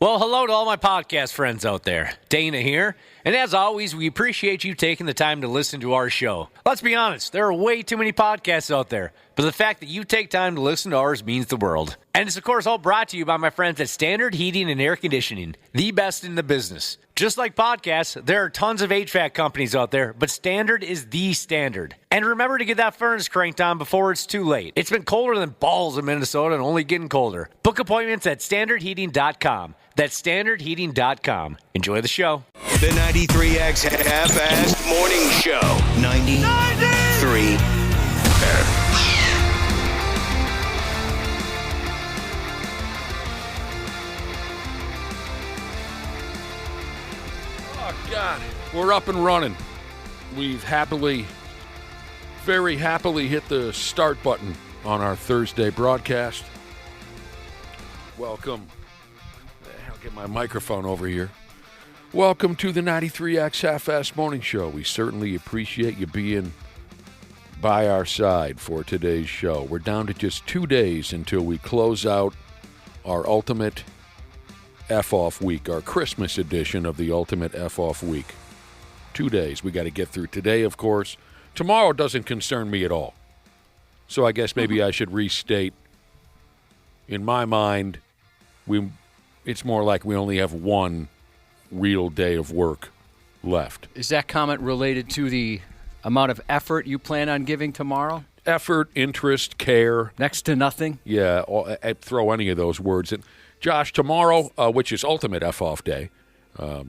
Well, hello to all my podcast friends out there. Dana here. And as always, we appreciate you taking the time to listen to our show. Let's be honest, there are way too many podcasts out there. But the fact that you take time to listen to ours means the world. And it's, of course, all brought to you by my friends at Standard Heating and Air Conditioning, the best in the business. Just like podcasts, there are tons of HVAC companies out there, but Standard is the standard. And remember to get that furnace cranked on before it's too late. It's been colder than balls in Minnesota and only getting colder. Book appointments at standardheating.com. That's standardheating.com. Enjoy the show. The 93X Half-Assed Morning Show. 93. Oh, God. We're up and running. We've very happily hit the start button on our Thursday broadcast. Welcome. I'll get my microphone over here. Welcome to the 93X Half-Assed Morning Show. We certainly appreciate you being by our side for today's show. We're down to just 2 days until we close out our Ultimate F-Off Week, our Christmas edition of the Ultimate F-Off Week. 2 days. We got to get through today, of course. Tomorrow doesn't concern me at all. So I guess maybe I should restate. In my mind, it's more like we only have one real day of work left. Is that comment related to the amount of effort you plan on giving tomorrow? Effort, interest, care. Next to nothing? Yeah, I'd throw any of those words in. Josh, tomorrow, which is Ultimate F-Off Day, the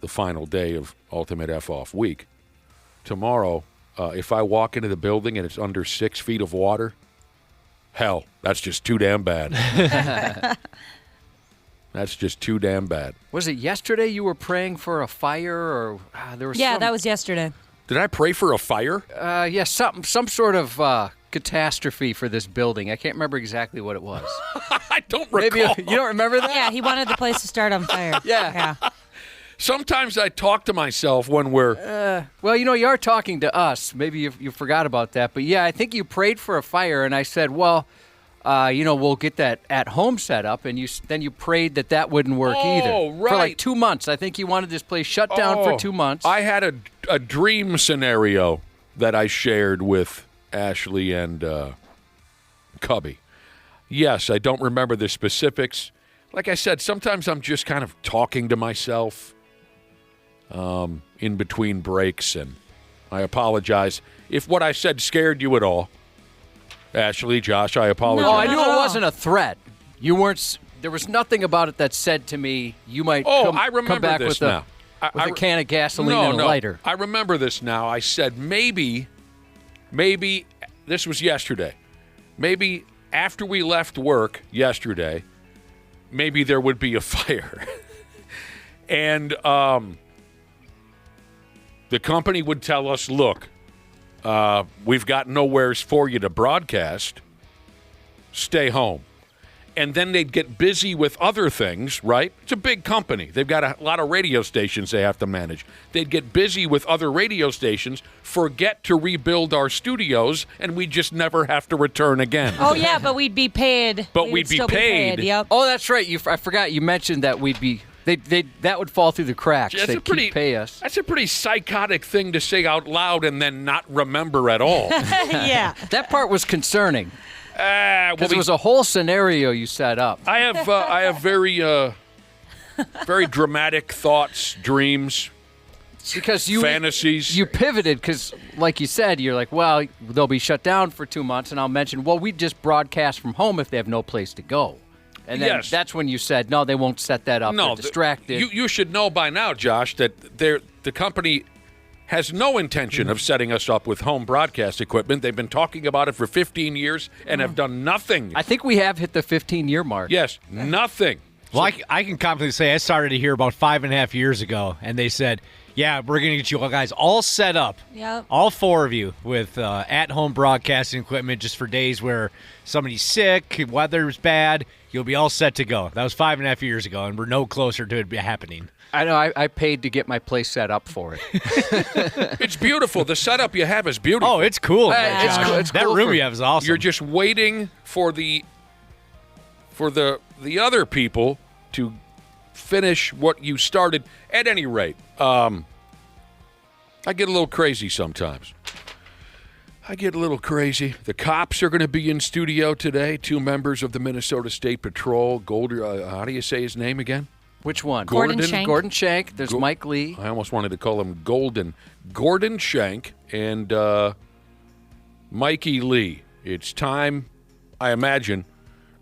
final day of Ultimate F-Off Week, tomorrow, if I walk into the building and it's under 6 feet of water, hell, that's just too damn bad. That's just too damn bad. Was it yesterday you were praying for a fire, or there was? Yeah, that was yesterday. Did I pray for a fire? Some sort of catastrophe for this building. I can't remember exactly what it was. I don't recall. Maybe you don't remember that? Yeah, he wanted the place to start on fire. Yeah. Sometimes I talk to myself when we're... Well, you are talking to us. Maybe you forgot about that. But, yeah, I think you prayed for a fire, and I said, well, we'll get that at-home set up, and then you prayed that wouldn't work either. Oh, right. For like 2 months. I think you wanted this place shut down for 2 months. I had a dream scenario that I shared with Ashley and Cubby. Yes, I don't remember the specifics. Like I said, sometimes I'm just kind of talking to myself in between breaks, and I apologize if what I said scared you at all. Ashley, Josh, I apologize. No, I knew it wasn't a threat. You weren't. There was nothing about it that said to me you might come back this with now. A can of gasoline and a lighter. I remember this now. I said maybe this was yesterday. Maybe after we left work yesterday, maybe there would be a fire. And the company would tell us, look, we've got nowheres for you to broadcast. Stay home. And then they'd get busy with other things, right? It's a big company. They've got a lot of radio stations they have to manage. They'd get busy with other radio stations, forget to rebuild our studios, and we'd just never have to return again. Oh, yeah, but we'd be paid. But we'd be still paid. Yep. Oh, that's right. I forgot you mentioned that we'd be. That would fall through the cracks. They'd pay us. That's a pretty psychotic thing to say out loud and then not remember at all. Yeah. That part was concerning. Because it was a whole scenario you set up. I have very dramatic thoughts, dreams, because fantasies. You pivoted because, like you said, you're like, well, they'll be shut down for 2 months, and I'll mention, well, we just broadcast from home if they have no place to go. And then that's when you said, no, they won't set that up. They're distracted. You should know by now, Josh, that the company has no intention of setting us up with home broadcast equipment. They've been talking about it for 15 years and have done nothing. I think we have hit the 15-year mark. Yes, nothing. Well, I can confidently say I started to hear about 5.5 years ago, and they said, yeah, we're going to get you guys all set up, all 4 of you, with at-home broadcasting equipment just for days where somebody's sick, weather's bad. You'll be all set to go. That was 5.5 years ago, and we're no closer to it happening. I know. I paid to get my place set up for it. It's beautiful. The setup you have is beautiful. Oh, it's cool. It's cool. That room you have is awesome. You're just waiting for the other people to finish what you started. At any rate, I get a little crazy sometimes. The cops are going to be in studio today. 2 members of the Minnesota State Patrol. How do you say his name again? Which one? Gordon Shank. Gordon Shank. There's Mike Lee. I almost wanted to call him Gordon Shank and Mikey Lee. It's time, I imagine,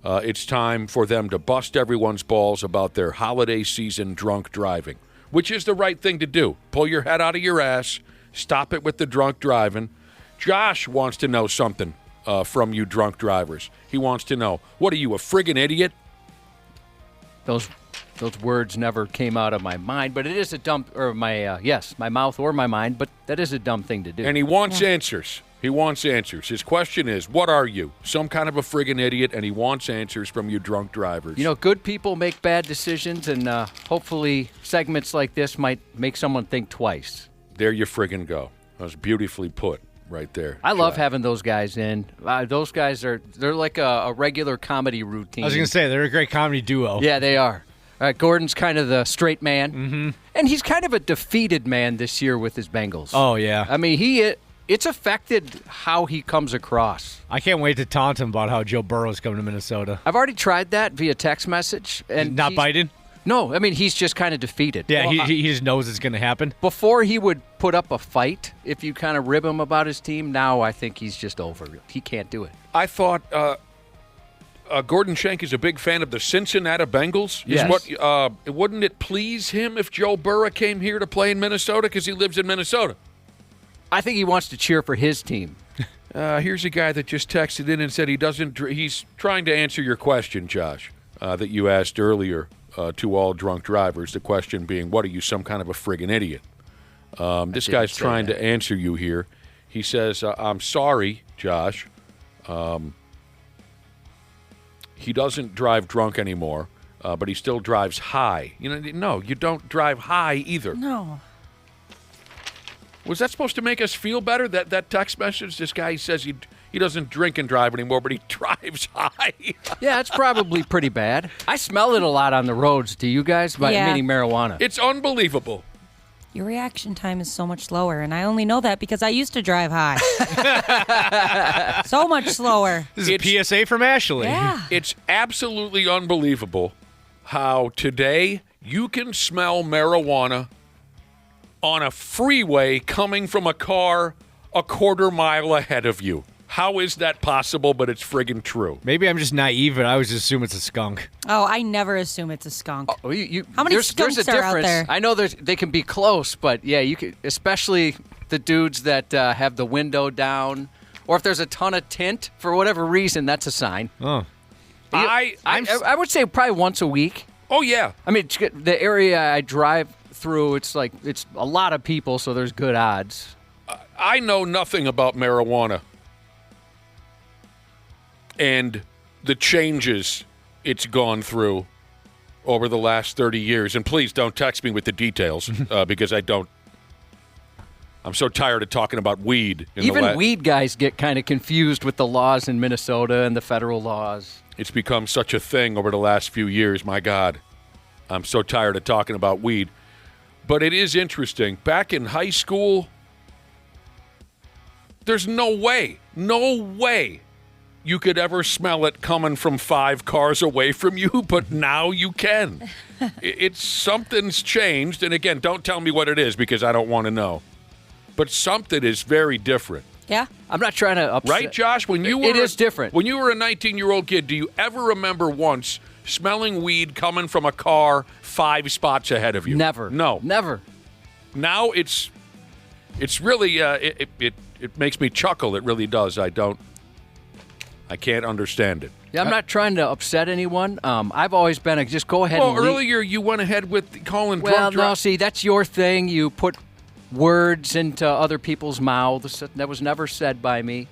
it's time for them to bust everyone's balls about their holiday season drunk driving, which is the right thing to do. Pull your head out of your ass. Stop it with the drunk driving. Josh wants to know something from you drunk drivers. He wants to know, what are you, a friggin' idiot? Those words never came out of my mind, but it is a dumb, or my mouth or my mind, but that is a dumb thing to do. And he wants answers. He wants answers. His question is, what are you? Some kind of a friggin' idiot, and he wants answers from you drunk drivers. You know, good people make bad decisions, and hopefully segments like this might make someone think twice. There you friggin' go. That was beautifully put right there. I love having those guys in. Those guys they're like a regular comedy routine. I was going to say, they're a great comedy duo. Yeah, they are. Gordon's kind of the straight man, and he's kind of a defeated man this year with his Bengals. Oh, yeah. I mean, it's affected how he comes across. I can't wait to taunt him about how Joe Burrow's coming to Minnesota. I've already tried that via text message. And Not biting? No, I mean, he's just kind of defeated. Yeah, he just knows it's going to happen. Before he would put up a fight if you kind of rib him about his team. Now I think he's just over it. He can't do it. I thought Gordon Shank is a big fan of the Cincinnati Bengals. Yes. Wouldn't it please him if Joe Burrow came here to play in Minnesota because he lives in Minnesota? I think he wants to cheer for his team. Here's a guy that just texted in and said he's trying to answer your question, Josh, that you asked earlier to all drunk drivers. The question being, what are you, some kind of a friggin' idiot? This guy's trying to answer you here. He says, I'm sorry, Josh. He doesn't drive drunk anymore, but he still drives high. No, you don't drive high either. No. Was that supposed to make us feel better, that text message? This guy says he doesn't drink and drive anymore, but he drives high. Yeah, it's probably pretty bad. I smell it a lot on the roads. Do you guys? Meaning marijuana. It's unbelievable. Your reaction time is so much slower, and I only know that because I used to drive high. So much slower. This is a PSA from Ashley. Yeah. It's absolutely unbelievable how today you can smell marijuana on a freeway coming from a car a quarter mile ahead of you. How is that possible? But it's friggin' true. Maybe I'm just naive, and I always assume it's a skunk. Oh, I never assume it's a skunk. How many skunks there's a are difference. out there? I know they can be close, but yeah, you could, especially the dudes that have the window down, or if there's a ton of tint for whatever reason, that's a sign. Oh. I would say probably once a week. Oh, yeah. I mean, the area I drive through, it's a lot of people, so there's good odds. I know nothing about marijuana and the changes it's gone through over the last 30 years. And please don't text me with the details because I don't. I'm so tired of talking about weed. Even weed guys get kind of confused with the laws in Minnesota and the federal laws. It's become such a thing over the last few years. My God, I'm so tired of talking about weed. But it is interesting. Back in high school, there's no way you could ever smell it coming from 5 cars away from you, but now you can. Something's changed, and again, don't tell me what it is because I don't want to know. But something is very different. Yeah. I'm not trying to upset. Right, Josh? It is different. When you were a 19-year-old kid, do you ever remember once smelling weed coming from a car 5 spots ahead of you? Never. No. Never. Now it's really it makes me chuckle. It really does. I can't understand it. Yeah, I'm not trying to upset anyone. I've always been just go ahead and earlier you went ahead with calling drunk drunk. Well, no, see, that's your thing. You put words into other people's mouths that was never said by me.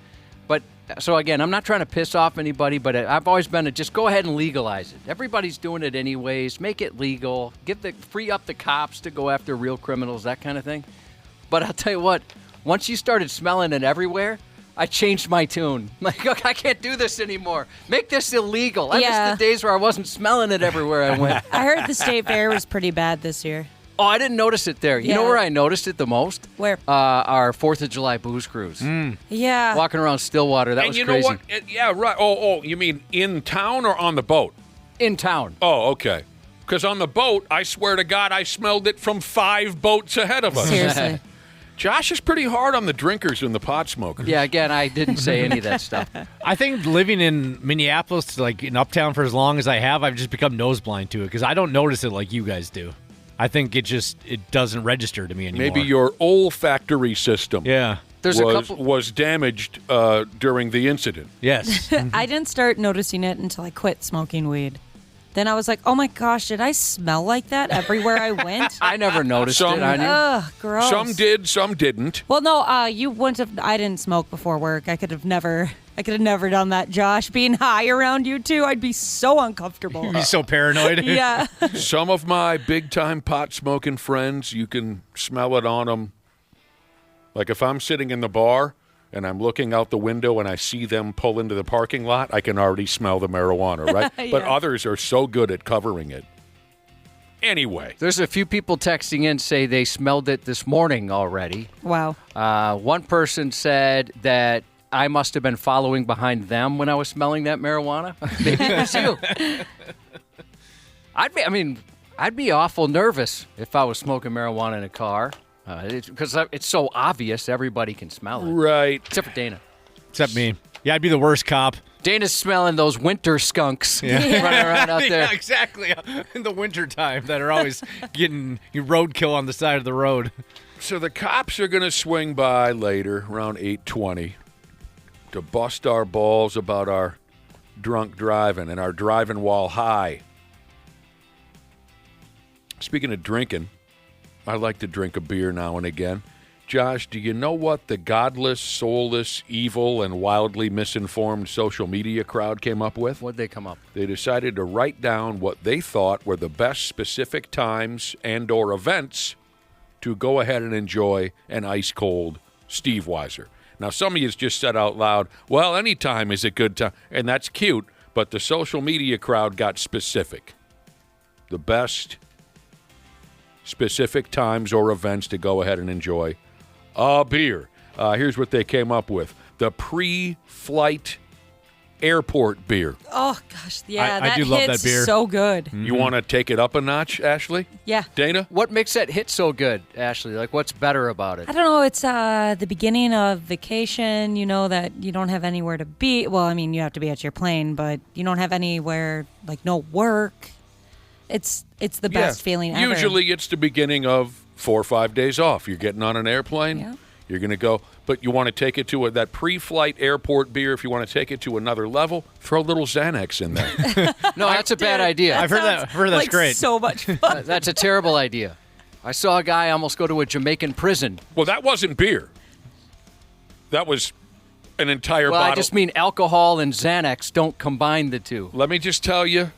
But so again, I'm not trying to piss off anybody, but I've always been just go ahead and legalize it. Everybody's doing it anyways. Make it legal. Free up the cops to go after real criminals, that kind of thing. But I'll tell you what, once you started smelling it everywhere, I changed my tune. Like, look, I can't do this anymore. Make this illegal. I Yeah. missed the days where I wasn't smelling it everywhere I went. I heard the state fair was pretty bad this year. Oh, I didn't notice it there. You know Yeah. where I noticed it the most? Where? Our 4th of July booze cruise. Yeah. Walking around Stillwater. That and was you crazy. know what? Yeah, right. Oh, you mean in town or on the boat? In town. Oh, okay. Because on the boat, I swear to God, I smelled it from 5 boats ahead of us. Seriously. Josh is pretty hard on the drinkers and the pot smokers. Yeah, again, I didn't say any of that stuff. I think living in Minneapolis, like in Uptown for as long as I have, I've just become nose blind to it because I don't notice it like you guys do. I think it doesn't register to me anymore. Maybe your olfactory system Yeah. There's a couple. was damaged during the incident. Yes. I didn't start noticing it until I quit smoking weed. Then I was like, oh my gosh, did I smell like that everywhere I went? I never noticed Some- it on you. Ugh, gross. Some did, some didn't. Well, no, you wouldn't have. I didn't smoke before work. I could have never done that, Josh. Being high around you two, I'd be so uncomfortable. He's so paranoid. Yeah. Some of my big-time pot-smoking friends, you can smell it on them. Like if I'm sitting in the bar and I'm looking out the window and I see them pull into the parking lot, I can already smell the marijuana, right? But Yeah. others are so good at covering it. Anyway, There's a few people texting in say they smelled it this morning already. Wow. One person said that I must have been following behind them when I was smelling that marijuana. Maybe it was you. I'd be awful nervous if I was smoking marijuana in a car because it's so obvious everybody can smell it, right. except for Dana. Except me. Yeah, I'd be the worst cop. Dana's smelling those winter skunks running around out there. Yeah, exactly. In the wintertime that are always getting roadkill on the side of the road. So the cops are going to swing by later, around 8:20, to bust our balls about our drunk driving and our driving while high. Speaking of drinking, I like to drink a beer now and again. Josh, do you know what the godless, soulless, evil, and wildly misinformed social media crowd came up with? What'd they come up? They decided to write down what they thought were the best specific times and or events to go ahead and enjoy an ice-cold Steve Weiser. Now, some of you just said out loud, well, any time is a good time, and that's cute, but the social media crowd got specific. The best specific times or events to go ahead and enjoy a beer. Here's what they came up with. The pre-flight airport beer. Oh gosh, yeah, I that do love hits that beer. so good. You want to take it up a notch, Ashley? Yeah. Dana? What makes that hit so good, Ashley? Like, what's better about it? I don't know. It's the beginning of vacation. You know that you don't have anywhere to be. Well, I mean, you have to be at your plane, but you don't have anywhere, like no work. It's the best feeling ever. Usually it's the beginning of 4 or 5 days off. You're getting on an airplane. Yeah. You're going to go, but you want to take it to that pre-flight airport beer. If you want to take it to another level, throw a little Xanax in there. No, that's a bad idea. I've heard that. I've heard that's like great. So much fun. That's a terrible idea. I saw a guy almost go to a Jamaican prison. Well, that wasn't beer. That was an entire Well, bottle. I just mean alcohol and Xanax don't combine the two. Let me just tell you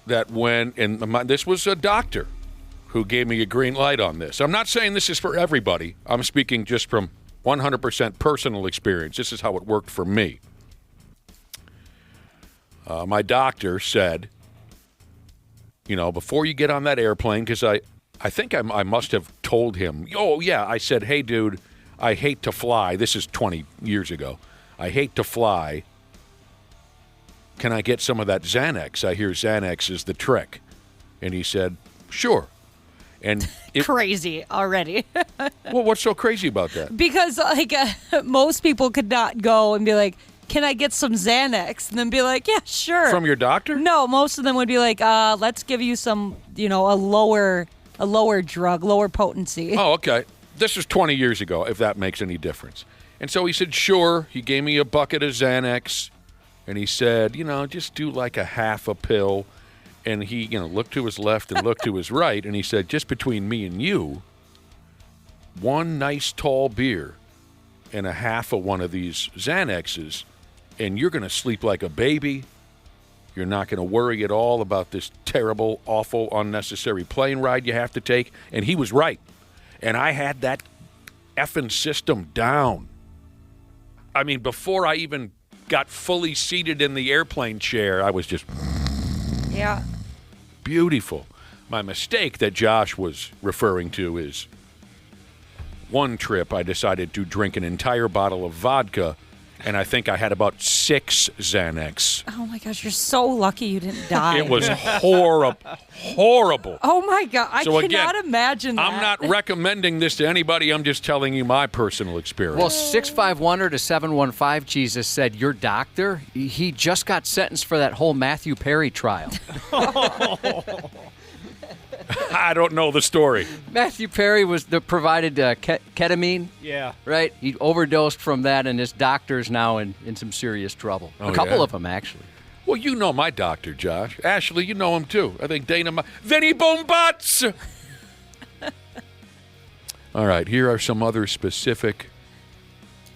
that this was a doctor who gave me a green light on this. I'm not saying this is for everybody. I'm speaking just from 100% personal experience. This is how it worked for me. My doctor said, before you get on that airplane, because I think I must have told him, I said, hey, dude, I hate to fly. This is 20 years ago. I hate to fly. Can I get some of that Xanax? I hear Xanax is the trick. And he said, sure. And Crazy already. well, what's so crazy about that? Because most people could not go and be like, can I get some Xanax? And then be like, yeah, sure. From your doctor? No, most of them would be like, let's give you some, a lower drug, lower potency. Oh, okay. This was 20 years ago, if that makes any difference. And so he said, sure. He gave me a bucket of Xanax. And he said, just do like a half a pill. And he, looked to his left and looked to his right. And he said, just between me and you, one nice tall beer and a half of one of these Xanaxes, and you're going to sleep like a baby. You're not going to worry at all about this terrible, awful, unnecessary plane ride you have to take. And he was right. And I had that effing system down. I mean, before I even got fully seated in the airplane chair, I was just Yeah. beautiful. My mistake that Josh was referring to is one trip I decided to drink an entire bottle of vodka, and I think I had about 6 Xanax. Oh my gosh, you're so lucky you didn't die. It was horrible. Oh my God, I So cannot again, imagine that. I'm not recommending this to anybody. I'm just telling you my personal experience. Well, 651er to 715, Jesus said, your doctor, he just got sentenced for that whole Matthew Perry trial. I don't know the story. Matthew Perry provided ketamine. Yeah. Right? He overdosed from that, and his doctor's now in some serious trouble. Oh, a couple yeah? of them, actually. Well, you know my doctor, Josh. Ashley, you know him too. I think Dana. Vinny Boom Butts! All right, here are some other specific,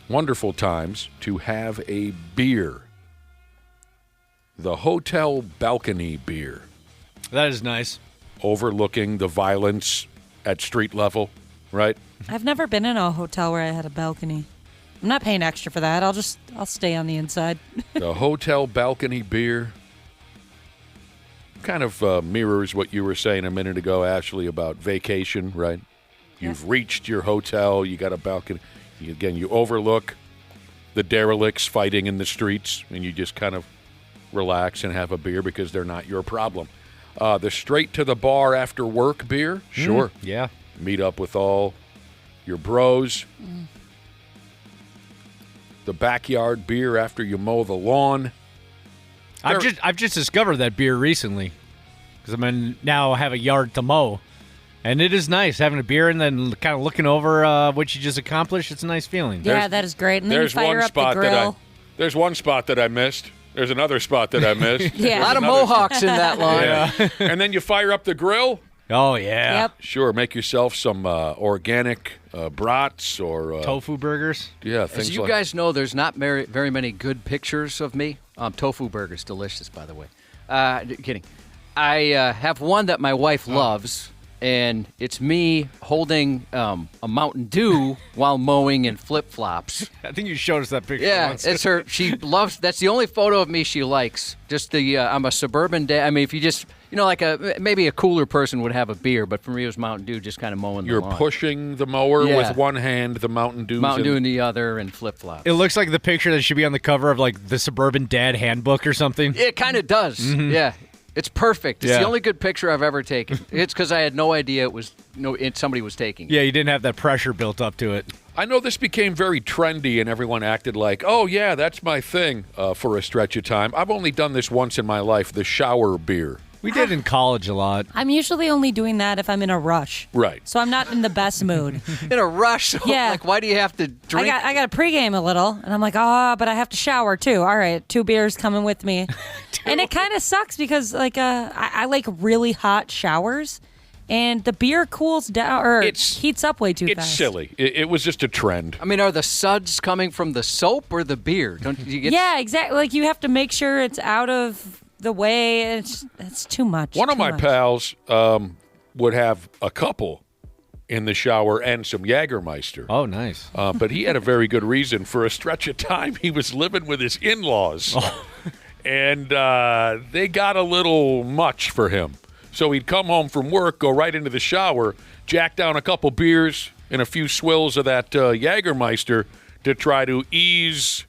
wonderful times to have a beer. The hotel balcony beer, That is nice. overlooking the violence at street level, right? I've never been in a hotel where I had a balcony. I'm not paying extra for that. I'll stay on the inside. The hotel balcony beer kind of mirrors what you were saying a minute ago, Ashley, about vacation, right? You've reached your hotel, you got a balcony. You overlook the derelicts fighting in the streets, and you just kind of relax and have a beer because they're not your problem. The straight to the bar after work beer, sure. Yeah. Meet up with all your bros. The backyard beer after you mow the lawn. I've just discovered that beer recently because now have a yard to mow, and it is nice having a beer and then kind of looking over what you just accomplished. It's a nice feeling. Yeah, that is great. And then you fire up the grill. There's one spot that I missed. There's another spot that I missed. Yeah. A lot of Mohawks in that line. Yeah. And then you fire up the grill. Oh yeah. Yep. Sure, make yourself some organic brats or Tofu burgers. Yeah, things As you like guys know, there's not very many good pictures of me. Tofu burgers, delicious, by the way. Kidding. I have one that my wife loves, and it's me holding a Mountain Dew while mowing in flip-flops. I think you showed us that picture. Yeah, once. it's her. She loves. That's the only photo of me she likes. Just the. I'm a suburban dad. I mean, if you just, like maybe a cooler person would have a beer, but for me it was Mountain Dew, just kind of mowing the You're lawn. pushing the mower Yeah. with one hand, the Mountain Dew. Mountain Dew in the other, and flip-flops. It looks like the picture that should be on the cover of like the Suburban Dad Handbook or something. It kind of does. Yeah. It's perfect. It's Yeah. the only good picture I've ever taken. It's because I had no idea somebody was taking it. Yeah, you didn't have that pressure built up to it. I know this became very trendy and everyone acted like, oh, yeah, that's my thing for a stretch of time. I've only done this once in my life, the shower beer. We did in college a lot. I'm usually only doing that if I'm in a rush. Right. So I'm not in the best mood. In a rush. Yeah. Like, why do you have to drink? I got to pregame a little, and I'm like, but I have to shower too. All right, 2 beers coming with me. And it kind of sucks because I like really hot showers, and the beer cools down or heats up way too fast. It's silly. It was just a trend. I mean, are the suds coming from the soap or the beer? Don't you get? Yeah, exactly. Like you have to make sure it's out of the way. It's too much. One of my pals would have a couple in the shower and some Jägermeister. Oh, nice. But he had a very good reason. For a stretch of time, he was living with his in-laws. And they got a little much for him. So he'd come home from work, go right into the shower, jack down a couple beers and a few swills of that Jägermeister to try to ease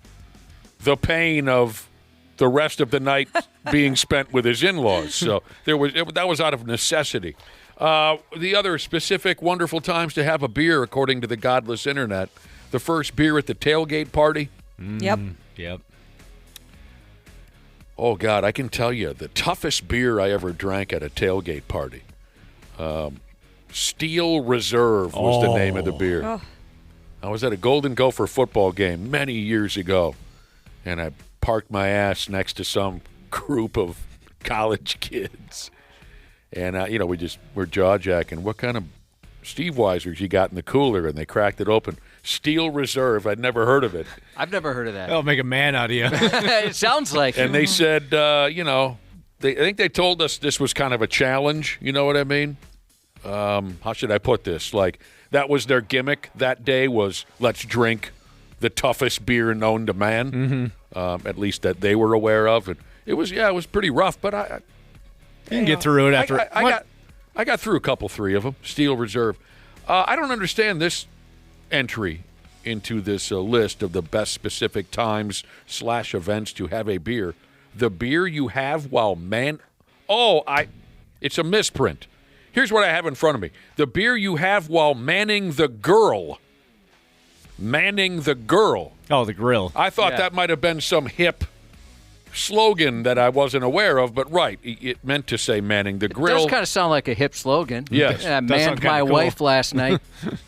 the pain of the rest of the night being spent with his in-laws. So that was out of necessity. The other specific wonderful times to have a beer, according to the godless internet, the first beer at the tailgate party. Yep. Yep. Oh, God, I can tell you the toughest beer I ever drank at a tailgate party. Steel Reserve was the name of the beer. Oh. I was at a Golden Gopher football game many years ago, and I parked my ass next to some group of college kids. And, we're jaw-jacking. What kind of Steve Weisers you got in the cooler? And they cracked it open. Steel Reserve. I'd never heard of it. I've never heard of that. That'll make a man out of you. It sounds like. And they said, I think they told us this was kind of a challenge. You know what I mean? How should I put this? Like, that was their gimmick that day was let's drink the toughest beer known to man, at least that they were aware of. And it was pretty rough, but I You can get through it after. I got through three of them. Steel Reserve. I don't understand this entry into this list of the best specific times / events to have a beer. The beer you have while it's a misprint. Here's what I have in front of me. The beer you have while manning the girl. Manning the girl. Oh, the grill. I thought that might have been some hip slogan that I wasn't aware of, but right, it meant to say manning the grill. It does kind of sound like a hip slogan. Yes. I manned my wife last night.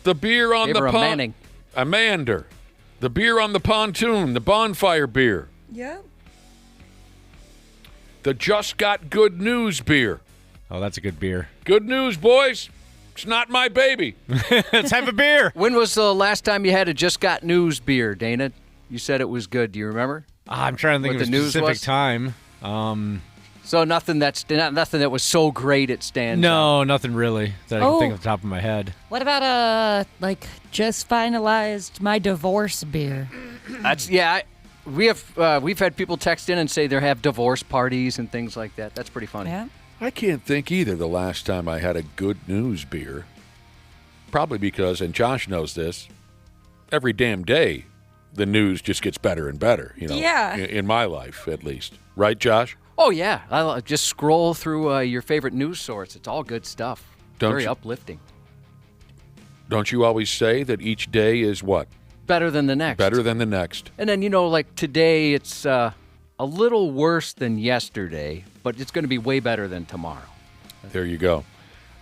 The beer on Gave the her a manning. I manned her. The beer on the pontoon, the bonfire beer. Yeah. The Just Got Good News beer. Oh, that's a good beer. Good news, boys. It's not my baby. Let's have a beer. When was the last time you had a Just Got News beer, Dana? You said it was good. Do you remember? I'm trying to think What of a the news specific was? time. So nothing that was so great it stands out. No, nothing really that I can think off the top of my head. What about just finalized my divorce beer? We've had people text in and say they have divorce parties and things like that. That's pretty funny. Yeah. I can't think either the last time I had a good news beer. Probably because, and Josh knows this, every damn day the news just gets better and better, Yeah. in my life at least. Right, Josh? Oh, yeah. I'll just scroll through your favorite news source. It's all good stuff. Very uplifting. Don't you always say that each day is what? Better than the next. Better than the next. And then, like today, it's a little worse than yesterday, but it's going to be way better than tomorrow. There you go.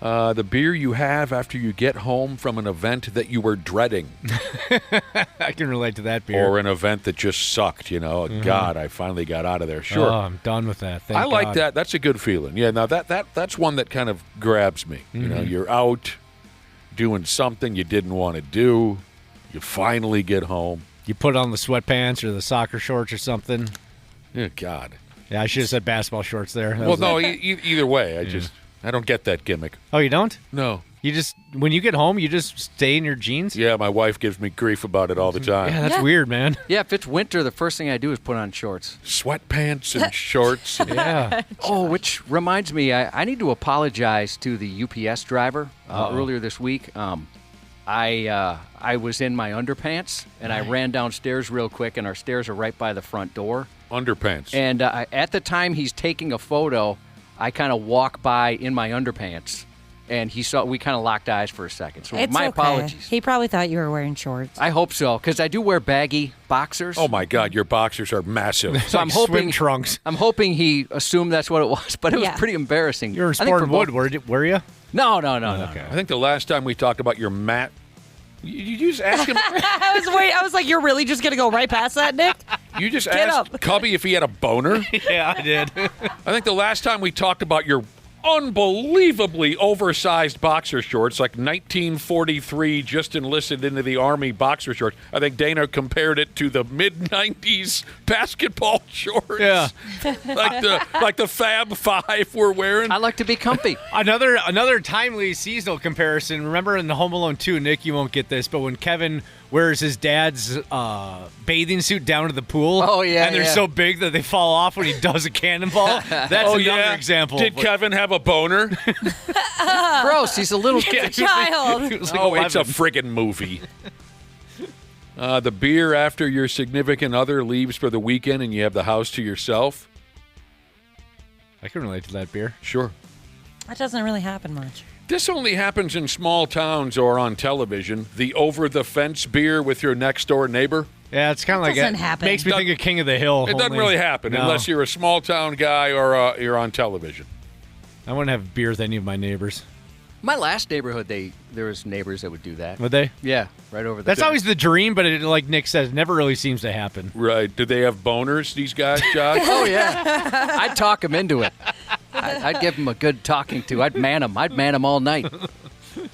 The beer you have after you get home from an event that you were dreading. I can relate to that beer. Or an event that just sucked, God, I finally got out of there. Sure. Oh, I'm done with that. Thank I like God. that. That's a good feeling. Yeah, now that's one that kind of grabs me. You're out doing something you didn't want to do. You finally get home. You put on the sweatpants or the soccer shorts or something. Oh, God. Yeah, I should have said basketball shorts there. That Well, was no, either way, I don't get that gimmick. Oh, you don't? No. You just, when you get home, you just stay in your jeans? Yeah, my wife gives me grief about it all the time. Yeah, that's weird, man. Yeah, if it's winter, the first thing I do is put on shorts. Sweatpants and shorts. Yeah. Oh, which reminds me, I need to apologize to the UPS driver earlier this week. I was in my underpants, and I ran downstairs real quick, and our stairs are right by the front door. Underpants. And at the time he's taking a photo, I kind of walk by in my underpants, and we kind of locked eyes for a second. So It's my okay. apologies. He probably thought you were wearing shorts. I hope so, because I do wear baggy boxers. Oh, my God, your boxers are massive. So I'm hoping swim trunks. I'm hoping he assumed that's what it was, but it was Yeah. pretty embarrassing. You were in I think for Sport both- Wood, were you? No. Okay. I think the last time we talked about your mat, you just ask him. I was like, you're really just gonna go right past that, Nick? You just Get asked up. Cubby if he had a boner. Yeah, I did. I think the last time we talked about your unbelievably oversized boxer shorts, like 1943 just enlisted into the Army boxer shorts. I think Dana compared it to the mid-90s basketball shorts. Yeah. like the Fab Five we're wearing. I like to be comfy. Another timely seasonal comparison. Remember in the Home Alone 2, Nick, you won't get this, but when Kevin wears his dad's bathing suit down to the pool. Oh, yeah, and they're yeah. so big that they fall off when he does a cannonball. That's another example. Did Kevin have a boner? Gross. He's a little kid. Child. It was like Oh, it's a 11. friggin' movie. The beer after your significant other leaves for the weekend and you have the house to yourself? I can relate to that beer. Sure. That doesn't really happen much. This only happens in small towns or on television. The over-the-fence beer with your next-door neighbor. Yeah, it's kind of like doesn't it happen. makes me think of King of the Hill. It doesn't only- really happen No. unless you're a small-town guy or you're on television. I wouldn't have beer with any of my neighbors. My last neighborhood, there was neighbors that would do that. Would they? Yeah, right over there. That's always the dream, but it, like Nick says, never really seems to happen. Right. Do they have boners, these guys, Josh? Oh, yeah. I'd talk him into it. I'd give him a good talking to. I'd man him all night.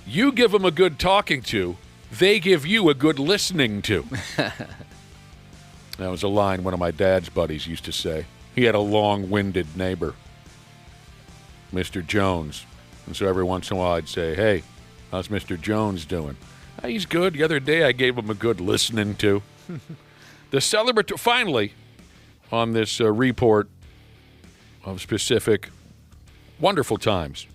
You give them a good talking to, they give you a good listening to. That was a line one of my dad's buddies used to say. He had a long-winded neighbor, Mr. Jones. And so every once in a while I'd say, hey, how's Mr. Jones doing? He's good. The other day I gave him a good listening to. Finally, on this report of specific wonderful times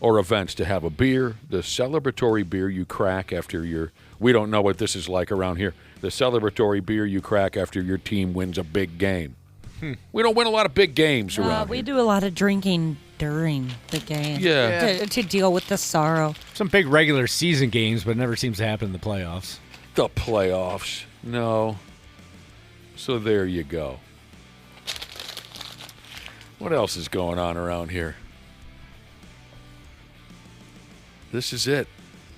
or events to have a beer, the celebratory beer you crack after we don't know what this is like around here, the celebratory beer you crack after your team wins a big game. We don't win a lot of big games around we here. do a lot of drinking during the game. Yeah. To deal with the sorrow. Some big regular season games, but it never seems to happen in the playoffs. The playoffs. No. So there you go. What else is going on around here? This is it.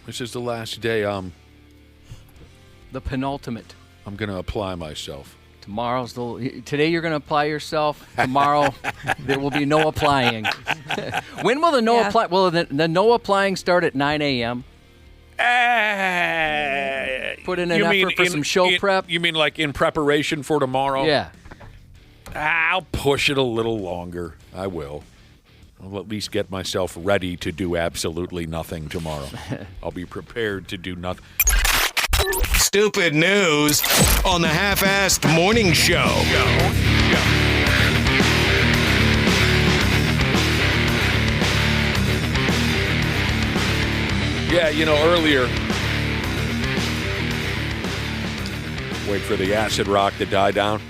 This is the last day The penultimate. I'm going to apply myself. Today you're going to apply yourself. Tomorrow there will be no applying. When will the no apply? Will the no applying start at 9 a.m.? Put in an effort for some show prep? You mean like in preparation for tomorrow? Yeah. I'll push it a little longer. I will. I'll at least get myself ready to do absolutely nothing tomorrow. I'll be prepared to do nothing. Stupid news on the Half-Assed Morning Show. Yeah, earlier. Wait for the acid rock to die down.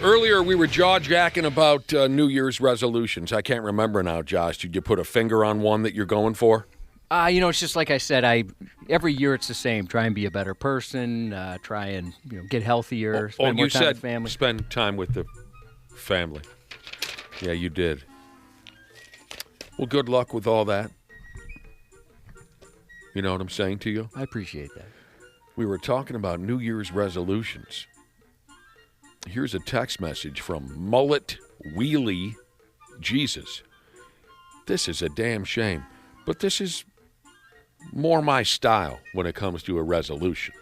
Earlier, we were jaw-jacking about New Year's resolutions. I can't remember now, Josh. Did you put a finger on one that you're going for? It's just like I said. Every year it's the same. Try and be a better person. Try and get healthier. Spend more time with family. Spend time with the family. Yeah, you did. Well, good luck with all that. You know what I'm saying to you? I appreciate that. We were talking about New Year's resolutions. Here's a text message from Mullet Wheelie Jesus. This is a damn shame, but this is more my style when it comes to a resolution.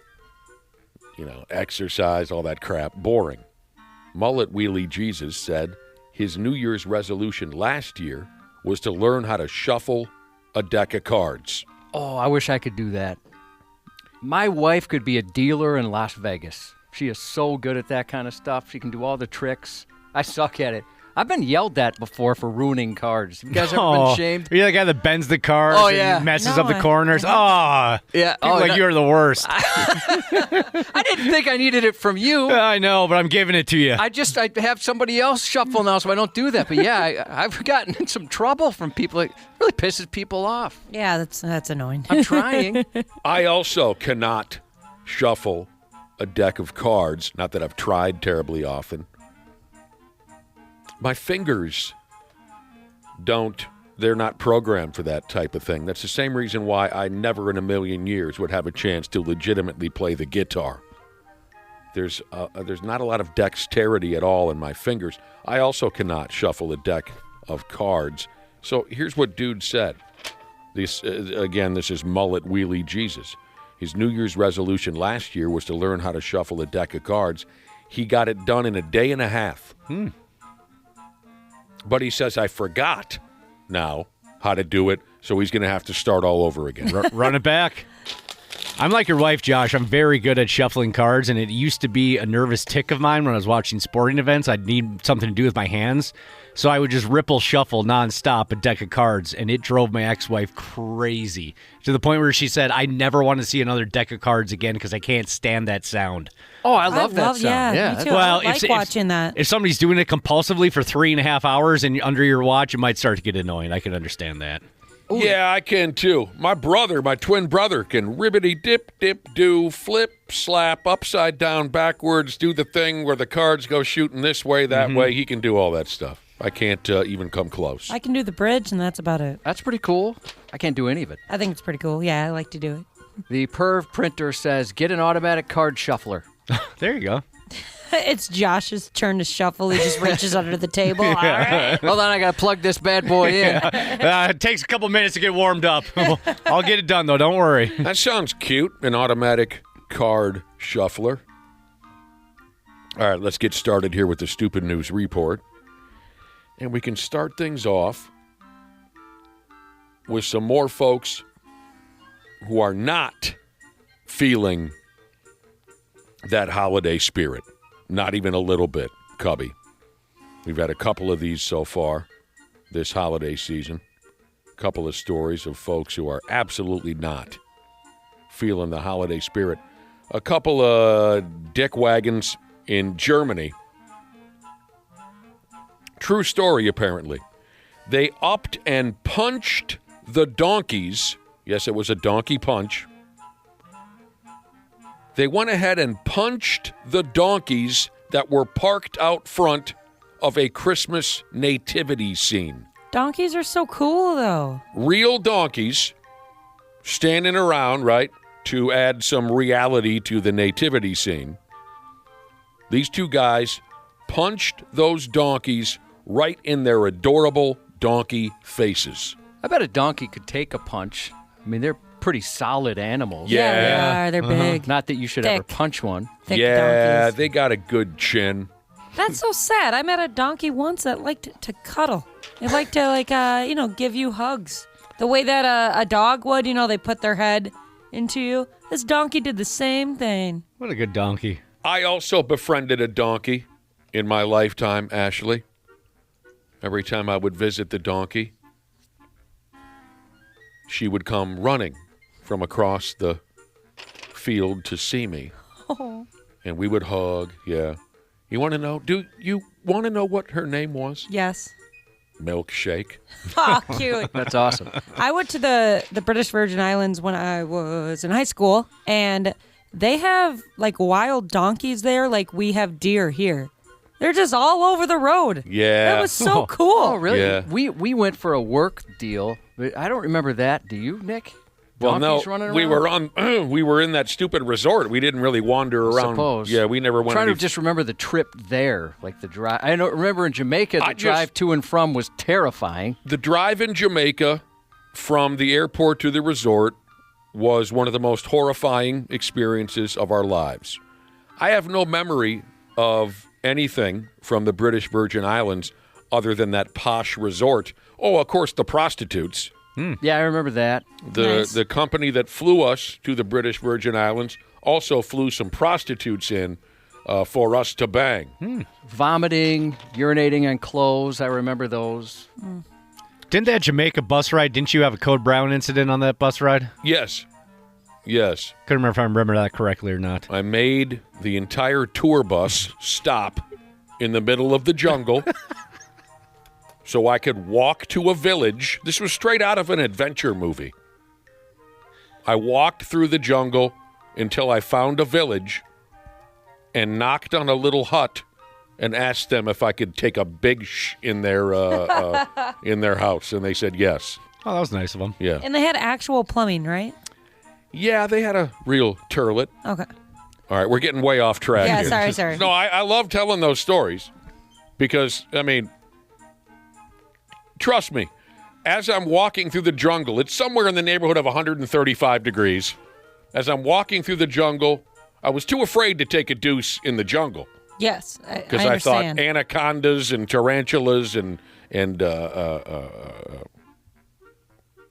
Exercise, all that crap, boring. Mullet Wheelie Jesus said his New Year's resolution last year was to learn how to shuffle a deck of cards. Oh, I wish I could do that. My wife could be a dealer in Las Vegas. She is so good at that kind of stuff. She can do all the tricks. I suck at it. I've been yelled at before for ruining cards. Have you guys ever been shamed? Are you the guy that bends the cards and messes up the corners? Yeah. You're the worst. I didn't think I needed it from you. I know, but I'm giving it to you. I have somebody else shuffle now, so I don't do that. But yeah, I've gotten in some trouble from people. It really pisses people off. Yeah, that's annoying. I'm trying. I also cannot shuffle a deck of cards. Not that I've tried terribly often. My fingers they're not programmed for that type of thing. That's the same reason why I never in a million years would have a chance to legitimately play the guitar. There's not a lot of dexterity at all in my fingers. I also cannot shuffle a deck of cards. So here's what dude said. This is Mullet Wheelie Jesus. His New Year's resolution last year was to learn how to shuffle a deck of cards. He got it done in a day and a half. But he says, I forgot now how to do it, so he's going to have to start all over again. Run it back. I'm like your wife, Josh. I'm very good at shuffling cards, and it used to be a nervous tick of mine when I was watching sporting events. I'd need something to do with my hands, so I would just ripple shuffle nonstop a deck of cards, and it drove my ex-wife crazy to the point where she said, I never want to see another deck of cards again because I can't stand that sound. Oh, I love that sound. Yeah, me too. Well, I like watching that. If somebody's doing it compulsively for 3.5 hours and under your watch, it might start to get annoying. I can understand that. Ooh. Yeah, I can too. My twin brother, can ribbity dip, do, flip, slap, upside down, backwards, do the thing where the cards go shooting this way, that way. He can do all that stuff. I can't even come close. I can do the bridge, and that's about it. That's pretty cool. I can't do any of it. I think it's pretty cool. Yeah, I like to do it. The perv printer says, get an automatic card shuffler. There you go. It's Josh's turn to shuffle. He just reaches under the table. All right. Hold on, I got to plug this bad boy in. It takes a couple minutes to get warmed up. I'll get it done, though. Don't worry. That sounds cute, an automatic card shuffler. All right, let's get started here with the Stupid News Report. And we can start things off with some more folks who are not feeling that holiday spirit. Not even a little bit, Cubby. We've had a couple of these so far this holiday season. A couple of stories of folks who are absolutely not feeling the holiday spirit. A couple of dick wagons in Germany. True story, apparently. They upped and punched the donkeys. Yes, it was a donkey punch. They went ahead and punched the donkeys that were parked out front of a Christmas nativity scene. Donkeys are so cool, though. Real donkeys standing around, right, to add some reality to the nativity scene. These two guys punched those donkeys right in their adorable donkey faces. I bet a donkey could take a punch. I mean, they're pretty solid animals. Yeah. They are. They're big. Not that you should ever Thick. punch one. Thick Yeah, donkeys. they got a good chin. That's so sad. I met a donkey once that liked to cuddle. It liked to, give you hugs. The way that a dog would, they put their head into you. This donkey did the same thing. What a good donkey. I also befriended a donkey in my lifetime, Ashley. Every time I would visit the donkey, she would come running from across the field to see me. Oh. And we would hug, yeah. You want to know? Do you want to know what her name was? Yes. Milkshake. Oh, cute. That's awesome. I went to the British Virgin Islands when I was in high school, and they have wild donkeys there like we have deer here. They're just all over the road. Yeah. That was so cool. Oh, really? Yeah. We went for a work deal. But I don't remember that. Do you, Nick? Well, Donkeys no, running we around? were we were in that stupid resort. We didn't really wander around. Suppose. Yeah, we never went. Trying any... to just remember the trip there, like the drive. I don't remember in Jamaica. The drive to and from was terrifying. The drive in Jamaica from the airport to the resort was one of the most horrifying experiences of our lives. I have no memory of anything from the British Virgin Islands other than that posh resort. Oh, of course, the prostitutes. Yeah, I remember that. The company that flew us to the British Virgin Islands also flew some prostitutes in for us to bang. Vomiting, urinating on clothes. I remember those. Didn't that Jamaica bus ride, didn't you have a Code Brown incident on that bus ride? Yes. Couldn't remember if I remember that correctly or not. I made the entire tour bus stop in the middle of the jungle so I could walk to a village. This was straight out of an adventure movie. I walked through the jungle until I found a village and knocked on a little hut and asked them if I could take a big in their house, and they said yes. Oh, that was nice of them. Yeah. And they had actual plumbing, right? Yeah, they had a real turlet. Okay. All right, we're getting way off track Yeah, here. sorry. No, I love telling those stories because, I mean, trust me, as I'm walking through the jungle, it's somewhere in the neighborhood of 135 degrees. As I'm walking through the jungle, I was too afraid to take a deuce in the jungle. Yes, Because I I thought understand. anacondas and tarantulas and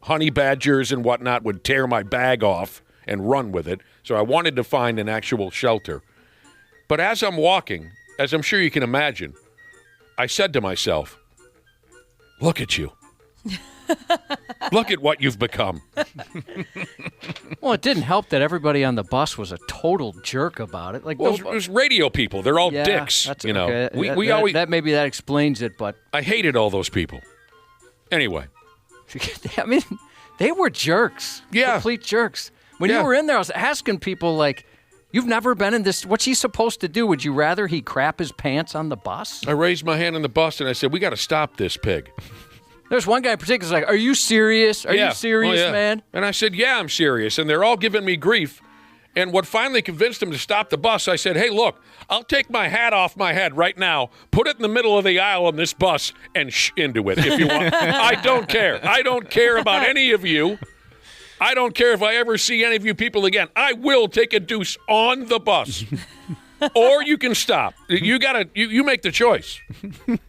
honey badgers and whatnot would tear my bag off and run with it. So I wanted to find an actual shelter. But as I'm walking, as I'm sure you can imagine, I said to myself, look at you. Look at what you've become. Well, it didn't help that everybody on the bus was a total jerk about it. Like, Well, no- it was radio people. They're all yeah, dicks. That's, You know, okay. we always. maybe that explains it, but I hated all those people. Anyway, I mean, they were jerks. Yeah. Complete jerks. When Yeah. you were in there, I was asking people, like, you've never been in this. What's he supposed to do? Would you rather he crap his pants on the bus? I raised my hand on the bus and I said, "We got to stop this pig." There's one guy in particular who's like, are you serious? Are Yeah. you serious, Oh, yeah. man? And I said, "Yeah, I'm serious." And they're all giving me grief. And what finally convinced them to stop the bus, I said, "Hey, look, I'll take my hat off my head right now, put it in the middle of the aisle on this bus, and into it if you want. I don't care. I don't care about any of you. I don't care if I ever see any of you people again. I will take a deuce on the bus." Or you can stop. You gotta. You make the choice.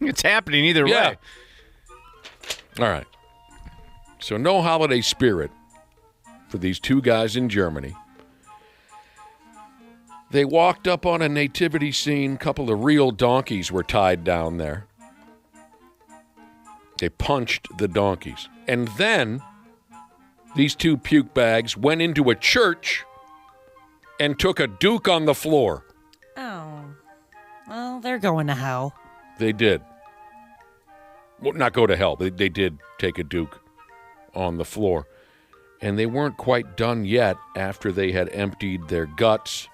It's happening either Yeah. way. All right. So no holiday spirit for these two guys in Germany. They walked up on a nativity scene. A couple of real donkeys were tied down there. They punched the donkeys. And then these two puke bags went into a church and took a duke on the floor. Oh. Well, they're going to hell. They did. Well, not go to hell. They did take a duke on the floor. And they weren't quite done yet after they had emptied their guts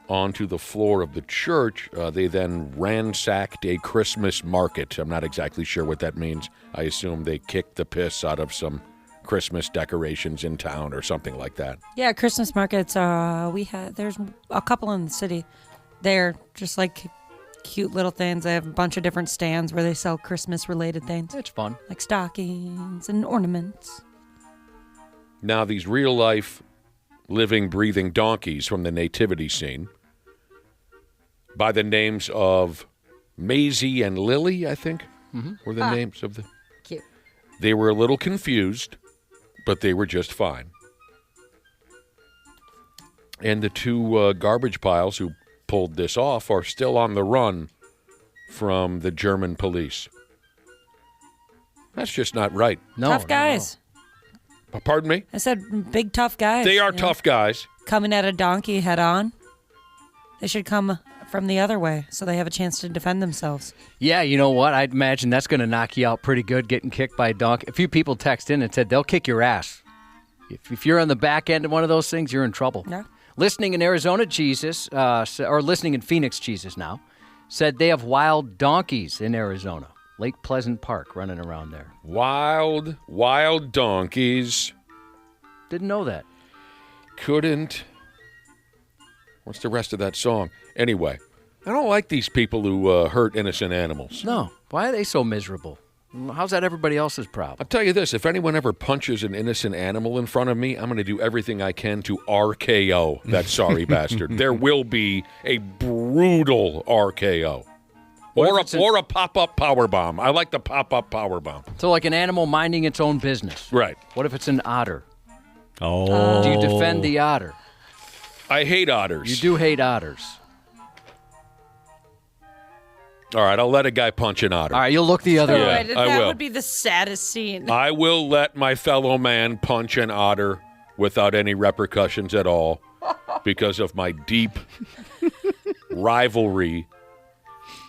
onto the floor of the church. They then ransacked a Christmas market. I'm not exactly sure what that means. I assume they kicked the piss out of some Christmas decorations in town or something like that. Yeah, Christmas markets. There's a couple in the city. They're just like cute little things. They have a bunch of different stands where they sell Christmas-related things. It's fun. Like stockings and ornaments. Now, these real-life, living, breathing donkeys from the nativity scene, by the names of Maisie and Lily, I think, were the names of the... Cute. They were a little confused, but they were just fine. And the two garbage piles who pulled this off are still on the run from the German police. That's just not right. No, Tough guys. Pardon me? I said big tough guys. They are you know, tough guys. coming at a donkey head on. They should come from the other way so they have a chance to defend themselves. Yeah, you know what? I'd imagine that's going to knock you out pretty good, getting kicked by a donkey. A few people text in and said they'll kick your ass. If you're on the back end of one of those things, you're in trouble. Yeah. Listening in Arizona, Jesus, or listening in Phoenix, Jesus now, said they have wild donkeys in Arizona. Lake Pleasant Park running around there. Wild donkeys. Didn't know that. Couldn't. What's the rest of that song? Anyway, I don't like these people who hurt innocent animals. No. Why are they so miserable? How's that everybody else's problem? I'll tell you this, if anyone ever punches an innocent animal in front of me, I'm going to do everything I can to RKO that sorry bastard. There will be a brutal RKO. Or a pop-up power bomb. I like the pop-up power bomb. So like an animal minding its own business. Right. What if it's an otter? Oh. Do you defend the otter? I hate otters. You do hate otters. All right, I'll let a guy punch an otter. All right, you'll look the other Yeah, way. That I will. would be the saddest scene. I will let my fellow man punch an otter without any repercussions at all because of my deep rivalry,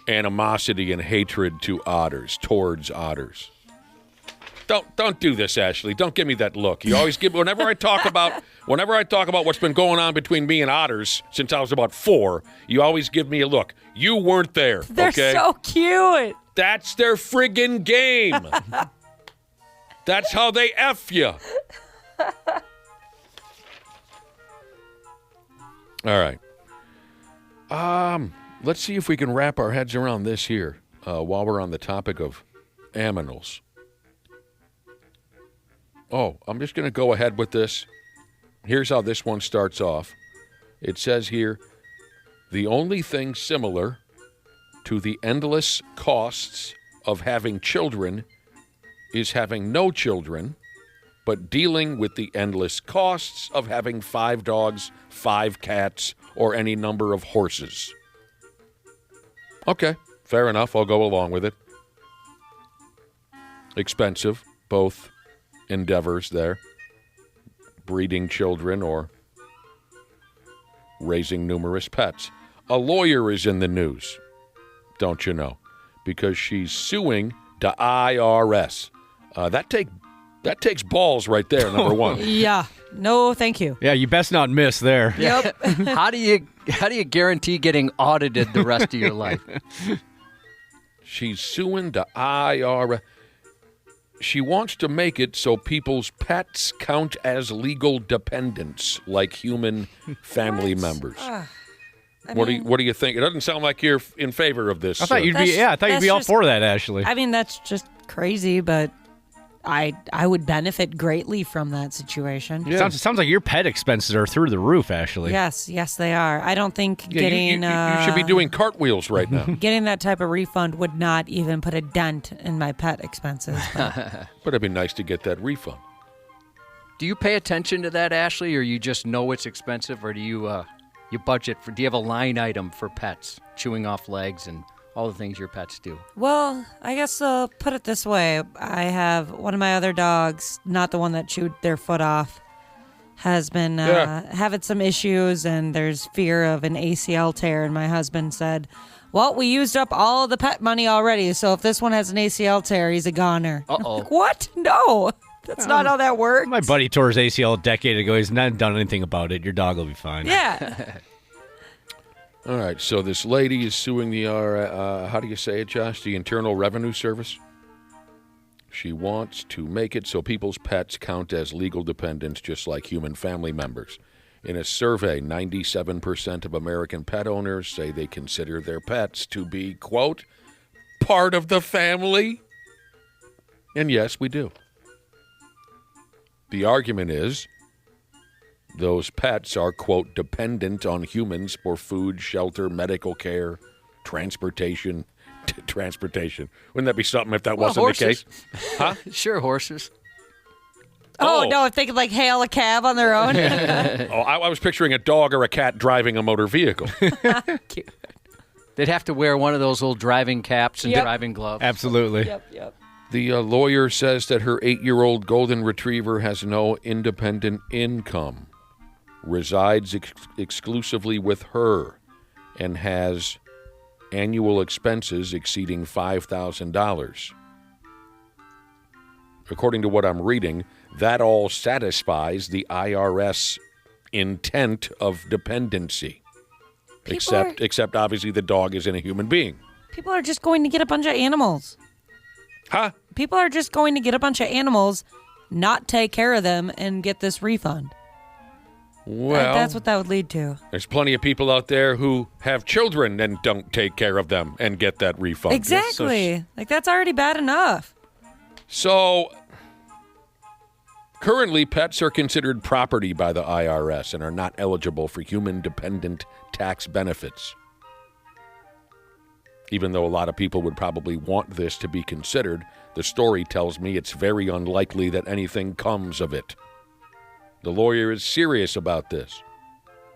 animosity, and hatred towards otters. Don't do this, Ashley. Don't give me that look. You always give whenever I talk about what's been going on between me and otters since I was about 4, you always give me a look. You weren't there. They're okay? so cute. That's their friggin' game. That's how they F you. All right. Let's see if we can wrap our heads around this here while we're on the topic of aminals. Oh, I'm just going to go ahead with this. Here's how this one starts off. It says here, the only thing similar to the endless costs of having children is having no children, but dealing with the endless costs of having 5 dogs, 5 cats, or any number of horses. Okay, fair enough. I'll go along with it. Expensive, both endeavors there. Breeding children or raising numerous pets. A lawyer is in the news, don't you know, because she's suing the IRS. That takes balls right there, number one. Yeah. No, thank you. Yeah, you best not miss there. Yep. How do you guarantee getting audited the rest of your life? She's suing the IRS. She wants to make it so people's pets count as legal dependents, like human family members. What do you think? It doesn't sound like you're in favor of this. I thought you'd be That's all just- for that, Ashley. I mean, that's just crazy, but I would benefit greatly from that situation. Yeah. Sounds like your pet expenses are through the roof, Ashley. Yes, they are. I don't think Yeah, getting you should be doing cartwheels right now. getting that type of refund would not even put a dent in my pet expenses. But But it'd be nice to get that refund. Do you pay attention to that, Ashley, or you just know it's expensive, or do you you budget for? Do you have a line item for pets, chewing off legs and all the things your pets do? Well, I guess I'll put it this way. I have one of my other dogs, not the one that chewed their foot off, has been having some issues, and there's fear of an ACL tear. And my husband said, well, we used up all of the pet money already, so if this one has an ACL tear, he's a goner. Uh-oh. Like, what? No, that's not how that works. My buddy tore his ACL a decade ago. He's not done anything about it. Your dog will be fine. Yeah. All right, so this lady is suing the, how do you say it, Josh? The Internal Revenue Service? She wants to make it so people's pets count as legal dependents just like human family members. In a survey, 97% of American pet owners say they consider their pets to be, quote, part of the family. And yes, we do. The argument is those pets are, quote, dependent on humans for food, shelter, medical care, transportation. Transportation. Wouldn't that be something if that wasn't horses. the case? Huh? Sure, horses. Oh, no, if they could, like, hail a cab on their own. I was picturing a dog or a cat driving a motor vehicle. They'd have to wear one of those little driving caps and Yep. driving gloves. Absolutely. Yep. The lawyer says that her 8-year-old golden retriever has no independent income, resides exclusively with her, and has annual expenses exceeding $5,000. According to what I'm reading, that all satisfies the IRS intent of dependency. Except obviously the dog isn't a human being. People are just going to get a bunch of animals. Huh? People are just going to get a bunch of animals, not take care of them, and get this refund. Well, That's what that would lead to. there's plenty of people out there who have children and don't take care of them and get that refund. Exactly. Like, that's already bad enough. So, currently, pets are considered property by the IRS and are not eligible for human-dependent tax benefits. Even though a lot of people would probably want this to be considered, the story tells me it's very unlikely that anything comes of it. The lawyer is serious about this.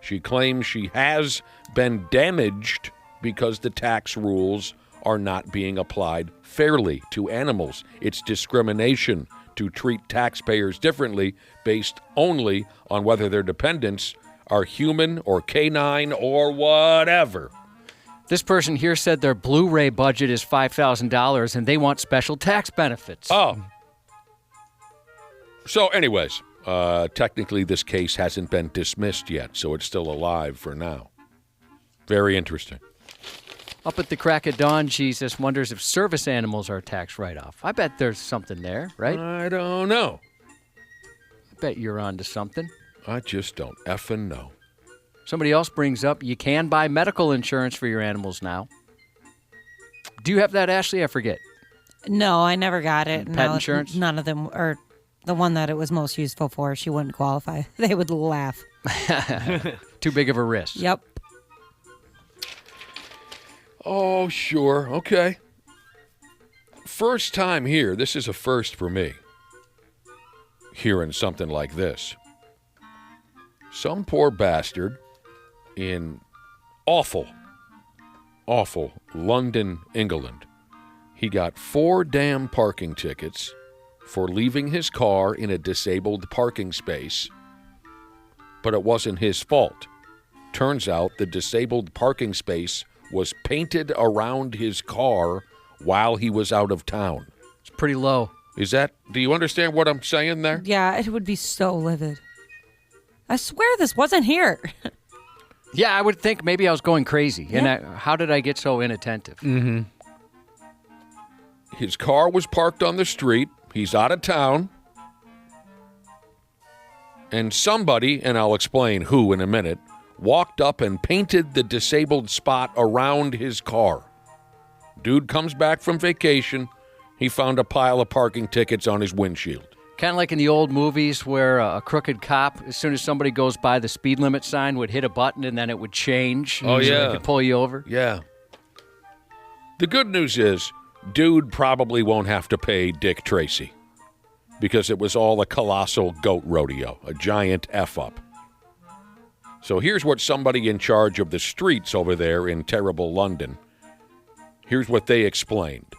She claims she has been damaged because the tax rules are not being applied fairly to animals. It's discrimination to treat taxpayers differently based only on whether their dependents are human or canine or whatever. This person here said their Blu-ray budget is $5,000 and they want special tax benefits. Oh. So anyways, technically this case hasn't been dismissed yet, so it's still alive for now. Very interesting. Up at the crack of dawn, Jesus wonders if service animals are a tax write-off. I bet there's something there, right? I don't know. I bet you're onto something. I just don't effing know. Somebody else brings up you can buy medical insurance for your animals now. Do you have that, Ashley? I forget. No, I never got it. Pet insurance? None of them, or the one that it was most useful for, she wouldn't qualify. They would laugh. Too big of a risk. Yep. Oh, sure. Okay. First time here. This is a first for me. Hearing something like this. Some poor bastard in awful London, England. He got 4 damn parking tickets for leaving his car in a disabled parking space, but it wasn't his fault. Turns out the disabled parking space was painted around his car while he was out of town. It's pretty low. Do you understand what I'm saying there? Yeah, it would be so livid. I swear this wasn't here. Yeah, I would think maybe I was going crazy. Yeah. And how did I get so inattentive? Mm-hmm. His car was parked on the street. He's out of town. And somebody, and I'll explain who in a minute, walked up and painted the disabled spot around his car. Dude comes back from vacation. He found a pile of parking tickets on his windshield. Kind of like in the old movies where a crooked cop, as soon as somebody goes by the speed limit sign, would hit a button and then it would change. Oh, so yeah. They could pull you over. Yeah. The good news is, dude probably won't have to pay Dick Tracy because it was all a colossal goat rodeo, a giant F-up. So here's what somebody in charge of the streets over there in terrible London, here's what they explained.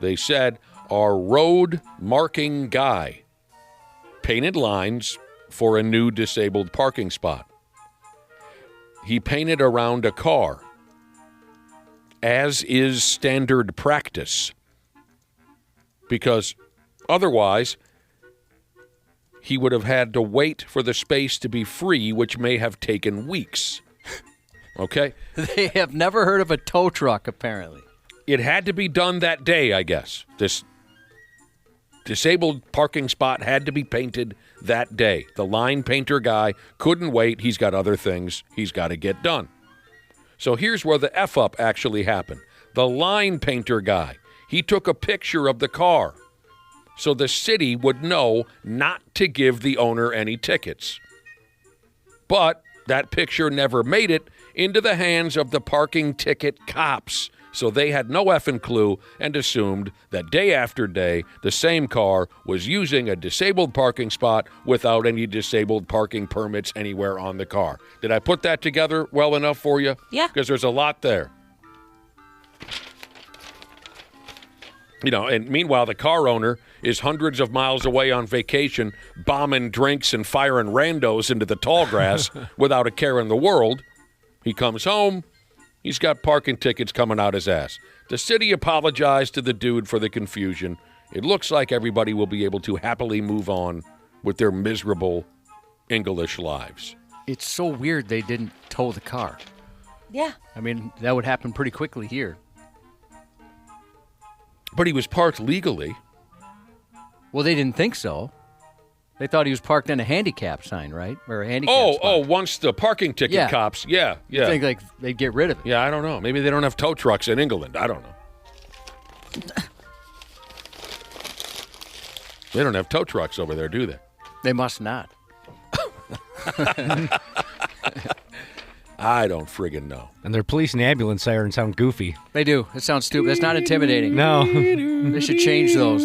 They said, our road marking guy painted lines for a new disabled parking spot. He painted around a car, as is standard practice, because otherwise he would have had to wait for the space to be free, which may have taken weeks. Okay? They have never heard of a tow truck, apparently. It had to be done that day, I guess. This disabled parking spot had to be painted that day. The line painter guy couldn't wait. He's got other things he's got to get done. So here's where the F-up actually happened. The line painter guy, he took a picture of the car so the city would know not to give the owner any tickets. But that picture never made it into the hands of the parking ticket cops. So they had no effing clue and assumed that day after day, the same car was using a disabled parking spot without any disabled parking permits anywhere on the car. Did I put that together well enough for you? Yeah. Because there's a lot there. You know, and meanwhile, the car owner is hundreds of miles away on vacation, bombing drinks and firing randos into the tall grass without a care in the world. He comes home. He's got parking tickets coming out his ass. The city apologized to the dude for the confusion. It looks like everybody will be able to happily move on with their miserable English lives. It's so weird they didn't tow the car. Yeah. I mean, that would happen pretty quickly here. But he was parked legally. Well, they didn't think so. They thought he was parked in a handicap sign, right? Or a handicap spot. Once the parking ticket cops, yeah. You think like they'd get rid of it. Yeah, I don't know. Maybe they don't have tow trucks in England. I don't know. They don't have tow trucks over there, do they? They must not. I don't friggin' know. And their police and ambulance sirens sound goofy. They do. It sounds stupid. It's not intimidating. No. They should change those.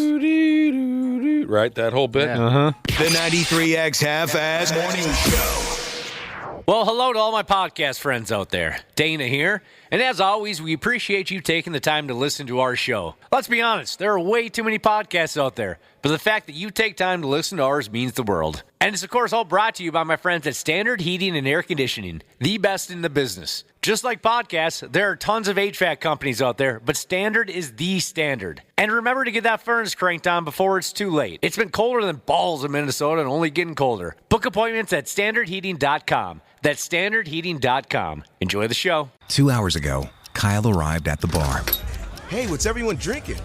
Right, that whole bit? Yeah. Uh-huh. The 93X Half-Ass Morning Show. Well, hello to all my podcast friends out there. Dana here. And as always, we appreciate you taking the time to listen to our show. Let's be honest, there are way too many podcasts out there. But the fact that you take time to listen to ours means the world. And it's, of course, all brought to you by my friends at Standard Heating and Air Conditioning, the best in the business. Just like podcasts, there are tons of HVAC companies out there, but Standard is the standard. And remember to get that furnace cranked on before it's too late. It's been colder than balls in Minnesota and only getting colder. Book appointments at standardheating.com. That's standardheating.com. Enjoy the show. 2 hours ago, Kyle arrived at the bar. Hey, what's everyone drinking?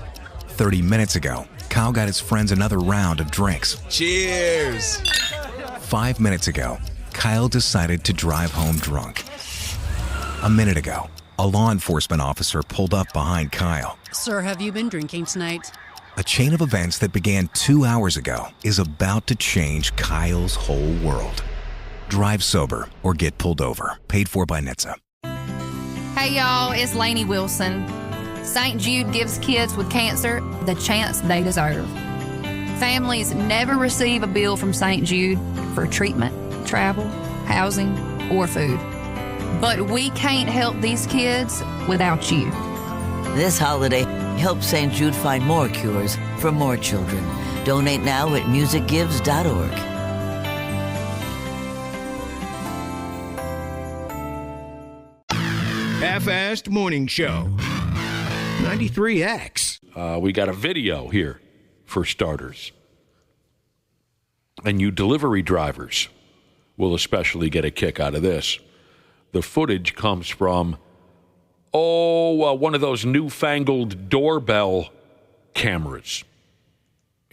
30 minutes ago, Kyle got his friends another round of drinks. Cheers! 5 minutes ago, Kyle decided to drive home drunk. A minute ago, a law enforcement officer pulled up behind Kyle. Sir, have you been drinking tonight? A chain of events that began 2 hours ago is about to change Kyle's whole world. Drive sober or get pulled over. Paid for by NHTSA. Hey y'all, it's Lainey Wilson. St. Jude gives kids with cancer the chance they deserve. Families never receive a bill from St. Jude for treatment, travel, housing, or food. But we can't help these kids without you. This holiday, help St. Jude find more cures for more children. Donate now at musicgives.org. Half-Assed Morning Show. 93X. We got a video here, for starters. And you delivery drivers will especially get a kick out of this. The footage comes from, one of those newfangled doorbell cameras.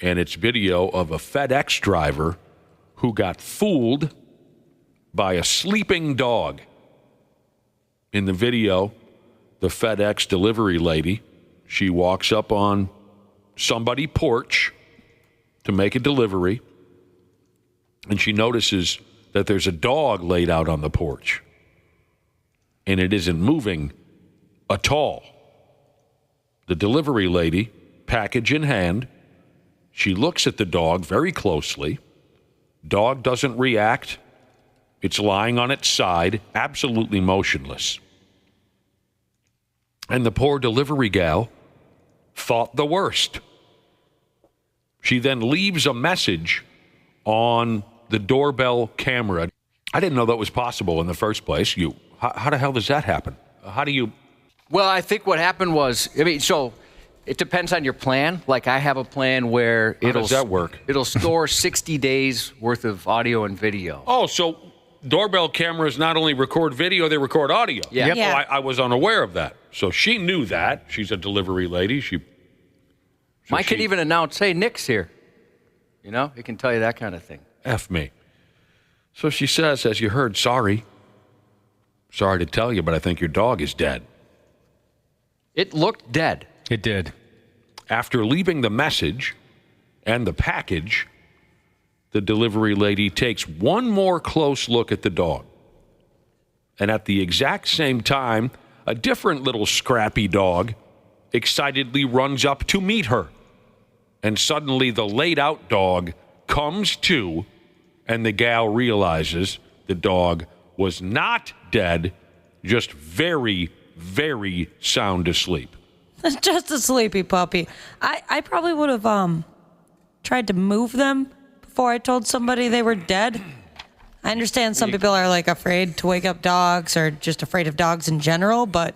And it's video of a FedEx driver who got fooled by a sleeping dog. In the video, the FedEx delivery lady, she walks up on somebody's porch to make a delivery, and she notices that there's a dog laid out on the porch, and it isn't moving at all. The delivery lady, package in hand, she looks at the dog very closely. Dog doesn't react It's lying on its side, absolutely motionless. And the poor delivery gal thought the worst. She then leaves a message on the doorbell camera. I didn't know that was possible in the first place. How the hell does that happen? How do you... Well, I think what happened was, so it depends on your plan. Like I have a plan where How does that work? It'll store 60 days worth of audio and video. Oh, so doorbell cameras not only record video, they record audio. Yeah. Yep. Yeah. Oh, I was unaware of that. So she knew that. She's a delivery lady. Mine can even announce, hey, Nick's here. You know, it can tell you that kind of thing. F me. So she says, as you heard, sorry. Sorry to tell you, but I think your dog is dead. It looked dead. It did. After leaving the message and the package, the delivery lady takes one more close look at the dog. And at the exact same time, a different little scrappy dog excitedly runs up to meet her. And suddenly the laid-out dog comes to, and the gal realizes the dog was not dead, just very, very sound asleep. Just a sleepy puppy. I probably would have tried to move them before I told somebody they were dead. I understand some people are like afraid to wake up dogs or just afraid of dogs in general, but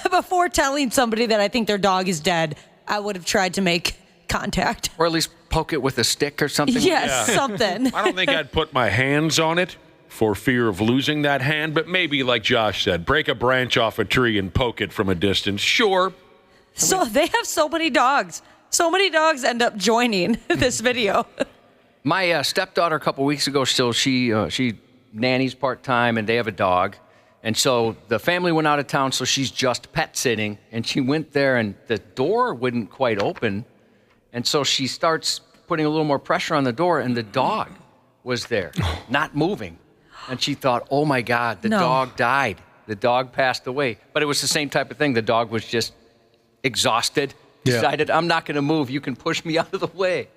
before telling somebody that I think their dog is dead, I would have tried to make contact. Or at least poke it with a stick or something. Yes, something. I don't think I'd put my hands on it for fear of losing that hand, but maybe, like Josh said, break a branch off a tree and poke it from a distance. Sure. So they have so many dogs. So many dogs end up joining this video. My stepdaughter a couple weeks ago, she nannies part-time, and they have a dog. And so the family went out of town, so she's just pet sitting. And she went there, and the door wouldn't quite open. And so she starts putting a little more pressure on the door, and the dog was there, not moving. And she thought, oh, my God, the dog died. The dog passed away. But it was the same type of thing. The dog was just exhausted, decided, I'm not going to move. You can push me out of the way.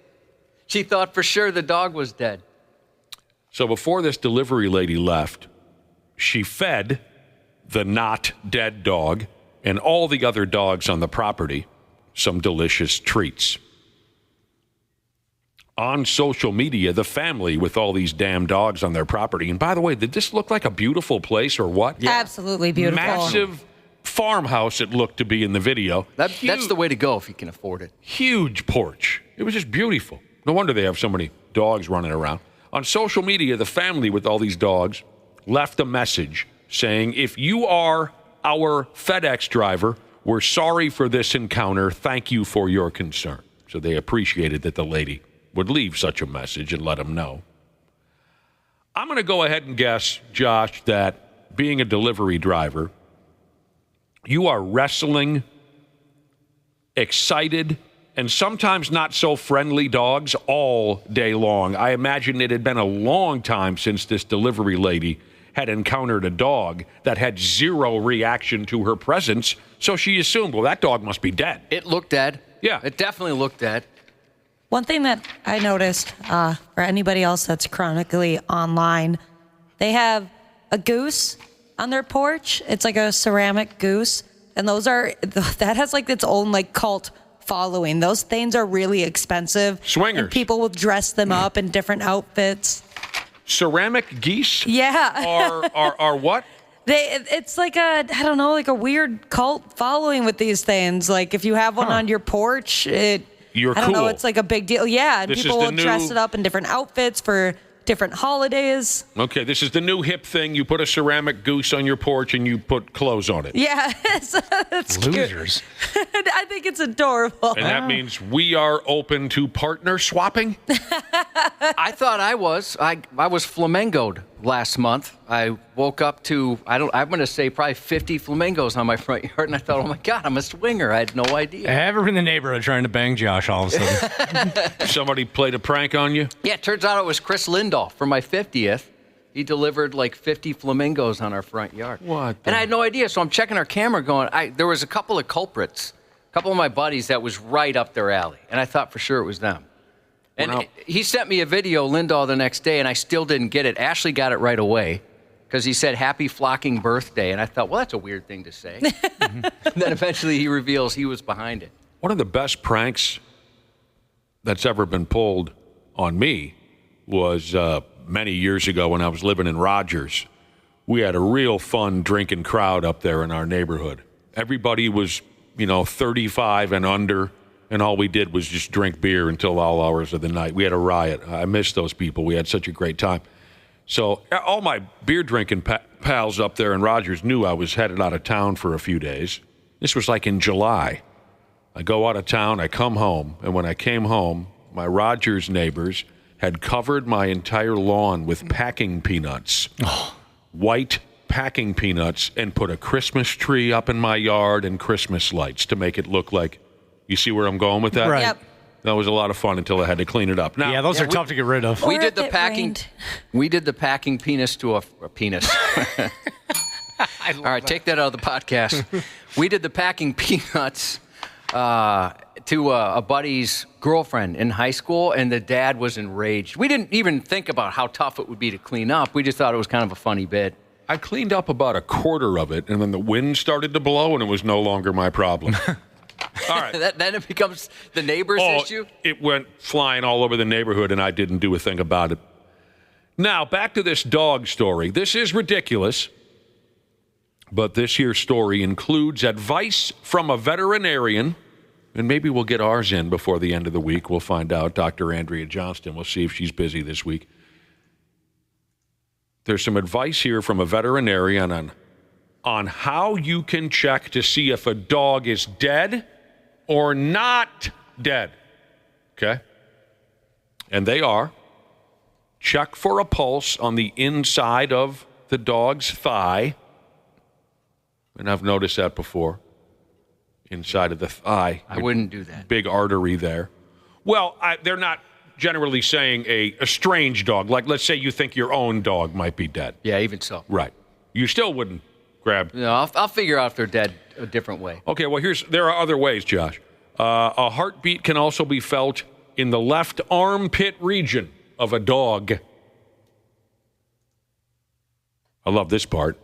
She thought for sure the dog was dead. So before this delivery lady left, she fed the not dead dog and all the other dogs on the property some delicious treats. On social media, the family with all these damn dogs on their property. And by the way, did this look like a beautiful place or what? Yeah. Absolutely beautiful. Massive farmhouse it looked to be in the video. That's the way to go if you can afford it. Huge porch. It was just beautiful. No wonder they have so many dogs running around. On social media, the family with all these dogs left a message saying, if you are our FedEx driver, we're sorry for this encounter. Thank you for your concern. So they appreciated that the lady would leave such a message and let them know. I'm going to go ahead and guess, Josh, that being a delivery driver, you are wrestling excited and sometimes not so friendly dogs all day long. I imagine it had been a long time since this delivery lady had encountered a dog that had zero reaction to her presence, so she assumed, well, that dog must be dead. It looked dead. Yeah. It definitely looked dead. One thing that I noticed for anybody else that's chronically online, they have a goose on their porch. It's like a ceramic goose, and that has like its own like cult following. Those things are really expensive. Swingers. And people will dress them up in different outfits. Ceramic geese? Yeah. are what? It's like like a weird cult following with these things. Like if you have one on your porch, You're I don't know, cool. it's like a big deal. Yeah, and This people is will the dress new- it up in different outfits for different holidays. Okay, this is the new hip thing. You put a ceramic goose on your porch and you put clothes on it. Yeah, it's cute. Losers. I think it's adorable. And that means we are open to partner swapping? I thought I was. I was flamengoed last month. I woke up to, I'm going to say probably 50 flamingos on my front yard, and I thought, oh my God, I'm a swinger. I had no idea. Ever in the neighborhood trying to bang Josh all of a sudden? Somebody played a prank on you? Yeah, it turns out it was Chris Lindahl for my 50th. He delivered like 50 flamingos on our front yard. What? And I had no idea, so I'm checking our camera going, there was a couple of culprits, a couple of my buddies that was right up their alley, and I thought for sure it was them. And he sent me a video, Lindahl, the next day, and I still didn't get it. Ashley got it right away because he said, "Happy flocking birthday." And I thought, well, that's a weird thing to say. And then eventually he reveals he was behind it. One of the best pranks that's ever been pulled on me was many years ago when I was living in Rogers. We had a real fun drinking crowd up there in our neighborhood. Everybody was, 35 and under, and all we did was just drink beer until all hours of the night. We had a riot. I miss those people. We had such a great time. So all my beer drinking pals up there in Rogers knew I was headed out of town for a few days. This was like in July. I go out of town, I come home, and when I came home, my Rogers neighbors had covered my entire lawn with packing peanuts. White packing peanuts, and put a Christmas tree up in my yard and Christmas lights to make it look like, you see where I'm going with that? Right. Yep. That was a lot of fun until I had to clean it up. Now, yeah, those are tough to get rid of. We Or did if the it packing. rained. We did the packing penis to a penis. All right, take that out of the podcast. We did the packing peanuts to a buddy's girlfriend in high school, and the dad was enraged. We didn't even think about how tough it would be to clean up. We just thought it was kind of a funny bit. I cleaned up about a quarter of it, and then the wind started to blow, and it was no longer my problem. All right. Then it becomes the neighbor's issue? It went flying all over the neighborhood, and I didn't do a thing about it. Now, back to this dog story. This is ridiculous, but this here story includes advice from a veterinarian, and maybe we'll get ours in before the end of the week. We'll find out. Dr. Andrea Johnston. We'll see if she's busy this week. There's some advice here from a veterinarian on how you can check to see if a dog is dead or not dead. Okay? And they are: check for a pulse on the inside of the dog's thigh. And I've noticed that before. Inside of the thigh. I wouldn't do that. Big artery there. Well, they're not generally saying a strange dog. Like, let's say you think your own dog might be dead. Yeah, even so. Right. You still wouldn't grab. No, I'll figure out if they're dead a different way. Okay, well, there are other ways, Josh. A heartbeat can also be felt in the left armpit region of a dog. I love this part.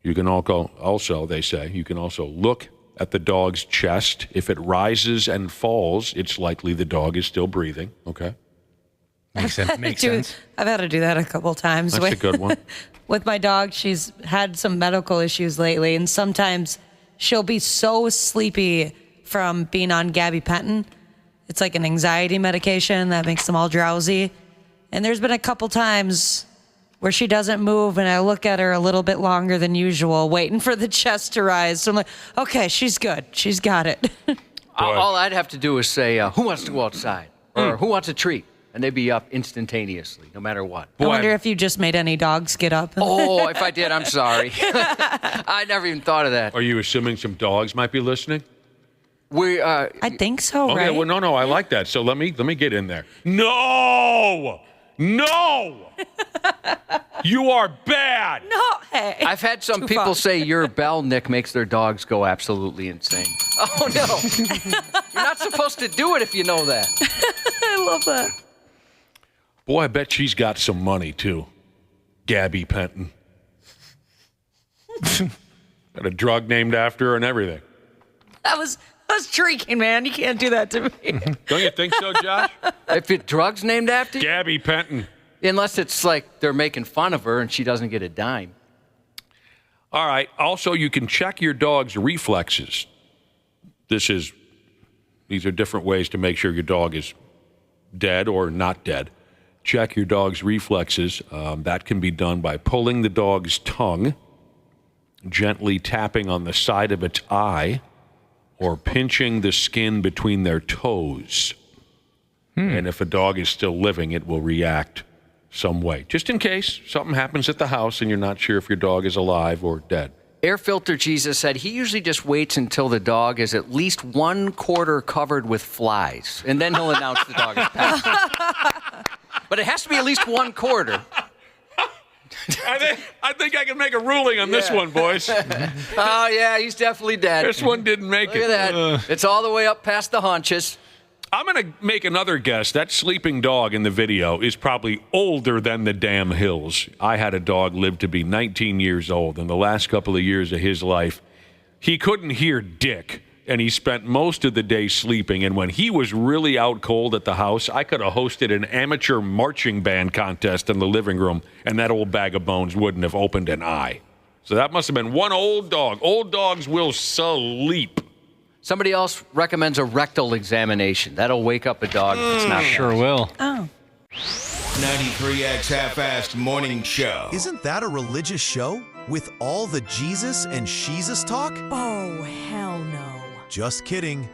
You can also, they say, you can also look at the dog's chest. If it rises and falls, it's likely the dog is still breathing. Okay? Makes sense. I've had to do that a couple times. That's a good one. With my dog, she's had some medical issues lately, and sometimes she'll be so sleepy from being on gabapentin. It's like an anxiety medication that makes them all drowsy. And there's been a couple times where she doesn't move, and I look at her a little bit longer than usual, waiting for the chest to rise. So I'm like, okay, she's good. She's got it. All I'd have to do is say, who wants to go outside? Or who wants a treat? And they'd be up instantaneously, no matter what. I wonder if you just made any dogs get up. Oh, if I did, I'm sorry. I never even thought of that. Are you assuming some dogs might be listening? I think so, Okay, right? well, no, I like that. So let me get in there. No! You are bad. No, hey. I've had some people say your bell, Nick, makes their dogs go absolutely insane. Oh, no. You're not supposed to do it if you know that. I love that. Boy, I bet she's got some money, too. Gabby Penton. Got a drug named after her and everything. That was drinking, man. You can't do that to me. Don't you think so, Josh? If it drugs named after you? Gabby Penton. Unless it's like they're making fun of her and she doesn't get a dime. All right. Also, you can check your dog's reflexes. These are different ways to make sure your dog is dead or not dead. Check your dog's reflexes. That can be done by pulling the dog's tongue, gently tapping on the side of its eye, or pinching the skin between their toes. And if a dog is still living, it will react some way, just in case something happens at the house and you're not sure if your dog is alive or dead. Air Filter Jesus said he usually just waits until the dog is at least 1/4 covered with flies, and then he'll announce the dog is passed. But it has to be at least 1/4. I think I can make a ruling on this one, boys. Oh, yeah, he's definitely dead. This one didn't make Look it. at that. It's all the way up past the haunches. I'm going to make another guess. That sleeping dog in the video is probably older than the damn hills. I had a dog live to be 19 years old. In the last couple of years of his life, he couldn't hear dick, and he spent most of the day sleeping. And when he was really out cold at the house, I could have hosted an amateur marching band contest in the living room, and that old bag of bones wouldn't have opened an eye. So that must have been one old dog. Old dogs will sleep. Somebody else recommends a rectal examination. That'll wake up a dog if it's not sure will. Oh. 93X Half-Assed Morning Show. Isn't that a religious show? With all the Jesus and Sheezus talk? Oh, hell no. Just kidding.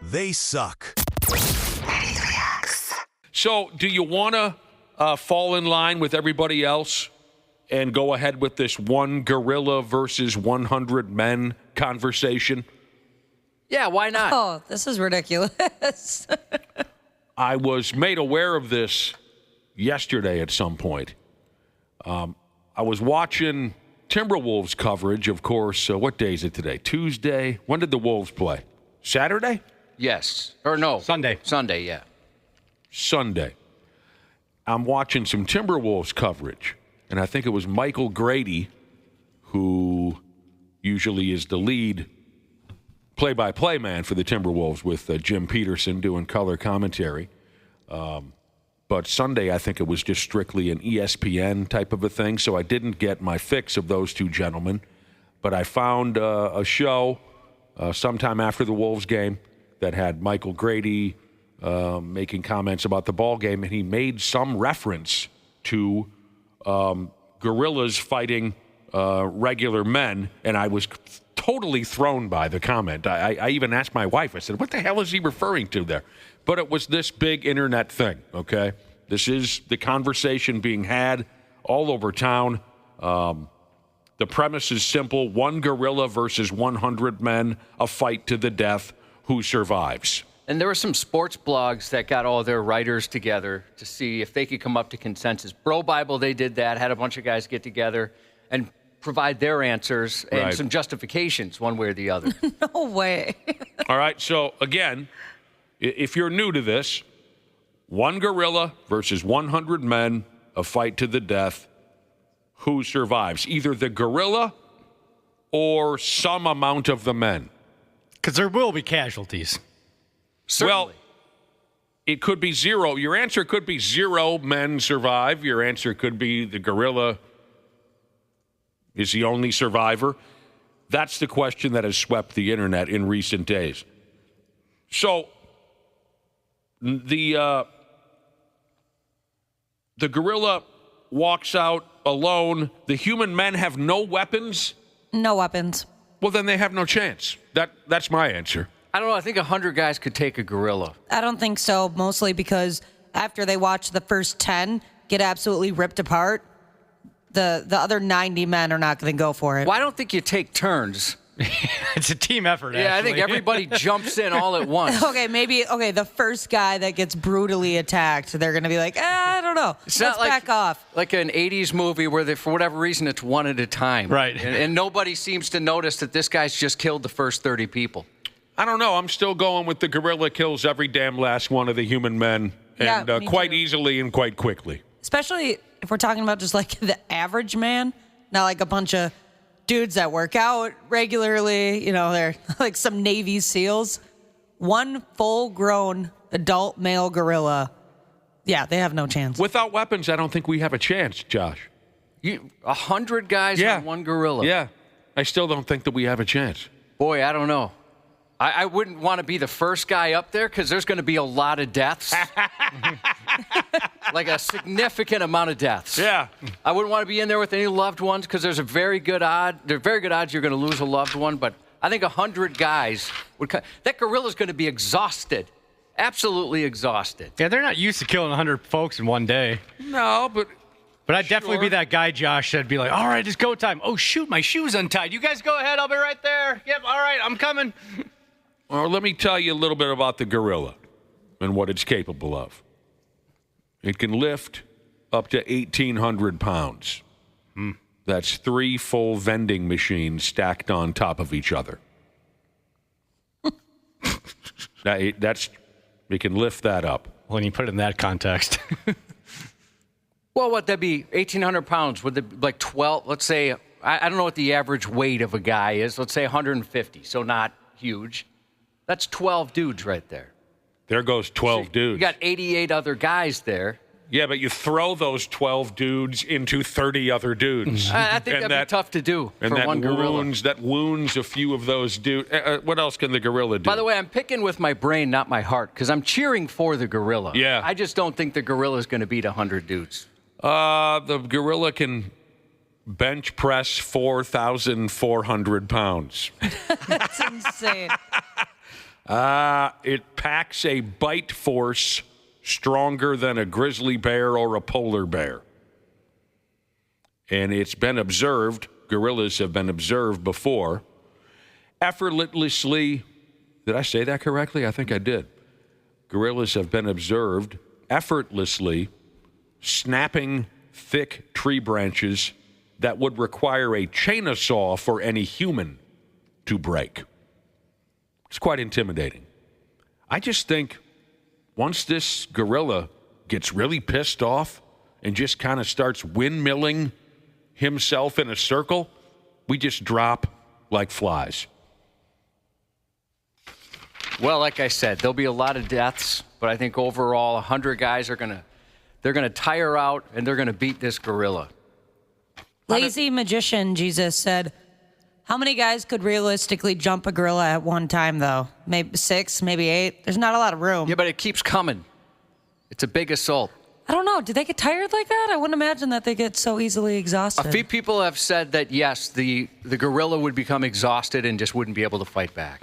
They suck. 93X. So do you want to fall in line with everybody else and go ahead with this one gorilla versus 100 men conversation? Yeah, why not? Oh, this is ridiculous. I was made aware of this yesterday at some point. I was watching Timberwolves coverage, of course. What day is it today? Tuesday? When did the Wolves play? Saturday? Yes. Or no. Sunday. Sunday, yeah. Sunday. I'm watching some Timberwolves coverage, and I think it was Michael Grady, who usually is the lead play-by-play man for the Timberwolves with Jim Peterson doing color commentary. But Sunday, I think it was just strictly an ESPN type of a thing, so I didn't get my fix of those two gentlemen. But I found a show sometime after the Wolves game that had Michael Grady making comments about the ball game, and he made some reference to gorillas fighting regular men, and I was totally thrown by the comment. I even asked my wife, I said, what the hell is he referring to there? But it was this big internet thing, okay? This is the conversation being had all over town. The premise is simple. One gorilla versus 100 men, a fight to the death. Who survives? And there were some sports blogs that got all their writers together to see if they could come up to consensus. Bro Bible, they did that, had a bunch of guys get together and provide their answers and some justifications one way or the other. No way. All right, so again, if you're new to this, one gorilla versus 100 men, a fight to the death. Who survives? Either the gorilla or some amount of the men. Because there will be casualties. Certainly. Well, it could be zero. Your answer could be 0 men survive. Your answer could be the gorilla is the only survivor. That's the question that has swept the internet in recent days. So the gorilla walks out alone. The human men have no weapons? No weapons. Well, then they have no chance. That's my answer. I don't know. I think 100 guys could take a gorilla. I don't think so, mostly because after they watch the first 10 get absolutely ripped apart, the other 90 men are not going to go for it. Well, I don't think you take turns. It's a team effort, Yeah, actually. I think everybody jumps in all at once. Okay, the first guy that gets brutally attacked, they're going to be like, I don't know. It's Let's not like, back off. Like an 80s movie where, for whatever reason, it's one at a time. Right. And nobody seems to notice that this guy's just killed the first 30 people. I don't know. I'm still going with the gorilla kills every damn last one of the human men, and Yeah, me quite too. easily and quite quickly. Especially if we're talking about just like the average man, not like a bunch of dudes that work out regularly. You know, they're like some Navy SEALs. One full-grown adult male gorilla, yeah, they have no chance. Without weapons, I don't think we have a chance, Josh. 100 guys on one gorilla. Yeah. I still don't think that we have a chance. Boy, I don't know. I wouldn't want to be the first guy up there because there's going to be a lot of deaths. Like a significant amount of deaths. Yeah. I wouldn't want to be in there with any loved ones because there's a very good odds you're going to lose a loved one. But I think 100 guys would. That gorilla's going to be exhausted. Absolutely exhausted. Yeah, they're not used to killing 100 folks in one day. No, but I'd definitely be that guy, Josh, that'd be like, all right, it's go time. Oh, shoot, my shoe's untied. You guys go ahead. I'll be right there. Yep, all right, I'm coming. Well, let me tell you a little bit about the gorilla and what it's capable of. It can lift up to 1,800 pounds. That's 3 full vending machines stacked on top of each other. That's We can lift that up. When you put it in that context. Well, what that'd be 1,800 pounds? Would it like 12? Let's say I don't know what the average weight of a guy is. Let's say 150, so not huge. That's 12 dudes right there. There goes 12 dudes. You got 88 other guys there. Yeah, but you throw those 12 dudes into 30 other dudes. I think that'd be tough to do for one gorilla. That wounds a few of those dudes. What else can the gorilla do? By the way, I'm picking with my brain, not my heart, because I'm cheering for the gorilla. Yeah. I just don't think the gorilla is going to beat 100 dudes. The gorilla can bench press 4,400 pounds. That's insane. It packs a bite force stronger than a grizzly bear or a polar bear. And it's been observed, gorillas have been observed before, effortlessly, did I say that correctly? I think I did. Gorillas have been observed effortlessly snapping thick tree branches that would require a chainsaw for any human to break. It's quite intimidating. I just think once this gorilla gets really pissed off and just kind of starts windmilling himself in a circle, we just drop like flies. Well, like I said, there'll be a lot of deaths, but I think overall 100 guys are going to tire out and they're going to beat this gorilla. Lazy magician Jesus said, how many guys could realistically jump a gorilla at one time, though? Maybe 6, maybe 8. There's not a lot of room. Yeah, but it keeps coming. It's a big assault. I don't know. Do they get tired like that? I wouldn't imagine that they get so easily exhausted. A few people have said that, yes, the gorilla would become exhausted and just wouldn't be able to fight back.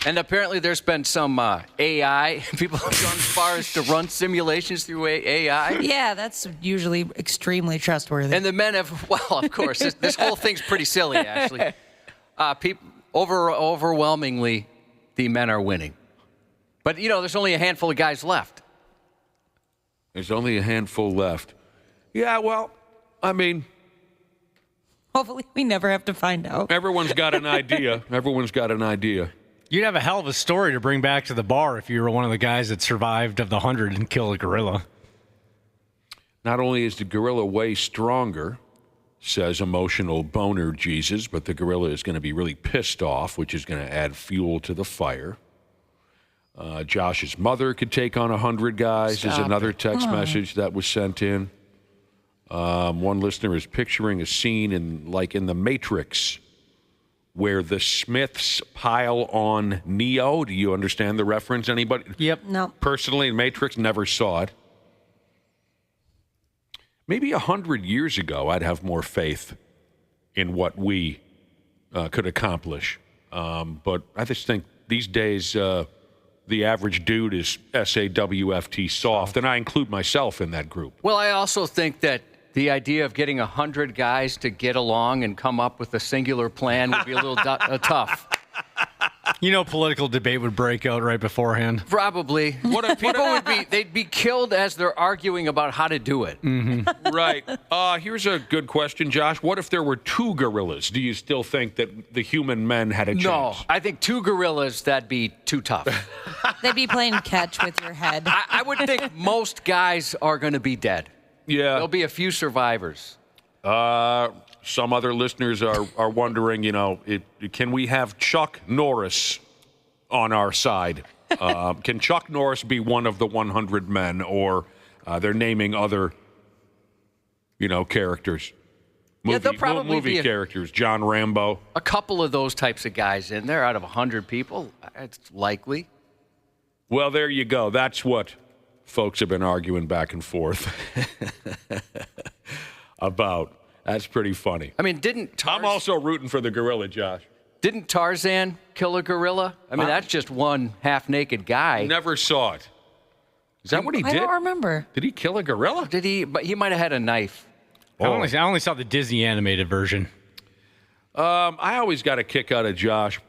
And apparently there's been some AI. People have gone as far as to run simulations through AI. Yeah, that's usually extremely trustworthy. And the men have, well, of course, this whole thing's pretty silly, actually. Overwhelmingly, the men are winning. But, there's only a handful of guys left. There's only a handful left. Yeah, well, I mean... Hopefully we never have to find out. Everyone's got an idea. You'd have a hell of a story to bring back to the bar if you were one of the guys that survived of the 100 and killed a gorilla. Not only is the gorilla way stronger, says emotional boner Jesus, but the gorilla is going to be really pissed off, which is going to add fuel to the fire. Josh's mother could take on 100 guys is another text message that was sent in. One listener is picturing a scene in The Matrix where the Smiths pile on Neo. Do you understand the reference? Anybody? Yep. No. Personally, in Matrix, never saw it. Maybe 100 years ago, I'd have more faith in what we could accomplish. But I just think these days, the average dude is SAWFT soft, and I include myself in that group. Well, I also think that the idea of getting 100 guys to get along and come up with a singular plan would be a little tough. Political debate would break out right beforehand. Probably. What if people they'd be killed as they're arguing about how to do it. Mm-hmm. Right. Here's a good question, Josh. What if there were 2 gorillas? Do you still think that the human men had a chance? No, I think 2 gorillas, that'd be too tough. They'd be playing catch with your head. I would think most guys are going to be dead. Yeah. There'll be a few survivors. Some other listeners are wondering, can we have Chuck Norris on our side? Can Chuck Norris be one of the 100 men, or they're naming other, characters? There'll probably movie be characters. John Rambo. A couple of those types of guys in there out of 100 people. It's likely. Well, there you go. That's what folks have been arguing back and forth about. That's pretty funny. I mean, I'm also rooting for the gorilla, Josh. Didn't Tarzan kill a gorilla? I mean, that's just one half-naked guy. Never saw it. Is that what he did? I don't remember. Did he kill a gorilla? Did he? But he might have had a knife. I only saw the Disney animated version. I always got a kick out of Josh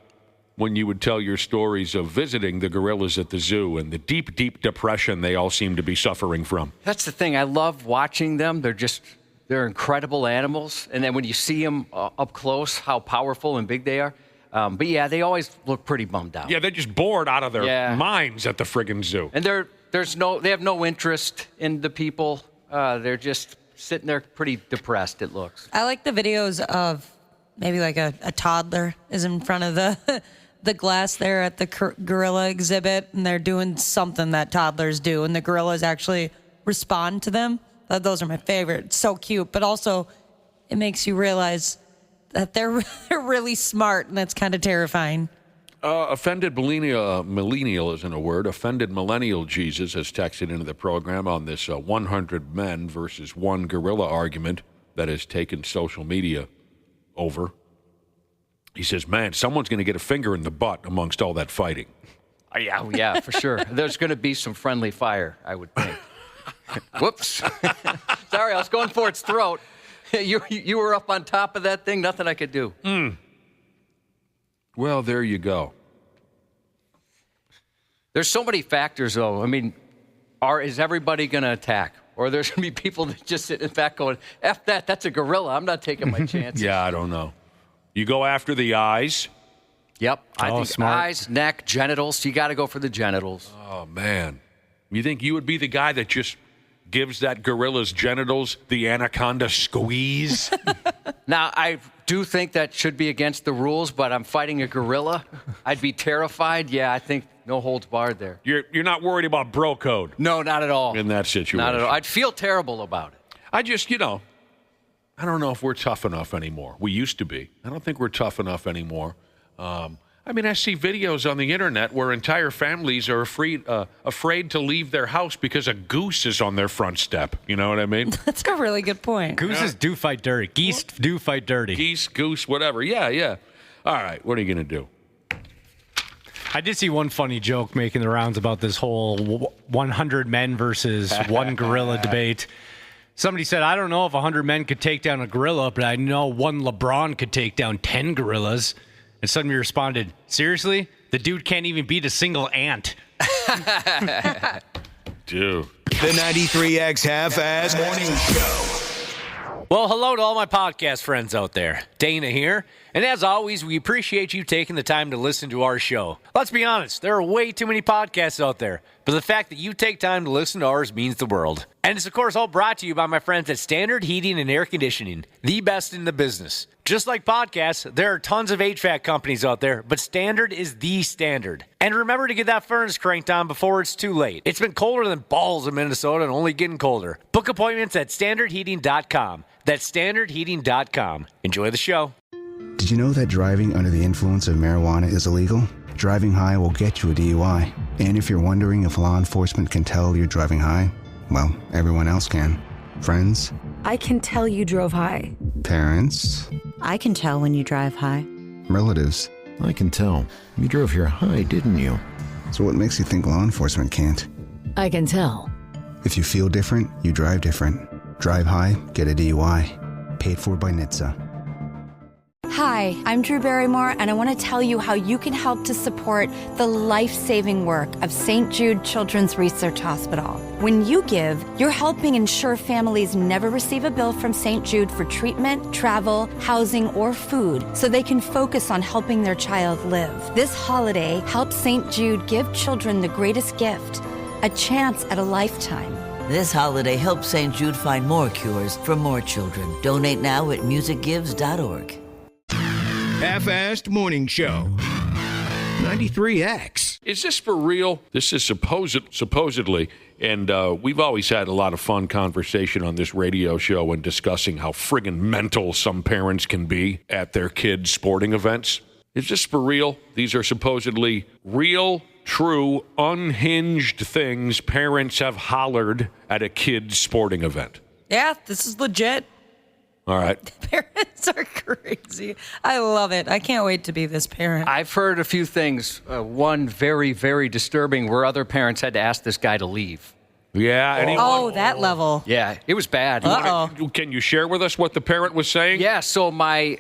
when you would tell your stories of visiting the gorillas at the zoo and the deep, deep depression they all seem to be suffering from. That's the thing. I love watching them. They're incredible animals. And then when you see them up close, how powerful and big they are. But yeah, they always look pretty bummed out. Yeah, they're just bored out of their minds at the friggin' zoo. And they have no interest in the people. They're just sitting there pretty depressed, it looks. I like the videos of maybe like a toddler is in front of the glass there at the gorilla exhibit, and they're doing something that toddlers do, and the gorillas actually respond to them. Those are my favorite. It's so cute, but also it makes you realize that they're really smart, and that's kind of terrifying. Offended millennial isn't a word. Offended millennial Jesus has texted into the program on this 100 men versus one gorilla argument that has taken social media over. He says, man, someone's going to get a finger in the butt amongst all that fighting. Yeah, for sure. There's going to be some friendly fire, I would think. Whoops. Sorry, I was going for its throat. You were up on top of that thing, nothing I could do. Well, there you go. There's so many factors, though. I mean, is everybody going to attack? Or there's going to be people that just sit in the back going, F that, that's a gorilla. I'm not taking my chances. Yeah, I don't know. You go after the eyes. Yep. I think smart. Eyes, neck, genitals. You got to go for the genitals. Oh, man. You think you would be the guy that just gives that gorilla's genitals the anaconda squeeze? Now, I do think that should be against the rules, but I'm fighting a gorilla. I'd be terrified. Yeah, I think no holds barred there. You're not worried about bro code? No, not at all. In that situation? Not at all. I'd feel terrible about it. I just, I don't know if we're tough enough anymore. We used to be. I don't think we're tough enough anymore. I see videos on the internet where entire families are afraid to leave their house because a goose is on their front step. You know what I mean? That's a really good point. Gooses do fight dirty. Geese do fight dirty. Geese, goose, whatever. Yeah. All right, what are you going to do? I did see one funny joke making the rounds about this whole 100 men versus one gorilla debate. Somebody said, I don't know if 100 men could take down a gorilla, but I know one LeBron could take down 10 gorillas. And somebody responded, seriously? The dude can't even beat a single ant. Dude. The 93X Half-Ass Morning Show. Well, hello to all my podcast friends out there. Dana here. And as always, we appreciate you taking the time to listen to our show. Let's be honest, there are way too many podcasts out there. But the fact that you take time to listen to ours means the world. And it's, of course, all brought to you by my friends at Standard Heating and Air Conditioning, the best in the business. Just like podcasts, there are tons of HVAC companies out there, but Standard is the standard. And remember to get that furnace cranked on before it's too late. It's been colder than balls in Minnesota and only getting colder. Book appointments at standardheating.com. That's standardheating.com. Enjoy the show. Did you know that driving under the influence of marijuana is illegal? Driving high will get you a DUI. And if you're wondering if law enforcement can tell you're driving high, well, everyone else can. Friends? I can tell you drove high. Parents? I can tell when you drive high. Relatives? I can tell. You drove here high, didn't you? So what makes you think law enforcement can't? I can tell. If you feel different, you drive different. Drive high, get a DUI. Paid for by NHTSA. Hi, I'm Drew Barrymore, and I want to tell you how you can help to support the life-saving work of St. Jude Children's Research Hospital. When you give, you're helping ensure families never receive a bill from St. Jude for treatment, travel, housing, or food, so they can focus on helping their child live. This holiday, help St. Jude give children the greatest gift, a chance at a lifetime. This holiday, help St. Jude find more cures for more children. Donate now at musicgives.org. Half-Assed Morning Show. 93X. Is this for real? This is supposedly, and we've always had a lot of fun conversation on this radio show and discussing how friggin' mental some parents can be at their kids' sporting events. Is this for real? These are supposedly real, true, unhinged things parents have hollered at a kid's sporting event. Yeah, this is legit. All right. Parents are crazy. I love it. I can't wait to be this parent. I've heard a few things. One very, very disturbing where other parents had to ask this guy to leave. Yeah. Anyone? That level. Yeah, it was bad. Can you share with us what the parent was saying? Yeah, so my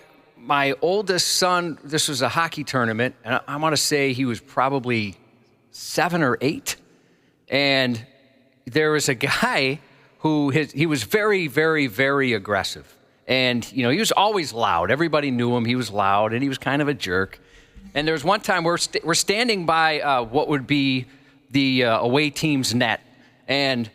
oldest son, this was a hockey tournament, and I want to say he was probably 7 or 8. And there was a guy who he was very, very, very aggressive. And, he was always loud. Everybody knew him. He was loud, and he was kind of a jerk. And there was one time we're standing by what would be the away team's net. And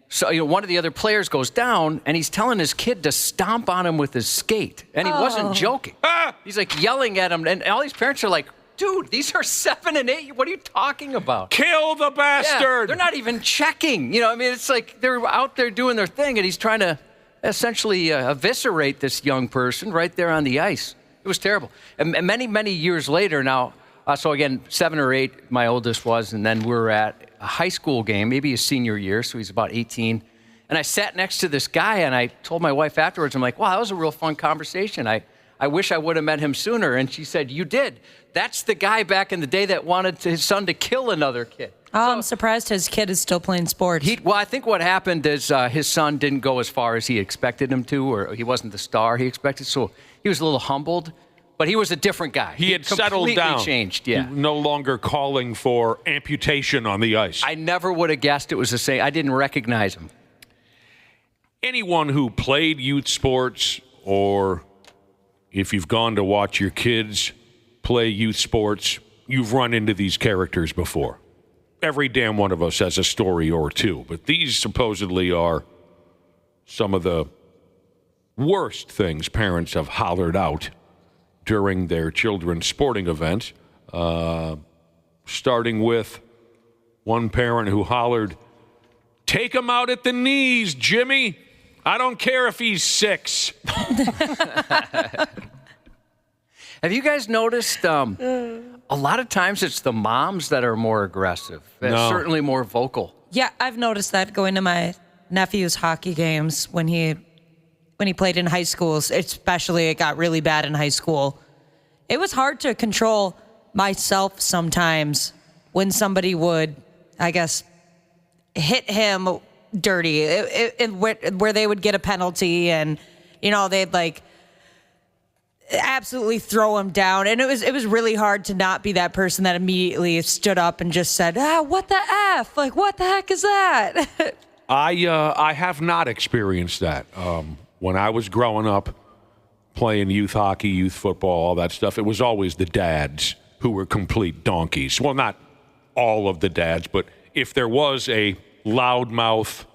so one of the other players goes down, and he's telling his kid to stomp on him with his skate. And he wasn't joking. He's like yelling at him. And all these parents are like, dude, these are 7 and 8. What are you talking about? Kill the bastard. Yeah, they're not even checking. It's like they're out there doing their thing, and he's trying to essentially eviscerate this young person right there on the ice. It was terrible. And many, many years later now, so again, 7 or 8, my oldest was, and then we're at a high school game, maybe his senior year, so he's about 18. And I sat next to this guy, and I told my wife afterwards, I'm like, wow, that was a real fun conversation. I wish I would have met him sooner. And she said, you did. That's the guy back in the day that wanted his son to kill another kid. Oh, I'm surprised his kid is still playing sports. Well, I think what happened is his son didn't go as far as he expected him to, or he wasn't the star he expected, so he was a little humbled. But he was a different guy. He had settled down. Changed, yeah. No longer calling for amputation on the ice. I never would have guessed it was the same. I didn't recognize him. Anyone who played youth sports, or if you've gone to watch your kids play youth sports, you've run into these characters before. Every damn one of us has a story or two, but these supposedly are some of the worst things parents have hollered out during their children's sporting events, starting with one parent who hollered, "Take him out at the knees, Jimmy. I don't care if he's 6. Have you guys noticed a lot of times it's the moms that are more aggressive, and certainly more vocal? Yeah, I've noticed that going to my nephew's hockey games when he played in high schools, especially it got really bad in high school. It was hard to control myself sometimes when somebody would, I guess, hit him dirty, where they would get a penalty and, they'd like absolutely throw him down. And it was really hard to not be that person that immediately stood up and just said, what the F? Like, what the heck is that? I have not experienced that. When I was growing up, playing youth hockey, youth football, all that stuff, it was always the dads who were complete donkeys. Well, not all of the dads, but if there was a loudmouth,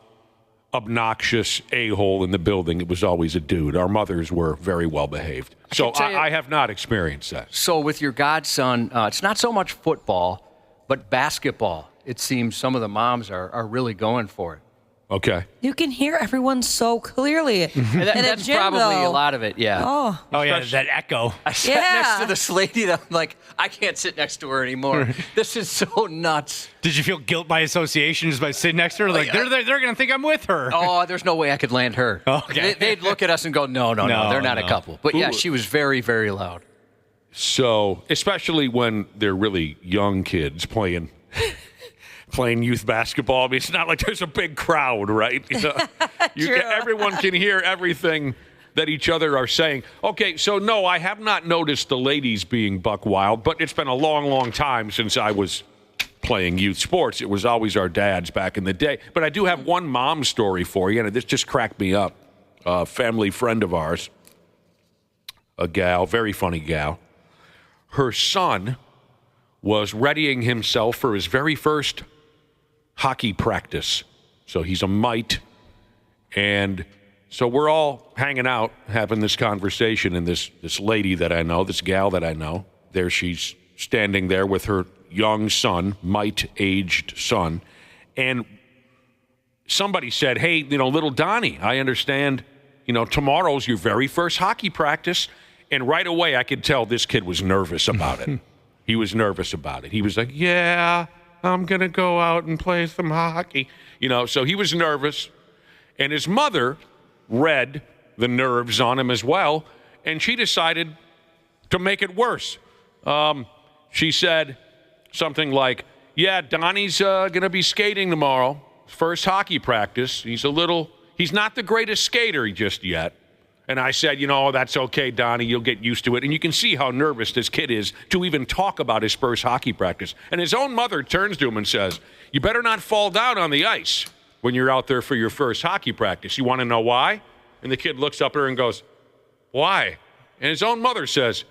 obnoxious a-hole in the building, it was always a dude. Our mothers were very well behaved. So I have not experienced that. So with your godson, it's not so much football, but basketball. It seems some of the moms are really going for it. Okay. You can hear everyone so clearly. That's gym, probably though. a lot of it, yeah. Oh yeah, that echo. I sat next to this lady that I'm like, I can't sit next to her anymore. This is so nuts. Did you feel guilt by association just by sitting next to her? Like, they're going to think I'm with her. Oh, there's no way I could land her. Okay. They'd look at us and go, no, they're not a couple. But yeah, she was very, very loud. So, especially when they're really young kids playing youth basketball. I mean, it's not like there's a big crowd, right? Everyone can hear everything that each other are saying. Okay, so no, I have not noticed the ladies being buck wild, but it's been a long, long time since I was playing youth sports. It was always our dads back in the day. But I do have one mom story for you, and this just cracked me up. A family friend of ours, a gal, very funny gal. Her son was readying himself for his very first hockey practice. So he's a mite. And so we're all hanging out, having this conversation, and this lady that I know, this gal that I know, there she's standing there with her young son, mite-aged son, and somebody said, hey, little Donnie, I understand, tomorrow's your very first hockey practice. And right away I could tell this kid was nervous about it. He was nervous about it. He was like, yeah, I'm going to go out and play some hockey. So he was nervous. And his mother read the nerves on him as well, and she decided to make it worse. She said something like, yeah, Donnie's going to be skating tomorrow, first hockey practice. He's not the greatest skater just yet. And I said, that's okay, Donnie, you'll get used to it. And you can see how nervous this kid is to even talk about his first hockey practice. And his own mother turns to him and says, you better not fall down on the ice when you're out there for your first hockey practice. You want to know why? And the kid looks up at her and goes, why? And his own mother says,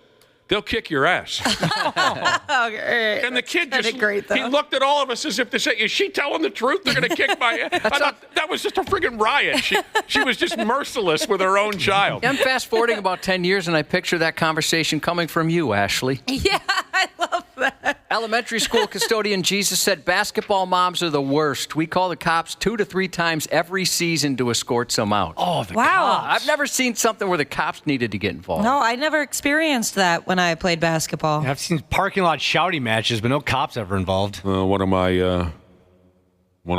they'll kick your ass. Okay. And the kid That's just, great, though. he looked at all of us as if to say, is she telling the truth? They're going to kick my ass. I thought that was just a friggin' riot. She was just merciless with her own child. I'm fast forwarding about 10 years, and I picture that conversation coming from you, Ashley. Yeah, I love that. Elementary school custodian Jesus said basketball moms are the worst. We call the cops 2 to 3 times every season to escort some out. Oh, the Wow. cops. I've never seen something where the cops needed to get involved. No, I never experienced that when I played basketball. I've seen parking lot shouting matches, but no cops ever involved. One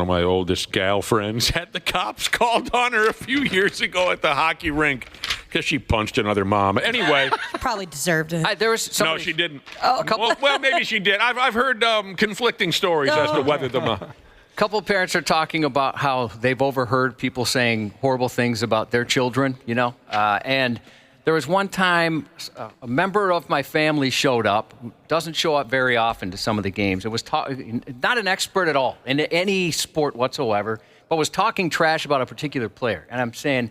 of my oldest gal friends had the cops called on her a few years ago at the hockey rink because she punched another mom. Anyway. Probably deserved it. There was somebody, No, she didn't. couple- Well, maybe she did. I've heard conflicting stories as to whether the mom. couple parents are talking about how they've overheard people saying horrible things about their children, and there was one time a member of my family showed up, who doesn't show up very often to some of the games. It was not an expert at all in any sport whatsoever, but was talking trash about a particular player. And I'm saying,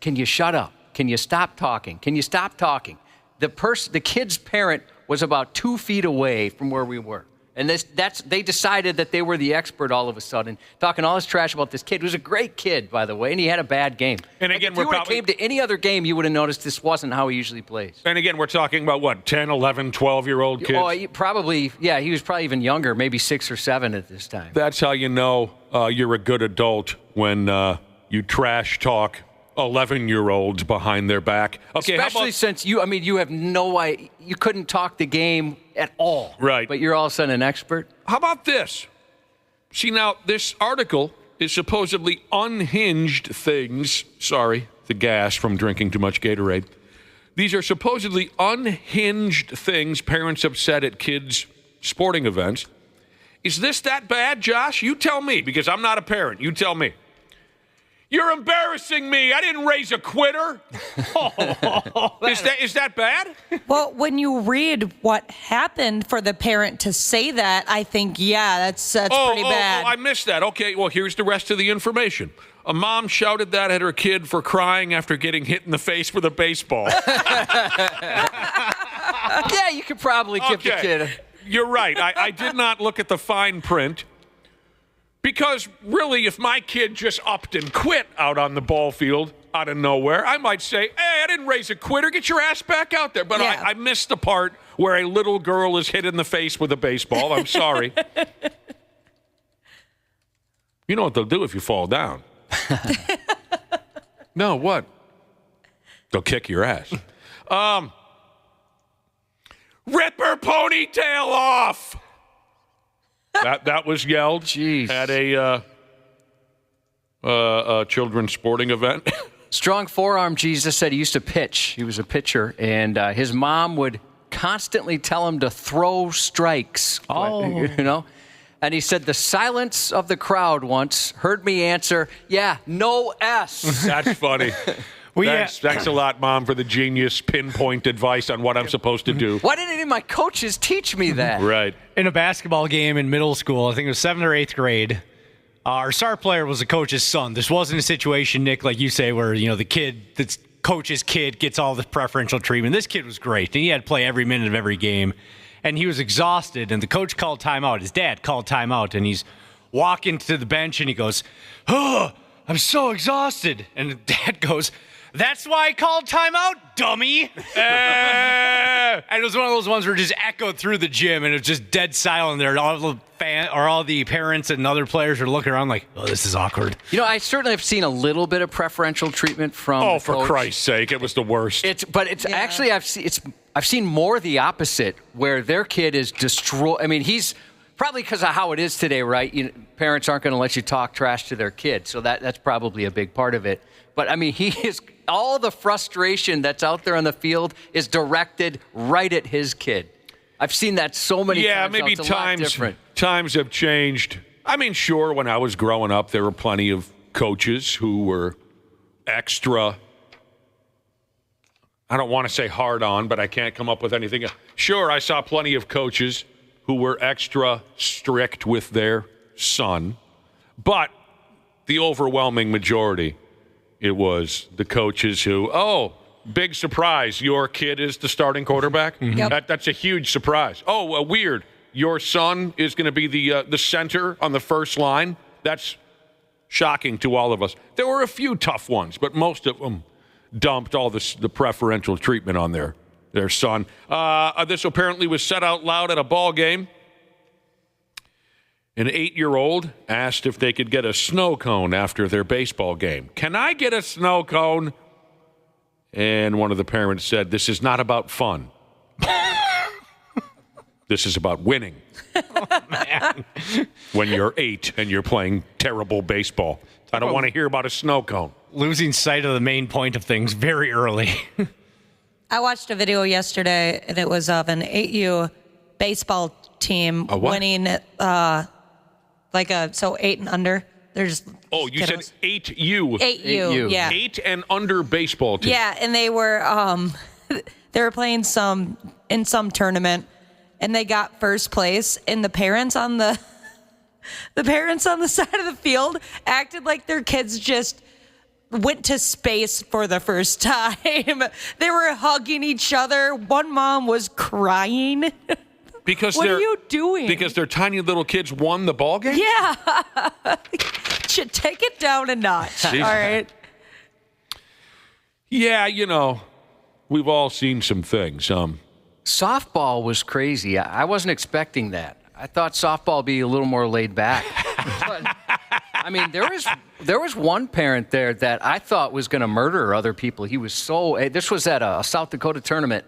can you shut up? Can you stop talking? Can you stop talking? The kid's parent was about 2 feet away from where we were. And they decided that they were the expert all of a sudden, talking all this trash about this kid, who was a great kid, by the way, and he had a bad game. And again, if you would have came to any other game, you would have noticed this wasn't how he usually plays. And again, we're talking about, what, 10, 11, 12-year-old kids? Oh, he was probably even younger, maybe 6 or 7 at this time. That's how you know you're a good adult, when you trash talk 11-year-olds behind their back. Okay, especially since you have no idea. You couldn't talk the game at all. Right. But you're all of a sudden an expert. How about this? See, now, this article is supposedly unhinged things. Sorry, the gas from drinking too much Gatorade. These are supposedly unhinged things parents have said at kids' sporting events. Is this that bad, Josh? You tell me, because I'm not a parent. You tell me. You're embarrassing me. I didn't raise a quitter. Is that bad? Well, when you read what happened for the parent to say that, I think, that's pretty bad. Oh, I missed that. Okay, well, here's the rest of the information. A mom shouted that at her kid for crying after getting hit in the face with a baseball. Yeah, you could probably give the kid. You're right. I did not look at the fine print. Because really, if my kid just upped and quit out on the ball field out of nowhere, I might say, hey, I didn't raise a quitter. Get your ass back out there. But I missed the part where a little girl is hit in the face with a baseball. I'm sorry. You know what they'll do if you fall down. No, what? They'll kick your ass. Rip her ponytail off! That was yelled at a children's sporting event. Strong forearm Jesus said he used to pitch. He was a pitcher, and his mom would constantly tell him to throw strikes. And he said the silence of the crowd once heard me answer, no S. That's funny. Thanks a lot, Mom, for the genius pinpoint advice on what I'm supposed to do. Why didn't any of my coaches teach me that? Right. In a basketball game in middle school, I think it was 7th or 8th grade, our star player was the coach's son. This wasn't a situation, Nick, like you say, where the kid that's coach's kid gets all the preferential treatment. This kid was great, and he had to play every minute of every game. And he was exhausted, and the coach called timeout. His dad called timeout, and he's walking to the bench, and he goes, "Oh, I'm so exhausted." And the dad goes, "That's why I called timeout, dummy." And it was one of those ones where it just echoed through the gym, and it was just dead silent there. And all the parents and other players are looking around like, "Oh, this is awkward." I certainly have seen a little bit of preferential treatment from. Oh, for Christ's sake, it was the worst. Actually I've seen more the opposite, where their kid is destroyed. I mean, he's probably because of how it is today, right? Parents aren't going to let you talk trash to their kid, so that's probably a big part of it. But I mean, he is all the frustration that's out there on the field is directed right at his kid. I've seen that so many times. Yeah, maybe times have changed. I mean, sure, when I was growing up, there were plenty of coaches who were extra. I don't want to say hard on, but I can't come up with anything. Sure, I saw plenty of coaches who were extra strict with their son, but the overwhelming majority, it was the coaches who, big surprise. Your kid is the starting quarterback? Mm-hmm. Yep. That's a huge surprise. Oh, weird. Your son is going to be the center on the first line? That's shocking to all of us. There were a few tough ones, but most of them dumped all the preferential treatment on their son. This apparently was said out loud at a ball game. An 8-year-old asked if they could get a snow cone after their baseball game. Can I get a snow cone? And one of the parents said, this is not about fun. This is about winning. Oh, man. When you're 8 and you're playing terrible baseball. I don't want to hear about a snow cone. Losing sight of the main point of things very early. I watched a video yesterday, and it was of an 8U baseball team winning, 8 and under. They're just you said 8U. 8U, yeah. 8 and under baseball team. Yeah, and they were playing in some tournament, and they got first place, and the parents on the side of the field acted like their kids just went to space for the first time. They were hugging each other. One mom was crying. Because what are you doing? Because their tiny little kids won the ball game? Yeah. Should take it down a notch. Jeez. All right. Yeah, we've all seen some things. Softball was crazy. I wasn't expecting that. I thought softball would be a little more laid back. But, I mean, there was one parent there that I thought was going to murder other people. He was this was at a South Dakota tournament.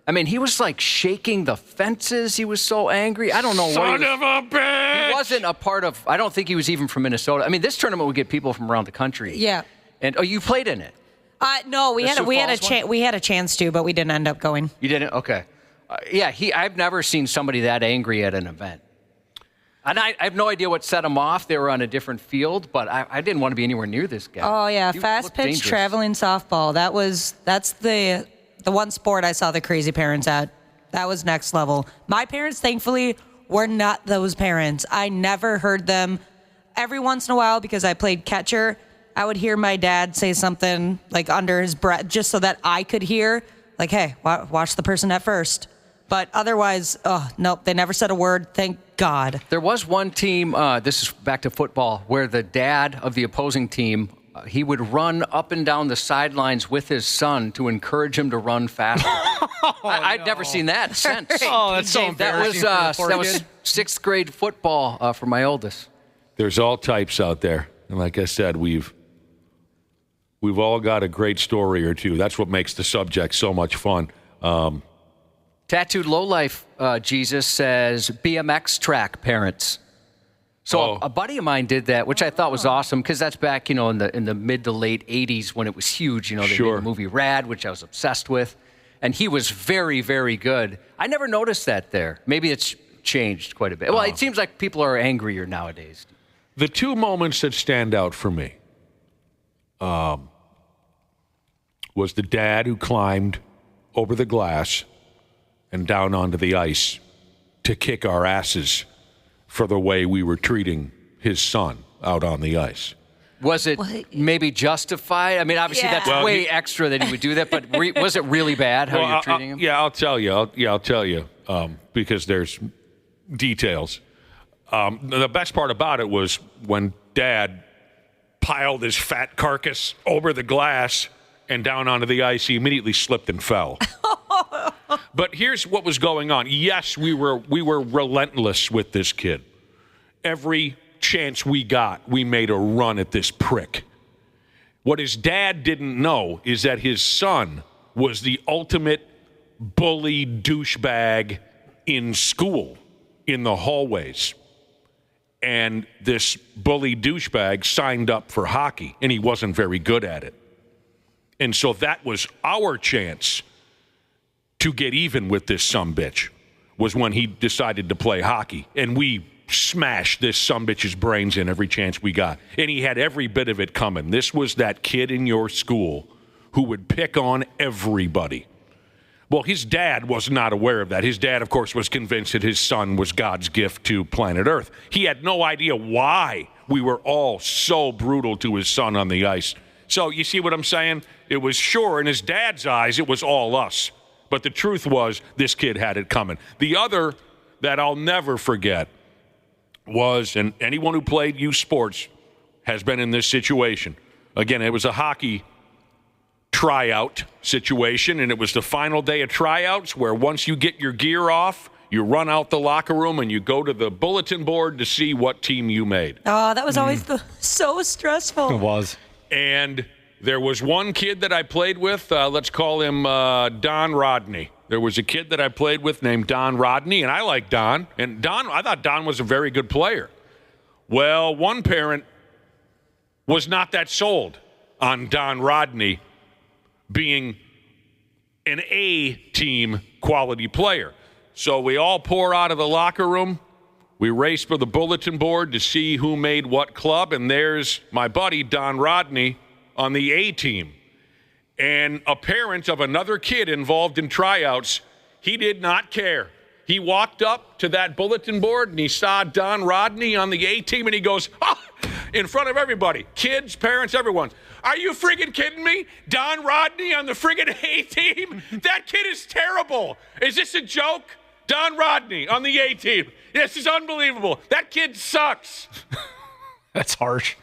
I mean, he was like shaking the fences. He was so angry. I don't know what Son of a bitch! He wasn't a part of, I don't think he was even from Minnesota. I mean, this tournament would get people from around the country. Yeah. And you played in it? No, we had a chance to, but we didn't end up going. You didn't? Okay. I've never seen somebody that angry at an event. And I have no idea what set him off. They were on a different field, but I didn't want to be anywhere near this guy. Oh, yeah, fast pitch traveling softball. That's the one sport I saw the crazy parents at. That was next level. My parents, thankfully, were not those parents. I never heard them. Every once in a while, because I played catcher, I would hear my dad say something like under his breath, just so that I could hear, like, hey, watch the person at first. But otherwise, nope, they never said a word. Thank God. There was one team, this is back to football, where the dad of the opposing team, he would run up and down the sidelines with his son to encourage him to run faster. I'd never seen that since. Oh, that's so embarrassing. That was 6th grade football for my oldest. There's all types out there. And like I said, we've all got a great story or two. That's what makes the subject so much fun. Tattooed Lowlife Jesus says BMX track parents. So a buddy of mine did that, which I thought was awesome because that's back, in the mid to late 80s when it was huge. They made the movie Rad, which I was obsessed with. And he was very, very good. I never noticed that there. Maybe it's changed quite a bit. Well, it seems like people are angrier nowadays. The two moments that stand out for me was the dad who climbed over the glass and down onto the ice to kick our asses for the way we were treating his son out on the ice. Was it maybe justified? I mean, obviously that's way extra that he would do that, but was it really bad how you're treating him? Yeah, I'll tell you. I'll tell you because there's details. The best part about it was when Dad piled his fat carcass over the glass and down onto the ice, he immediately slipped and fell. But here's what was going on. Yes, we were relentless with this kid. Every chance we got, we made a run at this prick. What his dad didn't know is that his son was the ultimate bully douchebag in school, in the hallways. And this bully douchebag signed up for hockey, and he wasn't very good at it. And so that was our chance to get even with this sumbitch, was when he decided to play hockey. And we smashed this sumbitch's brains in every chance we got. And he had every bit of it coming. This was that kid in your school who would pick on everybody. Well, his dad was not aware of that. His dad, of course, was convinced that his son was God's gift to planet Earth. He had no idea why we were all so brutal to his son on the ice. So you see what I'm saying? It was sure, in his dad's eyes, it was all us. But the truth was, this kid had it coming. The other that I'll never forget was, and anyone who played youth sports has been in this situation. Again, it was a hockey tryout situation, and it was the final day of tryouts where once you get your gear off, you run out the locker room and you go to the bulletin board to see what team you made. Oh, that was always so stressful. It was. And there was one kid that I played with, let's call him Don Rodney. There was a kid that I played with named Don Rodney, and I like Don. And I thought Don was a very good player. Well, one parent was not that sold on Don Rodney being an A-team quality player. So we all pour out of the locker room. We race for the bulletin board to see who made what club, and there's my buddy Don Rodney on the A-team. And a parent of another kid involved in tryouts, he did not care. He walked up to that bulletin board, and he saw Don Rodney on the A-team, and he goes, in front of everybody, kids, parents, everyone, are you friggin' kidding me? Don Rodney on the friggin' A-team? That kid is terrible. Is this a joke? Don Rodney on the A-team. This is unbelievable. That kid sucks. That's harsh.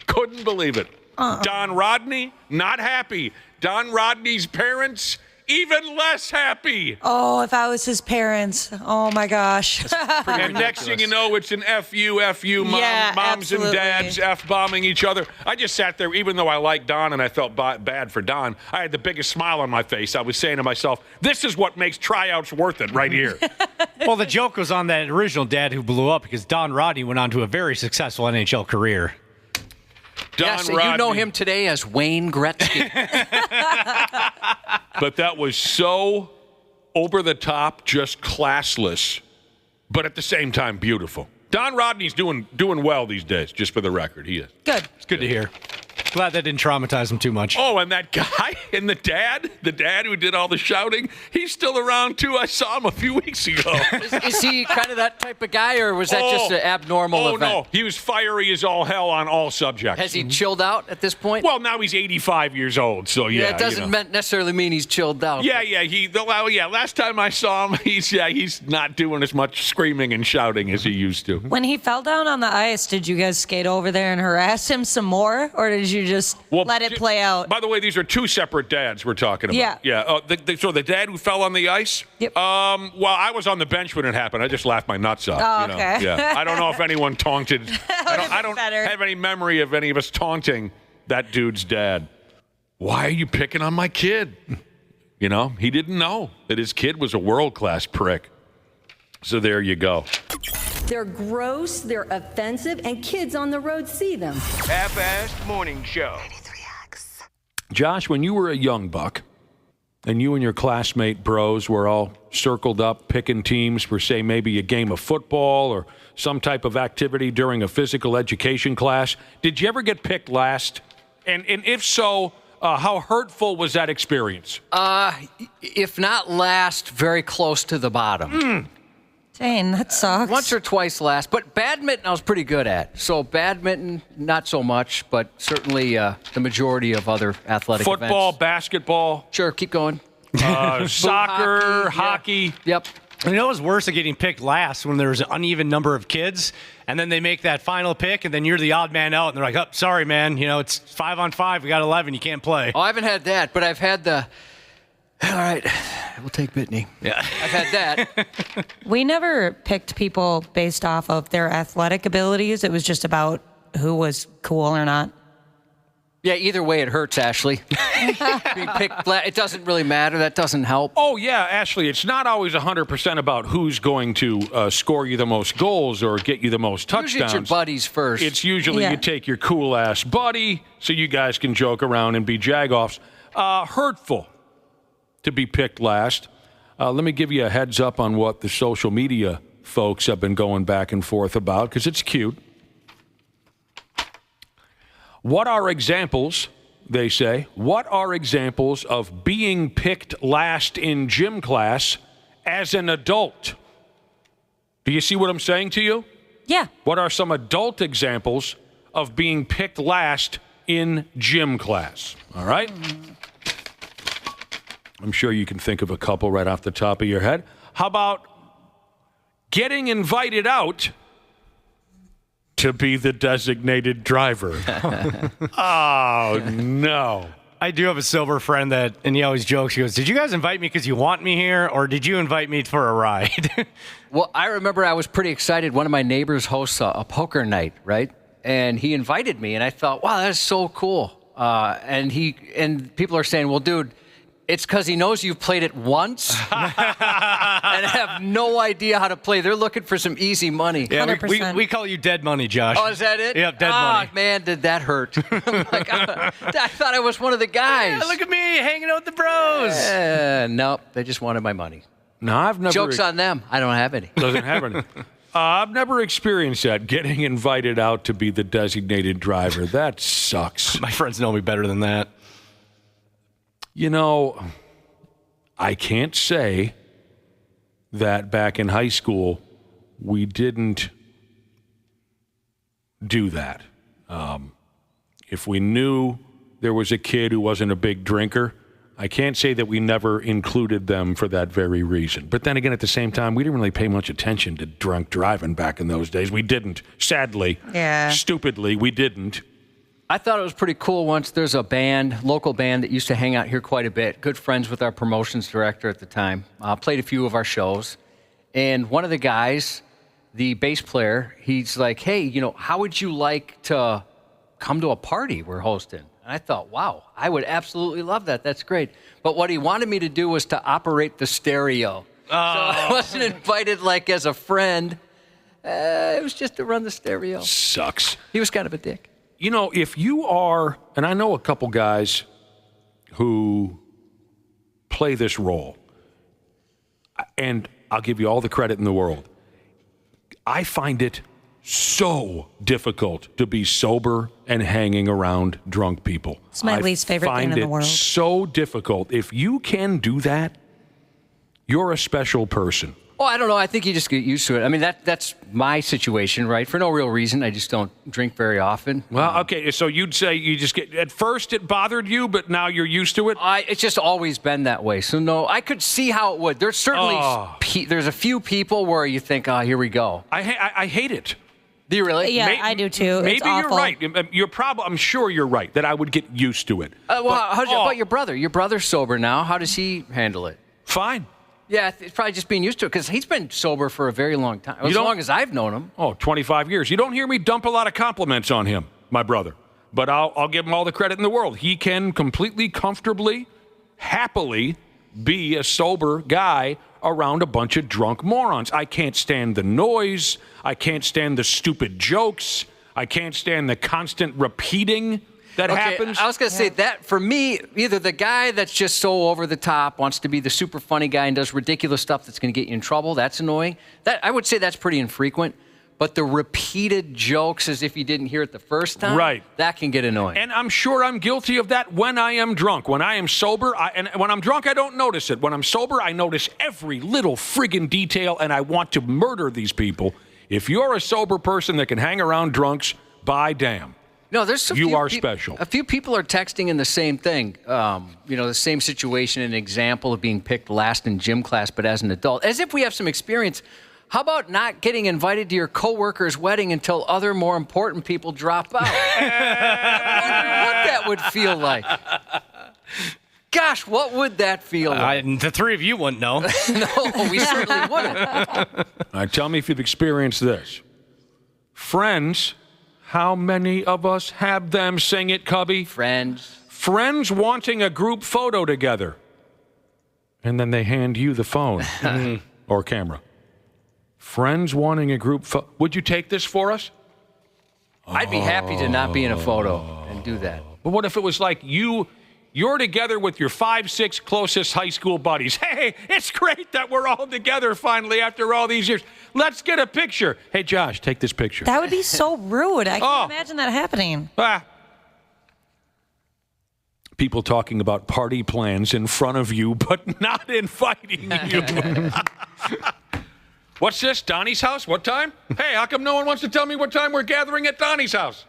Couldn't believe it. Don Rodney, not happy. Don Rodney's parents, even less happy. Oh, if I was his parents. Oh, my gosh. And next thing you know, it's an F-U, moms absolutely. and dads F-bombing each other. I just sat there, even though I liked Don and I felt bad for Don, I had the biggest smile on my face. I was saying to myself, this is what makes tryouts worth it right here. Well, the joke was on that original dad who blew up because Don Rodney went on to a very successful NHL career. Yes, you know him today as Wayne Gretzky. But that was so over the top, just classless, but at the same time beautiful. Don Rodney's doing well these days, just for the record. He is. Good. It's good to hear. Glad that didn't traumatize him too much. Oh, and that guy and the dad who did all the shouting, he's still around too. I saw him a few weeks ago. Is he kind of that type of guy, or was that just an abnormal event? Oh, no. He was fiery as all hell on all subjects. Has he chilled out at this point? Well, now he's 85 years old, so yeah. It doesn't necessarily mean he's chilled out. Yeah. Last time I saw him, he's not doing as much screaming and shouting as he used to. When he fell down on the ice, did you guys skate over there and harass him some more, or did you just let it play out? By the way, these are two separate dads we're talking about. Yeah. Yeah. So the dad who fell on the ice? Yep. Well, I was on the bench when it happened. I just laughed my nuts off. Oh, okay. Yeah. I don't know if anyone taunted. I don't better. have any memory of any of us taunting that dude's dad. Why are you picking on my kid? You know, he didn't know that his kid was a world-class prick. So there you go. They're gross, they're offensive, and kids on the road see them. Half-assed Morning Show. Josh, when you were a young buck, and you and your classmate bros were all circled up picking teams for, say, maybe a game of football or some type of activity during a physical education class, did you ever get picked last? And if so, how hurtful was that experience? If not last, very close to the bottom. Dang, that sucks. Once or twice last, but badminton I was pretty good at. So badminton, not so much, but certainly the majority of other athletic events. Football, basketball. Sure, keep going. Soccer, hockey. Yep. You know what's worse than getting picked last when there's an uneven number of kids, and then they make that final pick, and then you're the odd man out, and they're like, oh, sorry, man, it's 5-on-5, we got 11, you can't play. Oh, I haven't had that, but I've had the... All right, we'll take Whitney. Yeah. I've had that. We never picked people based off of their athletic abilities. It was just about who was cool or not. Yeah, either way it hurts, Ashley. Being picked, it doesn't really matter. That doesn't help. Oh, yeah, Ashley, it's not always 100% about who's going to score you the most goals or get you the most touchdowns. Usually it's your buddies first. It's usually you take your cool-ass buddy so you guys can joke around and be jagoffs. Hurtful to be picked last. Let me give you a heads up on what the social media folks have been going back and forth about, because it's cute. What are examples, they say, what are examples of being picked last in gym class as an adult? Do you see what I'm saying to you? Yeah. What are some adult examples of being picked last in gym class. All right? I'm sure you can think of a couple right off the top of your head. How about getting invited out to be the designated driver? Oh, no. I do have a sober friend and he always jokes. He goes, did you guys invite me because you want me here, or did you invite me for a ride? Well, I remember I was pretty excited. One of my neighbors hosts a poker night, right? And he invited me, and I thought, wow, that's so cool. And people are saying, well, dude, it's because he knows you've played it once and have no idea how to play. They're looking for some easy money. Yeah, 100%. We call you dead money, Josh. Oh, is that it? Yep, dead money. Man, did that hurt. I thought I was one of the guys. Yeah, look at me hanging out with the bros. Nope, they just wanted my money. No, I've never. Joke's on them. I don't have any. Doesn't have any. I've never experienced that, getting invited out to be the designated driver. That sucks. My friends know me better than that. You know, I can't say that back in high school we didn't do that. If we knew there was a kid who wasn't a big drinker, I can't say that we never included them for that very reason. But then again, at the same time, we didn't really pay much attention to drunk driving back in those days. We didn't. Sadly. Yeah. Stupidly, we didn't. I thought it was pretty cool once. There's a local band that used to hang out here quite a bit. Good friends with our promotions director at the time. Played a few of our shows. And one of the guys, the bass player, he's like, hey, how would you like to come to a party we're hosting? And I thought, wow, I would absolutely love that. That's great. But what he wanted me to do was to operate the stereo. So I wasn't invited as a friend. It was just to run the stereo. Sucks. He was kind of a dick. If you are, and I know a couple guys who play this role, and I'll give you all the credit in the world. I find it so difficult to be sober and hanging around drunk people. It's my least favorite thing in the world. I find it so difficult. If you can do that, you're a special person. Oh, I don't know. I think you just get used to it. I mean, that's my situation, right? For no real reason. I just don't drink very often. Well, okay. So you'd say you just at first it bothered you, but now you're used to it? It's just always been that way. So no, I could see how it would. There's certainly, there's a few people where you think, here we go. I hate it. Do you really? Yeah, I do too. Maybe it's you're awful. right. I'm sure you're right that I would get used to it. How about your brother? Your brother's sober now. How does he handle it? Fine. Yeah, it's probably just being used to it because he's been sober for a very long time. As long as I've known him. 25 years. You don't hear me dump a lot of compliments on him, my brother. But I'll give him all the credit in the world. He can completely, comfortably, happily be a sober guy around a bunch of drunk morons. I can't stand the noise. I can't stand the stupid jokes. I can't stand the constant repeating that happens. I was going to say that for me, either the guy that's just so over the top, wants to be the super funny guy and does ridiculous stuff that's going to get you in trouble, that's annoying. That I would say that's pretty infrequent. But the repeated jokes as if you didn't hear it the first time, right, that can get annoying. And I'm sure I'm guilty of that when I am drunk. When I am sober, and when I'm drunk, I don't notice it. When I'm sober, I notice every little friggin' detail, and I want to murder these people. If you're a sober person that can hang around drunks, by damn. No, you are special. A few people are texting in the same thing. The same situation, an example of being picked last in gym class, but as an adult. As if we have some experience. How about not getting invited to your coworker's wedding until other more important people drop out? I wonder what that would feel like. Gosh, what would that feel like? The three of you wouldn't know. No, we certainly wouldn't. All right, tell me if you've experienced this. Friends, how many of us have them? Sing it, Cubby. Friends wanting a group photo together. And then they hand you the phone or camera. Friends wanting a group photo. Would you take this for us? I'd be happy to not be in a photo and do that. But what if it was like you're together with your 5-6 closest high school buddies. Hey, it's great that we're all together finally after all these years. Let's get a picture. Hey, Josh, take this picture. That would be so rude. I can't imagine that happening. People talking about party plans in front of you, but not inviting you. What's this? Donnie's house? What time? Hey, how come no one wants to tell me what time we're gathering at Donnie's house?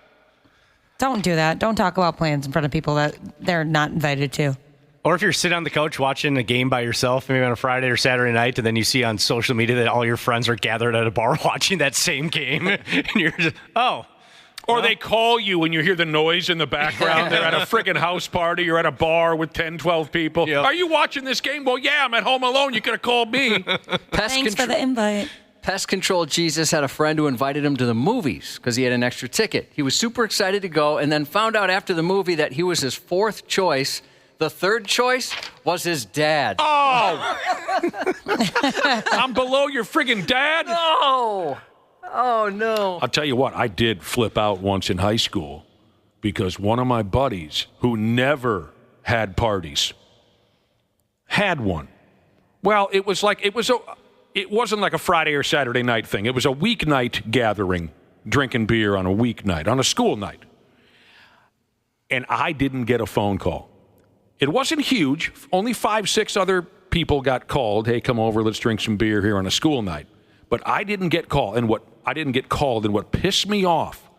Don't do that. Don't talk about plans in front of people that they're not invited to. Or if you're sitting on the couch watching a game by yourself, maybe on a Friday or Saturday night, and then you see on social media that all your friends are gathered at a bar watching that same game, and you're just, Or they call you and you hear the noise in the background. They're at a friggin' house party. You're at a bar with 10, 12 people. Yep. Are you watching this game? Well, yeah, I'm at home alone. You could have called me. Thanks for the invite. Pest Control Jesus had a friend who invited him to the movies because he had an extra ticket. He was super excited to go and then found out after the movie that he was his fourth choice. The third choice was his dad. Oh! I'm below your friggin' dad? No! Oh, no. I'll tell you what, I did flip out once in high school because one of my buddies who never had parties had one. Well, it wasn't like a Friday or Saturday night thing. It was a weeknight gathering, drinking beer on a weeknight, on a school night. And I didn't get a phone call. It wasn't huge. Only 5, 6 other people got called. Hey, come over, let's drink some beer here on a school night. But I didn't get called. And what pissed me off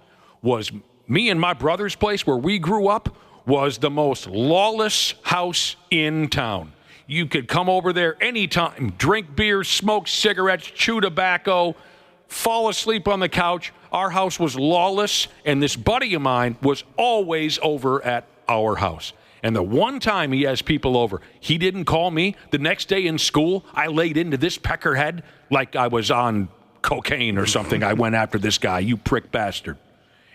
was me and my brother's place where we grew up was the most lawless house in town. You could come over there anytime, drink beer, smoke cigarettes, chew tobacco, fall asleep on the couch. Our house was lawless, and this buddy of mine was always over at our house. And the one time he has people over, he didn't call me. The next day in school, I laid into this peckerhead like I was on cocaine or something. I went after this guy, you prick bastard.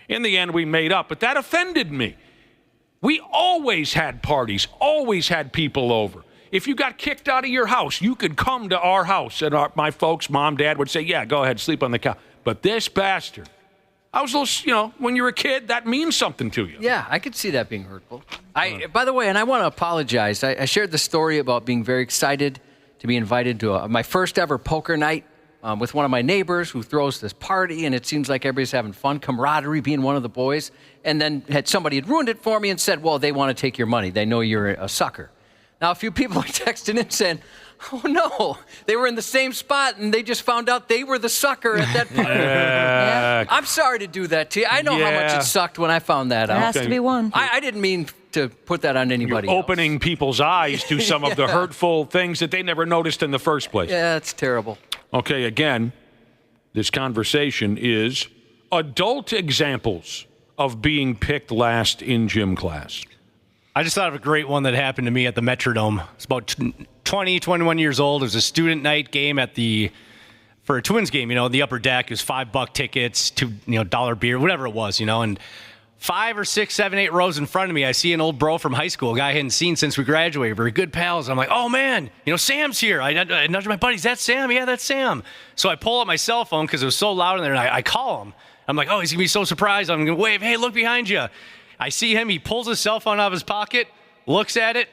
In the end, we made up, but that offended me. We always had parties, always had people over. If you got kicked out of your house, you could come to our house. And my folks, mom, dad would say, yeah, go ahead, sleep on the couch. But this bastard, I was a little, when you're a kid, that means something to you. Yeah, I could see that being hurtful. By the way, and I want to apologize. I shared the story about being very excited to be invited to my first ever poker night with one of my neighbors who throws this party, and it seems like everybody's having fun, camaraderie, being one of the boys. And then somebody had ruined it for me and said, well, they want to take your money. They know you're a sucker. Now, a few people are texting in saying, oh, no, they were in the same spot, and they just found out they were the sucker at that party. Yeah. I'm sorry to do that to you. I know how much it sucked when I found that out. There has to be one. I didn't mean to put that on anybody You're opening people's eyes to some of the hurtful things that they never noticed in the first place. Yeah, it's terrible. Okay, again, this conversation is adult examples of being picked last in gym class. I just thought of a great one that happened to me at the Metrodome. It's about 20, 21 years old. It was a student night game for a Twins game, the upper deck. It was $5 tickets, $2 beer, whatever it was, and 5 or 6, 7, 8 rows in front of me, I see an old bro from high school, a guy I hadn't seen since we graduated. We're good pals. I'm like, oh man, Sam's here. I nudge my buddies. That's Sam. Yeah, that's Sam. So I pull out my cell phone because it was so loud in there, and I call him. I'm like, oh, he's gonna be so surprised. I'm gonna wave. Hey, look behind you. I see him. He pulls his cell phone out of his pocket, looks at it.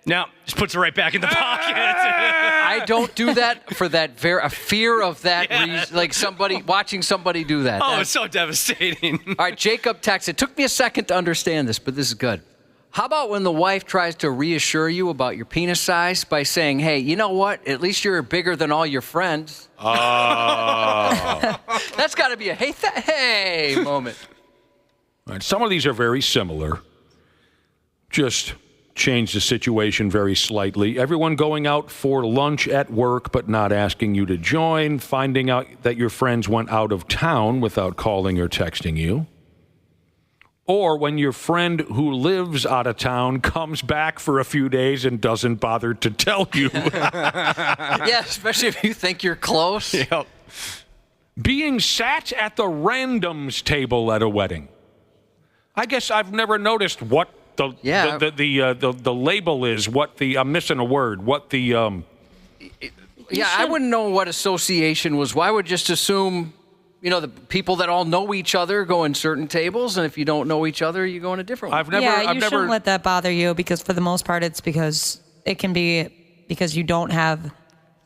No, just puts it right back in the pocket. I don't do that for a fear of that reason, like watching somebody do that. Oh, it's so devastating. All right, Jacob texted. It took me a second to understand this, but this is good. How about when the wife tries to reassure you about your penis size by saying, hey, you know what? At least you're bigger than all your friends. Oh. That's got to be a hey moment. All right, some of these are very similar. Just change the situation very slightly. Everyone going out for lunch at work but not asking you to join, finding out that your friends went out of town without calling or texting you. Or when your friend who lives out of town comes back for a few days and doesn't bother to tell you. Yeah, especially if you think you're close. Yep. Being sat at the randoms table at a wedding. I guess I've never noticed what the label is, I'm missing a word, I wouldn't know what association was. Why would just assume, the people that all know each other go in certain tables, and if you don't know each other, you go in a different one. You shouldn't let that bother you, because for the most part, it's because it can be because you don't have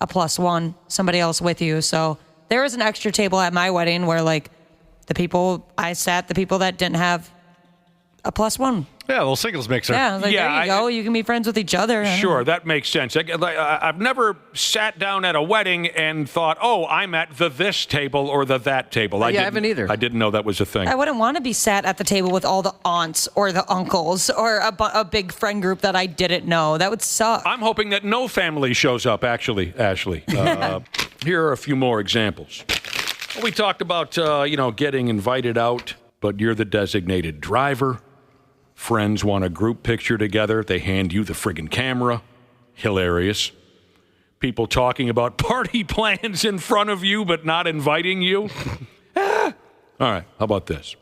a +1, somebody else with you. So there was an extra table at my wedding where, the people that didn't have a +1. Yeah, a little singles mixer. Yeah, there you go. You can be friends with each other. Sure, that makes sense. I've never sat down at a wedding and thought, oh, I'm at the this table or the that table. I haven't either. I didn't know that was a thing. I wouldn't want to be sat at the table with all the aunts or the uncles or a big friend group that I didn't know. That would suck. I'm hoping that no family shows up, actually, Ashley. Here are a few more examples. We talked about, getting invited out, but you're the designated driver. Friends want a group picture together. They hand you the friggin' camera. Hilarious. People talking about party plans in front of you but not inviting you. All right, how about this?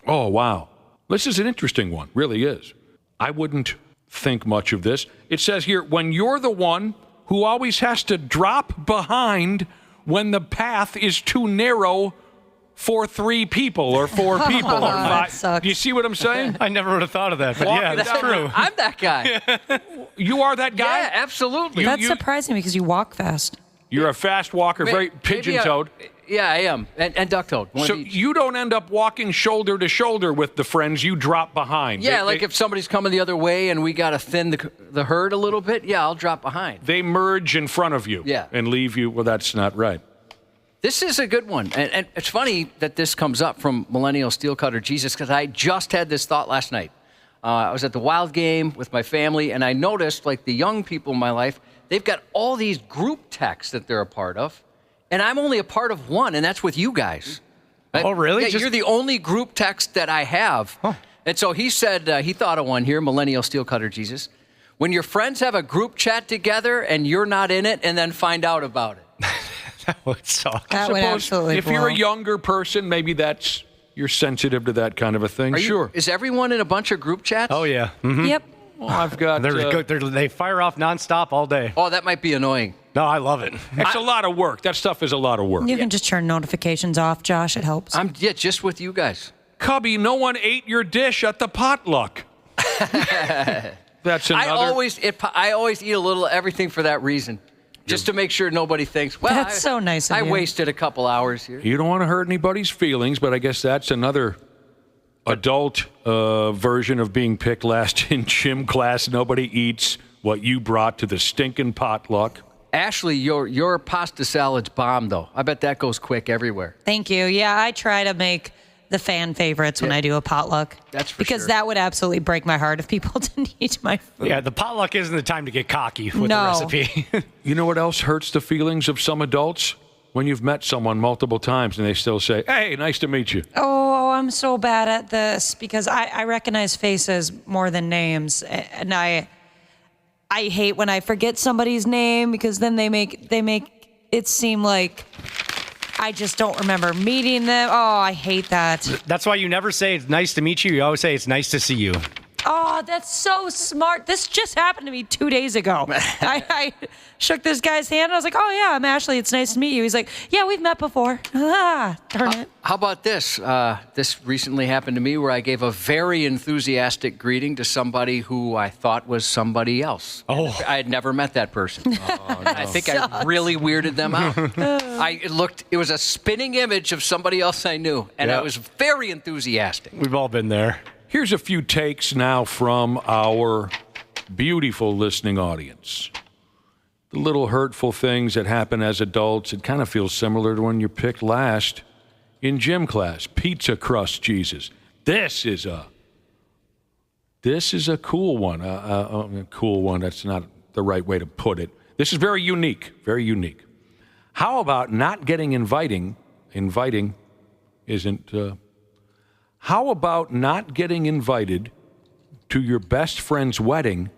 Oh, wow. This is an interesting one. Really is. I wouldn't think much of this. It says here, when you're the one who always has to drop behind when the path is too narrow for 3 people or 4 people or 5. Do you see what I'm saying? I never would have thought of that, but yeah, that's true. I'm that guy. You are that guy? Yeah, absolutely. That's surprising because you walk fast. You're a fast walker, very pigeon-toed. Yeah, I am. And duck-toed. So you don't end up walking shoulder to shoulder with the friends. You drop behind. Yeah, if somebody's coming the other way and we got to thin the herd a little bit, yeah, I'll drop behind. They merge in front of you and leave you. Well, that's not right. This is a good one. And it's funny that this comes up from Millennial Steel Cutter Jesus, because I just had this thought last night. I was at the Wild game with my family, and I noticed, like the young people in my life, they've got all these group texts that they're a part of, and I'm only a part of one, and that's with you guys. Oh, really? Yeah, you're the only group text that I have. Huh. And so he said, he thought of one here, Millennial Steel Cutter Jesus. When your friends have a group chat together and you're not in it, and then find out about it. That would suck. That would absolutely if you're a younger person, maybe you're sensitive to that kind of a thing. Sure. Is everyone in a bunch of group chats? Oh, yeah. Mm-hmm. Yep. Well, I've got... they fire off nonstop all day. Oh, that might be annoying. No, I love it. It's a lot of work. That stuff is a lot of work. You can just turn notifications off, Josh. It helps. Just with you guys. Cubby, no one ate your dish at the potluck. That's another... I always eat a little everything for that reason. Just to make sure nobody thinks, well, that's so nice of I you. wasted a couple hours here. You don't want to hurt anybody's feelings, but I guess that's another adult version of being picked last in gym class. Nobody eats what you brought to the stinking potluck. Ashley, your pasta salad's bomb, though. I bet that goes quick everywhere. Thank you. Yeah, I try to make the fan favorites when I do a potluck. That's for because sure. that would absolutely break my heart if people didn't eat my food. Yeah, the potluck isn't the time to get cocky with the recipe. You know what else hurts the feelings of some adults? When you've met someone multiple times and they still say, hey, nice to meet you. Oh, I'm so bad at this because I recognize faces more than names. And I hate when I forget somebody's name because then they make it seem like I just don't remember meeting them. Oh, I hate that. That's why you never say it's nice to meet you. You always say it's nice to see you. Oh, that's so smart. This just happened to me 2 days ago. I shook this guy's hand. And I was like, oh, yeah, I'm Ashley. It's nice to meet you. He's like, yeah, we've met before. Darn it. How about this? This recently happened to me where I gave a very enthusiastic greeting to somebody who I thought was somebody else. Oh. I had never met that person. Oh, no. I think I really weirded them out. It was a spinning image of somebody else I knew, and I was very enthusiastic. We've all been there. Here's a few takes now from our beautiful listening audience. The little hurtful things that happen as adults, it kind of feels similar to when you're picked last in gym class. Pizza crust Jesus. This is a cool one. A cool one, that's not the right way to put it. This is very unique, very unique. How about not getting inviting isn't... How about not getting invited to your best friend's wedding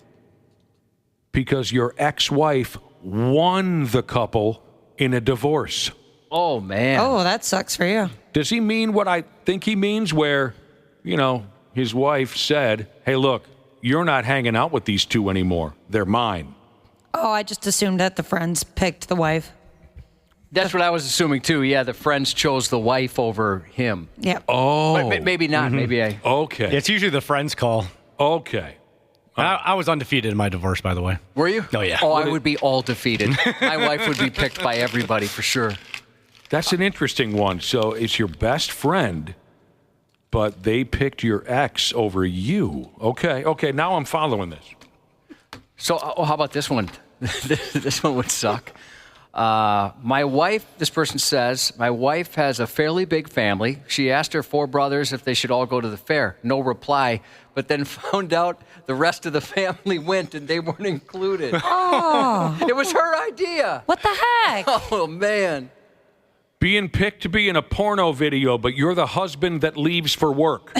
because your ex-wife won the couple in a divorce? Oh, man. Oh, that sucks for you. Does he mean what I think he means where, his wife said, hey, look, you're not hanging out with these two anymore. They're mine. Oh, I just assumed that the friends picked the wife. That's what I was assuming, too. Yeah, the friends chose the wife over him. Yeah. Oh. But maybe not. Mm-hmm. Maybe I... Okay. It's usually the friends call. Okay. I was undefeated in my divorce, by the way. Were you? Oh, yeah. Oh, I would be all defeated. My wife would be picked by everybody, for sure. That's an interesting one. So it's your best friend but they picked your ex over you. Okay, now I'm following this. So, how about this one? This one would suck. My wife, this person says, my wife has a fairly big family. She asked her 4 brothers if they should all go to the fair. No reply, but then found out the rest of the family went and they weren't included. Oh. It was her idea. What the heck? Oh, man. Being picked to be in a porno video, but you're the husband that leaves for work.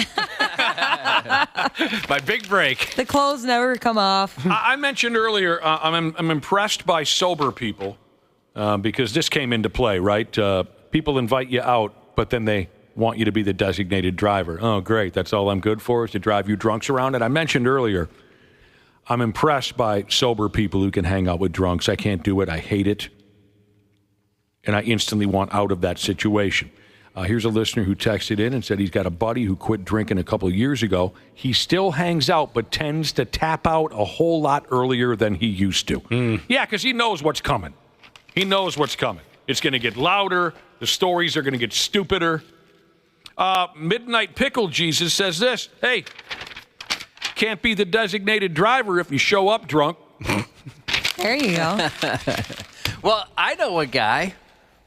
My big break. The clothes never come off. I mentioned earlier, I'm impressed by sober people because this came into play, right? People invite you out, but then they want you to be the designated driver. Oh, great. That's all I'm good for is to drive you drunks around. And I mentioned earlier, I'm impressed by sober people who can hang out with drunks. I can't do it. I hate it. And I instantly want out of that situation. Here's a listener who texted in and said he's got a buddy who quit drinking a couple of years ago. He still hangs out, but tends to tap out a whole lot earlier than he used to. Yeah, because he knows what's coming. He knows what's coming. It's going to get louder. The stories are going to get stupider. Midnight Pickle Jesus says this. Hey, can't be the designated driver if you show up drunk. There you go. Well, I know a guy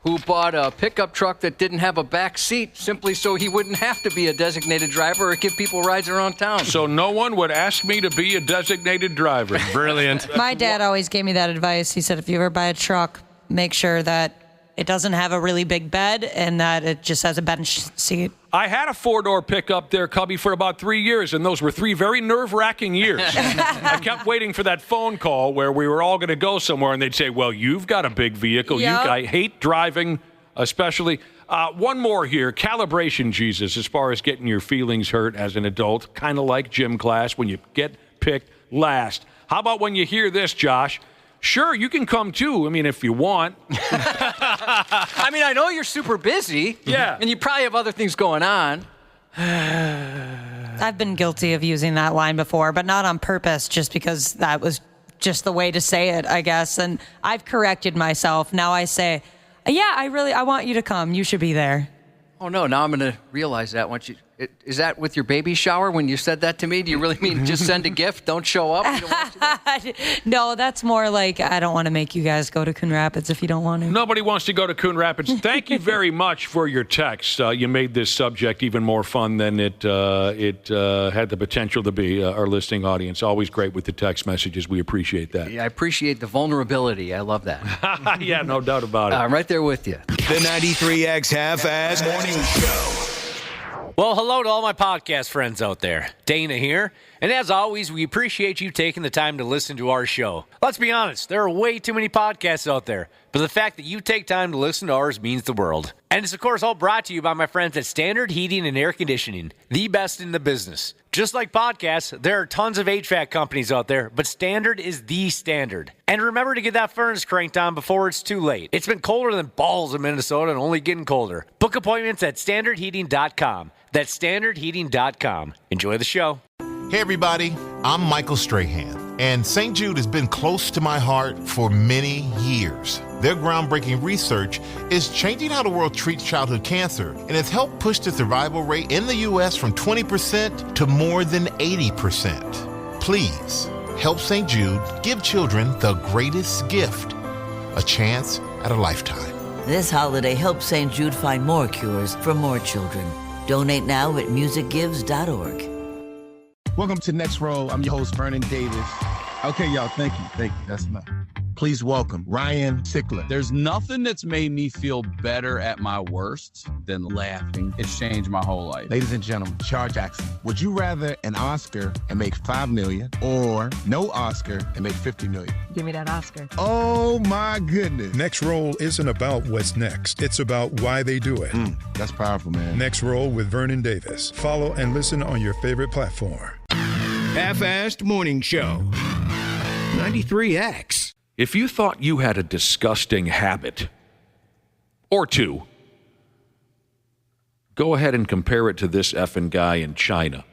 who bought a pickup truck that didn't have a back seat simply so he wouldn't have to be a designated driver or give people rides around town. So no one would ask me to be a designated driver. Brilliant. My dad always gave me that advice. He said, if you ever buy a truck, make sure that it doesn't have a really big bed and that it just has a bench seat. I had a 4-door pickup there, Cubby, for about 3 years, and those were 3 very nerve-wracking years. I kept waiting for that phone call where we were all going to go somewhere, and they'd say, well, you've got a big vehicle. Yep. I hate driving, especially. One more here. Calibration, Jesus, as far as getting your feelings hurt as an adult, kind of like gym class when you get picked last. How about when you hear this, Josh? Sure, you can come too. I mean, if you want. I mean, I know you're super busy. Yeah. And you probably have other things going on. I've been guilty of using that line before, but not on purpose, just because that was just the way to say it, I guess. And I've corrected myself. Now I say, yeah, I want you to come. You should be there. Oh, no, now I'm going to realize that once you... Is that with your baby shower when you said that to me? Do you really mean just send a gift, don't show up? You don't want to? No, that's more like I don't want to make you guys go to Coon Rapids if you don't want to. Nobody wants to go to Coon Rapids. Thank you very much for your text. You made this subject even more fun than it had the potential to be. Our listening audience, always great with the text messages. We appreciate that. Yeah, I appreciate the vulnerability. I love that. Yeah, no doubt about it. I'm right there with you. The 93X Half-Ass Morning Show. Well, hello to all my podcast friends out there. Dana here. And as always, we appreciate you taking the time to listen to our show. Let's be honest, there are way too many podcasts out there, but the fact that you take time to listen to ours means the world. And it's, of course, all brought to you by my friends at Standard Heating and Air Conditioning, the best in the business. Just like podcasts, there are tons of HVAC companies out there, but Standard is the standard. And remember to get that furnace cranked on before it's too late. It's been colder than balls in Minnesota and only getting colder. Book appointments at standardheating.com. That's standardheating.com. Enjoy the show. Hey everybody, I'm Michael Strahan, and St. Jude has been close to my heart for many years. Their groundbreaking research is changing how the world treats childhood cancer and has helped push the survival rate in the U.S. from 20% to more than 80%. Please help St. Jude give children the greatest gift, a chance at a lifetime. This holiday, help St. Jude find more cures for more children. Donate now at musicgives.org. Welcome to Next Roll. I'm your host, Vernon Davis. Okay, y'all, thank you. That's enough. Please welcome Ryan Sickler. There's nothing that's made me feel better at my worst than laughing. It's changed my whole life. Ladies and gentlemen, Char Jackson. Would you rather an Oscar and make $5 million or no Oscar and make $50 million? Give me that Oscar. Oh my goodness. Next Roll isn't about what's next. It's about why they do it. That's powerful, man. Next Roll with Vernon Davis. Follow and listen on your favorite platform. Half-Assed Morning Show. 93X. If you thought you had a disgusting habit or two, go ahead and compare it to this effing guy in China.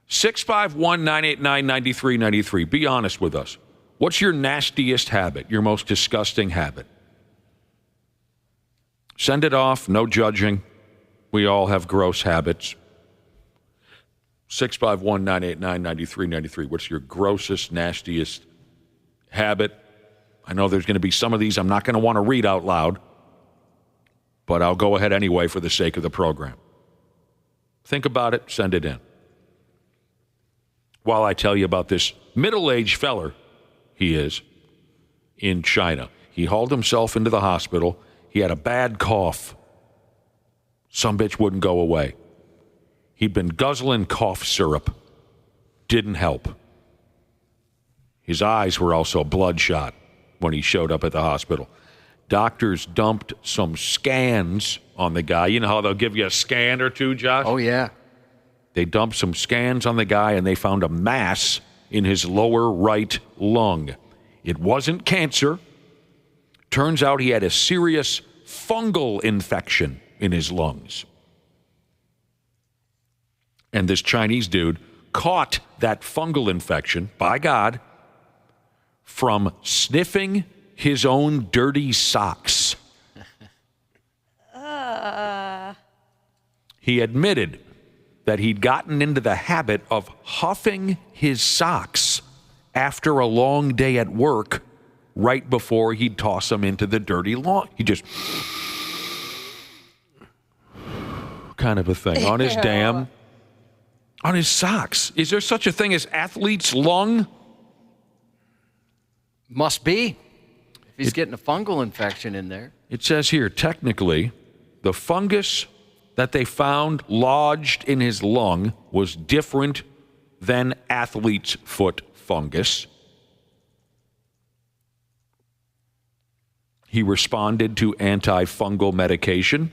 651-989-9393. Be honest with us. What's your nastiest habit, your most disgusting habit? Send it off, no judging. We all have gross habits. 651-989-9393. What's your grossest, nastiest habit? I know there's going to be some of these I'm not going to want to read out loud, but I'll go ahead anyway for the sake of the program. Think about it, send it in. While I tell you about this middle-aged feller, he is, in China. He hauled himself into the hospital. He had a bad cough. Some bitch wouldn't go away. He'd been guzzling cough syrup. Didn't help. His eyes were also bloodshot when he showed up at the hospital. Doctors dumped some scans on the guy. You know how they'll give you a scan or two, Josh? Oh, yeah. They dumped some scans on the guy, and they found a mass in his lower right lung. It wasn't cancer. Turns out he had a serious fungal infection in his lungs. And this Chinese dude caught that fungal infection, by God, from sniffing his own dirty socks. He admitted that he'd gotten into the habit of huffing his socks after a long day at work right before he'd toss them into the dirty lawn. He just kind of a thing on his on his socks. Is there such a thing as athlete's lung? Must be. If he's getting a fungal infection in there. It says here, technically, the fungus that they found lodged in his lung was different than athlete's foot fungus. He responded to antifungal medication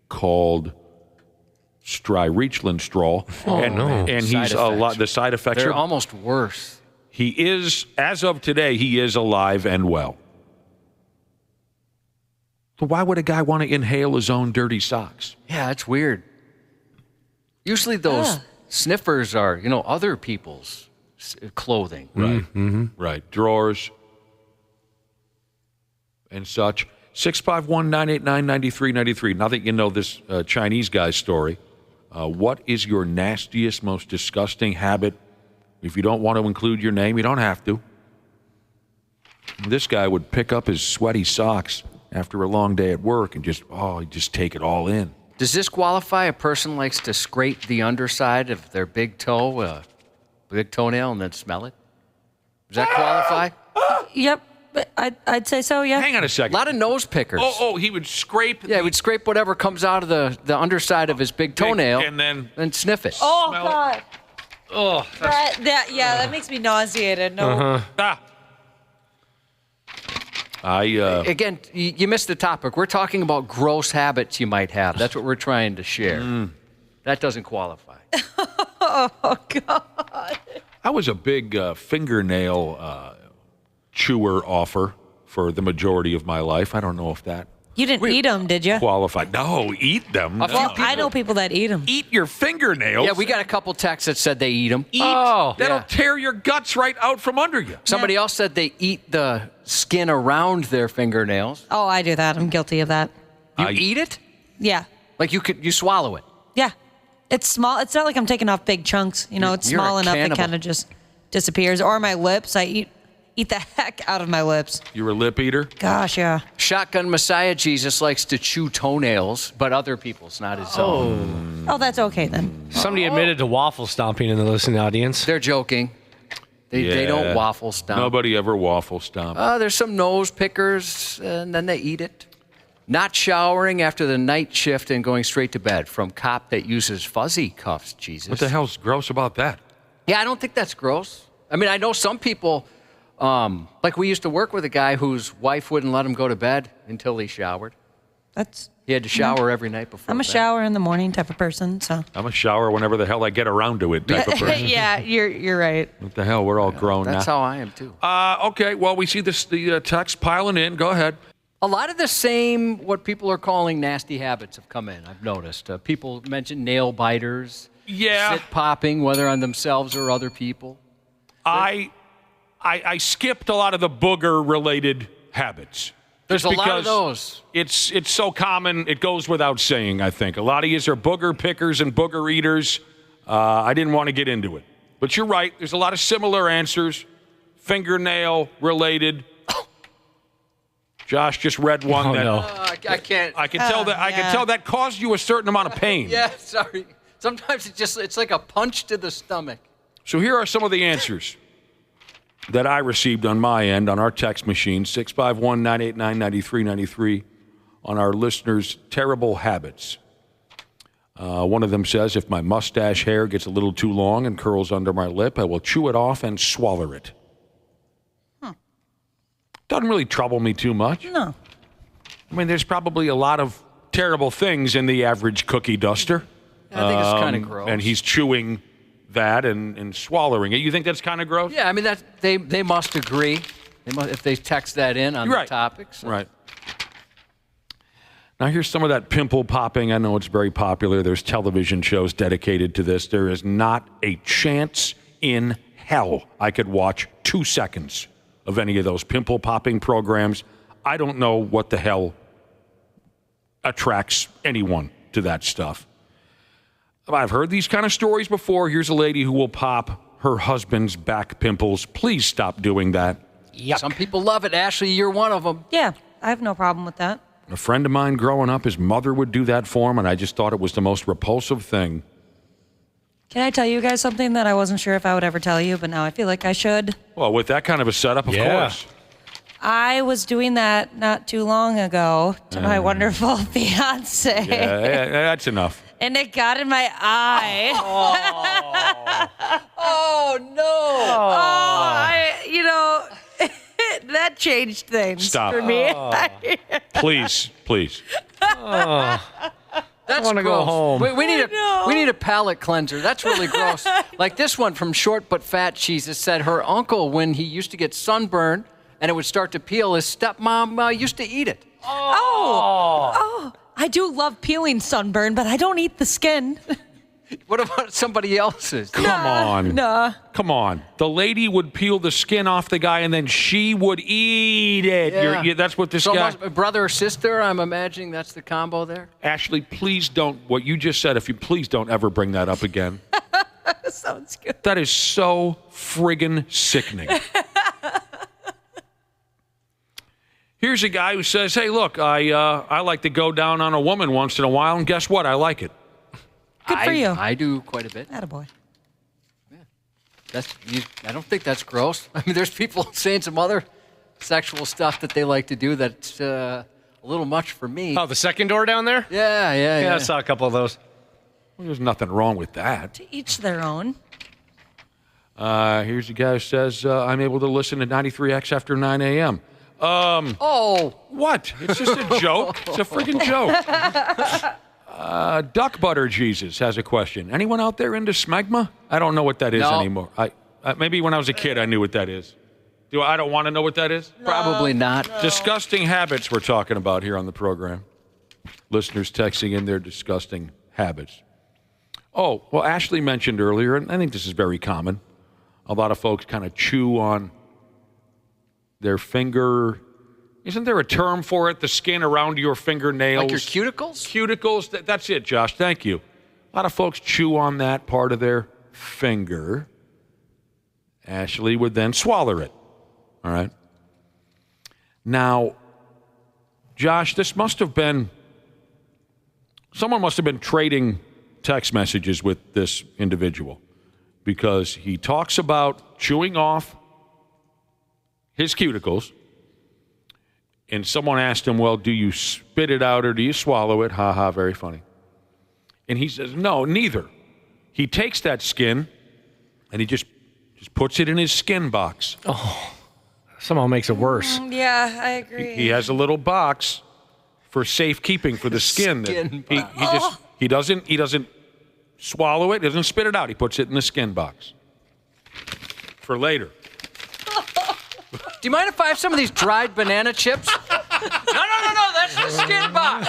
called Strireclinstrol. And he's a lot. The side effects They're are almost worse. He is, as of today, he is alive and well. So why would a guy want to inhale his own dirty socks? Yeah, that's weird. Usually those sniffers are, other people's clothing. Right. Mm-hmm. Right. Drawers and such. 651-989-9393. Now that you know this Chinese guy's story, what is your nastiest, most disgusting habit? If you don't want to include your name, you don't have to. This guy would pick up his sweaty socks after a long day at work and just take it all in. Does this qualify? A person likes to scrape the underside of their big toe, big toenail, and then smell it? Does that qualify? Yep. I'd say so, yeah. Hang on a second. A lot of nose pickers. He would scrape. Yeah, he would scrape whatever comes out of the underside of his big toenail and then sniff it. Oh, smell God. It. Oh, that makes me nauseated. No. Again, you missed the topic. We're talking about gross habits you might have. That's what we're trying to share. That doesn't qualify. Oh, God. I was a big fingernail chewer offer for the majority of my life. I don't know if that You didn't eat them, did you? qualified. No, eat them. Well, I know people that eat them. Eat your fingernails. Yeah, we got a couple texts that said they eat them. That'll tear your guts right out from under you. Somebody else said they eat the skin around their fingernails. Oh, I do that. I'm guilty of that. You eat it? Yeah. Like you swallow it? Yeah. It's small. It's not like I'm taking off big chunks. It's You're small a enough cannibal. it kind of just disappears. Or my lips. I eat the heck out of my lips. You're a lip eater? Gosh, yeah. Shotgun Messiah Jesus likes to chew toenails, but other people's, not his own. Oh, that's okay then. Somebody admitted to waffle stomping in the listening audience. They're joking. They don't waffle stomp. Nobody ever waffle stomp. There's some nose pickers, and then they eat it. Not showering after the night shift and going straight to bed from cop that uses fuzzy cuffs, Jesus. What the hell's gross about that? Yeah, I don't think that's gross. I mean, I know some people, like we used to work with a guy whose wife wouldn't let him go to bed until he showered. He had to shower every night before I'm a bed. shower in the morning type of person, so. I'm a shower whenever the hell I get around to it type of person. Yeah, you're right. What the hell? We're all grown now. That's how I am, too. Okay, well, we see the text piling in. Go ahead. A lot of the same, what people are calling nasty habits have come in, I've noticed. People mention nail biters. Yeah. Sit popping, whether on themselves or other people. I skipped a lot of the booger-related habits. There's a lot of those. It's so common, it goes without saying, I think. A lot of yous are booger pickers and booger eaters. I didn't want to get into it. But you're right. There's a lot of similar answers, fingernail-related. Josh just read one. I can't. I can tell that. I can tell that caused you a certain amount of pain. Yeah, sorry. Sometimes it's like a punch to the stomach. So here are some of the answers that I received on my end on our text machine, 651-989-9393, on our listeners' terrible habits. One of them says, if my mustache hair gets a little too long and curls under my lip, I will chew it off and swallow it. Doesn't really trouble me too much. No. I mean, there's probably a lot of terrible things in the average cookie duster. I think it's kind of gross. And he's chewing that and swallowing it. You think that's kind of gross? Yeah, I mean, they must agree. If they text that in on the topics. So. Right. Now, here's some of that pimple popping. I know it's very popular. There's television shows dedicated to this. There is not a chance in hell I could watch 2 seconds of any of those pimple popping programs. I don't know what the hell attracts anyone to that stuff. I've heard these kind of stories before. Here's a lady who will pop her husband's back pimples. Please stop doing that. Yuck. Some people love it. Ashley, you're one of them. Yeah, I have no problem with that. A friend of mine growing up, his mother would do that for him, and I just thought it was the most repulsive thing. Can I tell you guys something that I wasn't sure if I would ever tell you, but now I feel like I should? Well, with that kind of a setup, of course. I was doing that not too long ago to my wonderful fiance. Yeah, that's enough. And it got in my eye. Oh no! That changed things Stop. for me. Please. That's I want to gross. go home. We need a palate cleanser. That's really gross. Like this one from Short But Fat Jesus said her uncle, when he used to get sunburned and it would start to peel, his stepmom used to eat it. Oh, I do love peeling sunburn, but I don't eat the skin. What about somebody else's? Come on. Nah. Come on. The lady would peel the skin off the guy, and then she would eat it. Yeah. That's what this guy... Brother or sister, I'm imagining that's the combo there. Ashley, please don't... What you just said, please don't ever bring that up again. Sounds good. That is so friggin' sickening. Here's a guy who says, hey, look, I like to go down on a woman once in a while, and guess what? I like it. Good for you. I do quite a bit. Attaboy. Yeah. I don't think that's gross. I mean, there's people saying some other sexual stuff that they like to do that's a little much for me. Oh, the second door down there? Yeah. I saw a couple of those. Well, there's nothing wrong with that. To each their own. Here's a guy who says, I'm able to listen to 93X after 9 a.m. What? It's just a joke. It's a friggin' joke. Duck Butter Jesus has a question. Anyone out there into smegma? I don't know what that is anymore. Maybe when I was a kid I knew what that is. I don't want to know what that is? No, probably not. No. Disgusting habits we're talking about here on the program. Listeners texting in their disgusting habits. Oh, well, Ashley mentioned earlier, and I think this is very common. A lot of folks kind of chew on their finger. Isn't there a term for it? The skin around your fingernails. Like your cuticles? Cuticles. That's it, Josh. Thank you. A lot of folks chew on that part of their finger. Ashley would then swallow it. All right. Now, Josh, this must have been, someone must have been trading text messages with this individual, because he talks about chewing off his cuticles, and someone asked him, well, do you spit it out or do you swallow it? Ha ha, very funny. And he says, no, neither. He takes that skin and he just puts it in his skin box. Oh, somehow makes it worse. Yeah, I agree. He has a little box for safekeeping for the skin. He doesn't swallow it, doesn't spit it out. He puts it in the skin box for later. Do you mind if I have some of these dried banana chips? No, that's the skin box.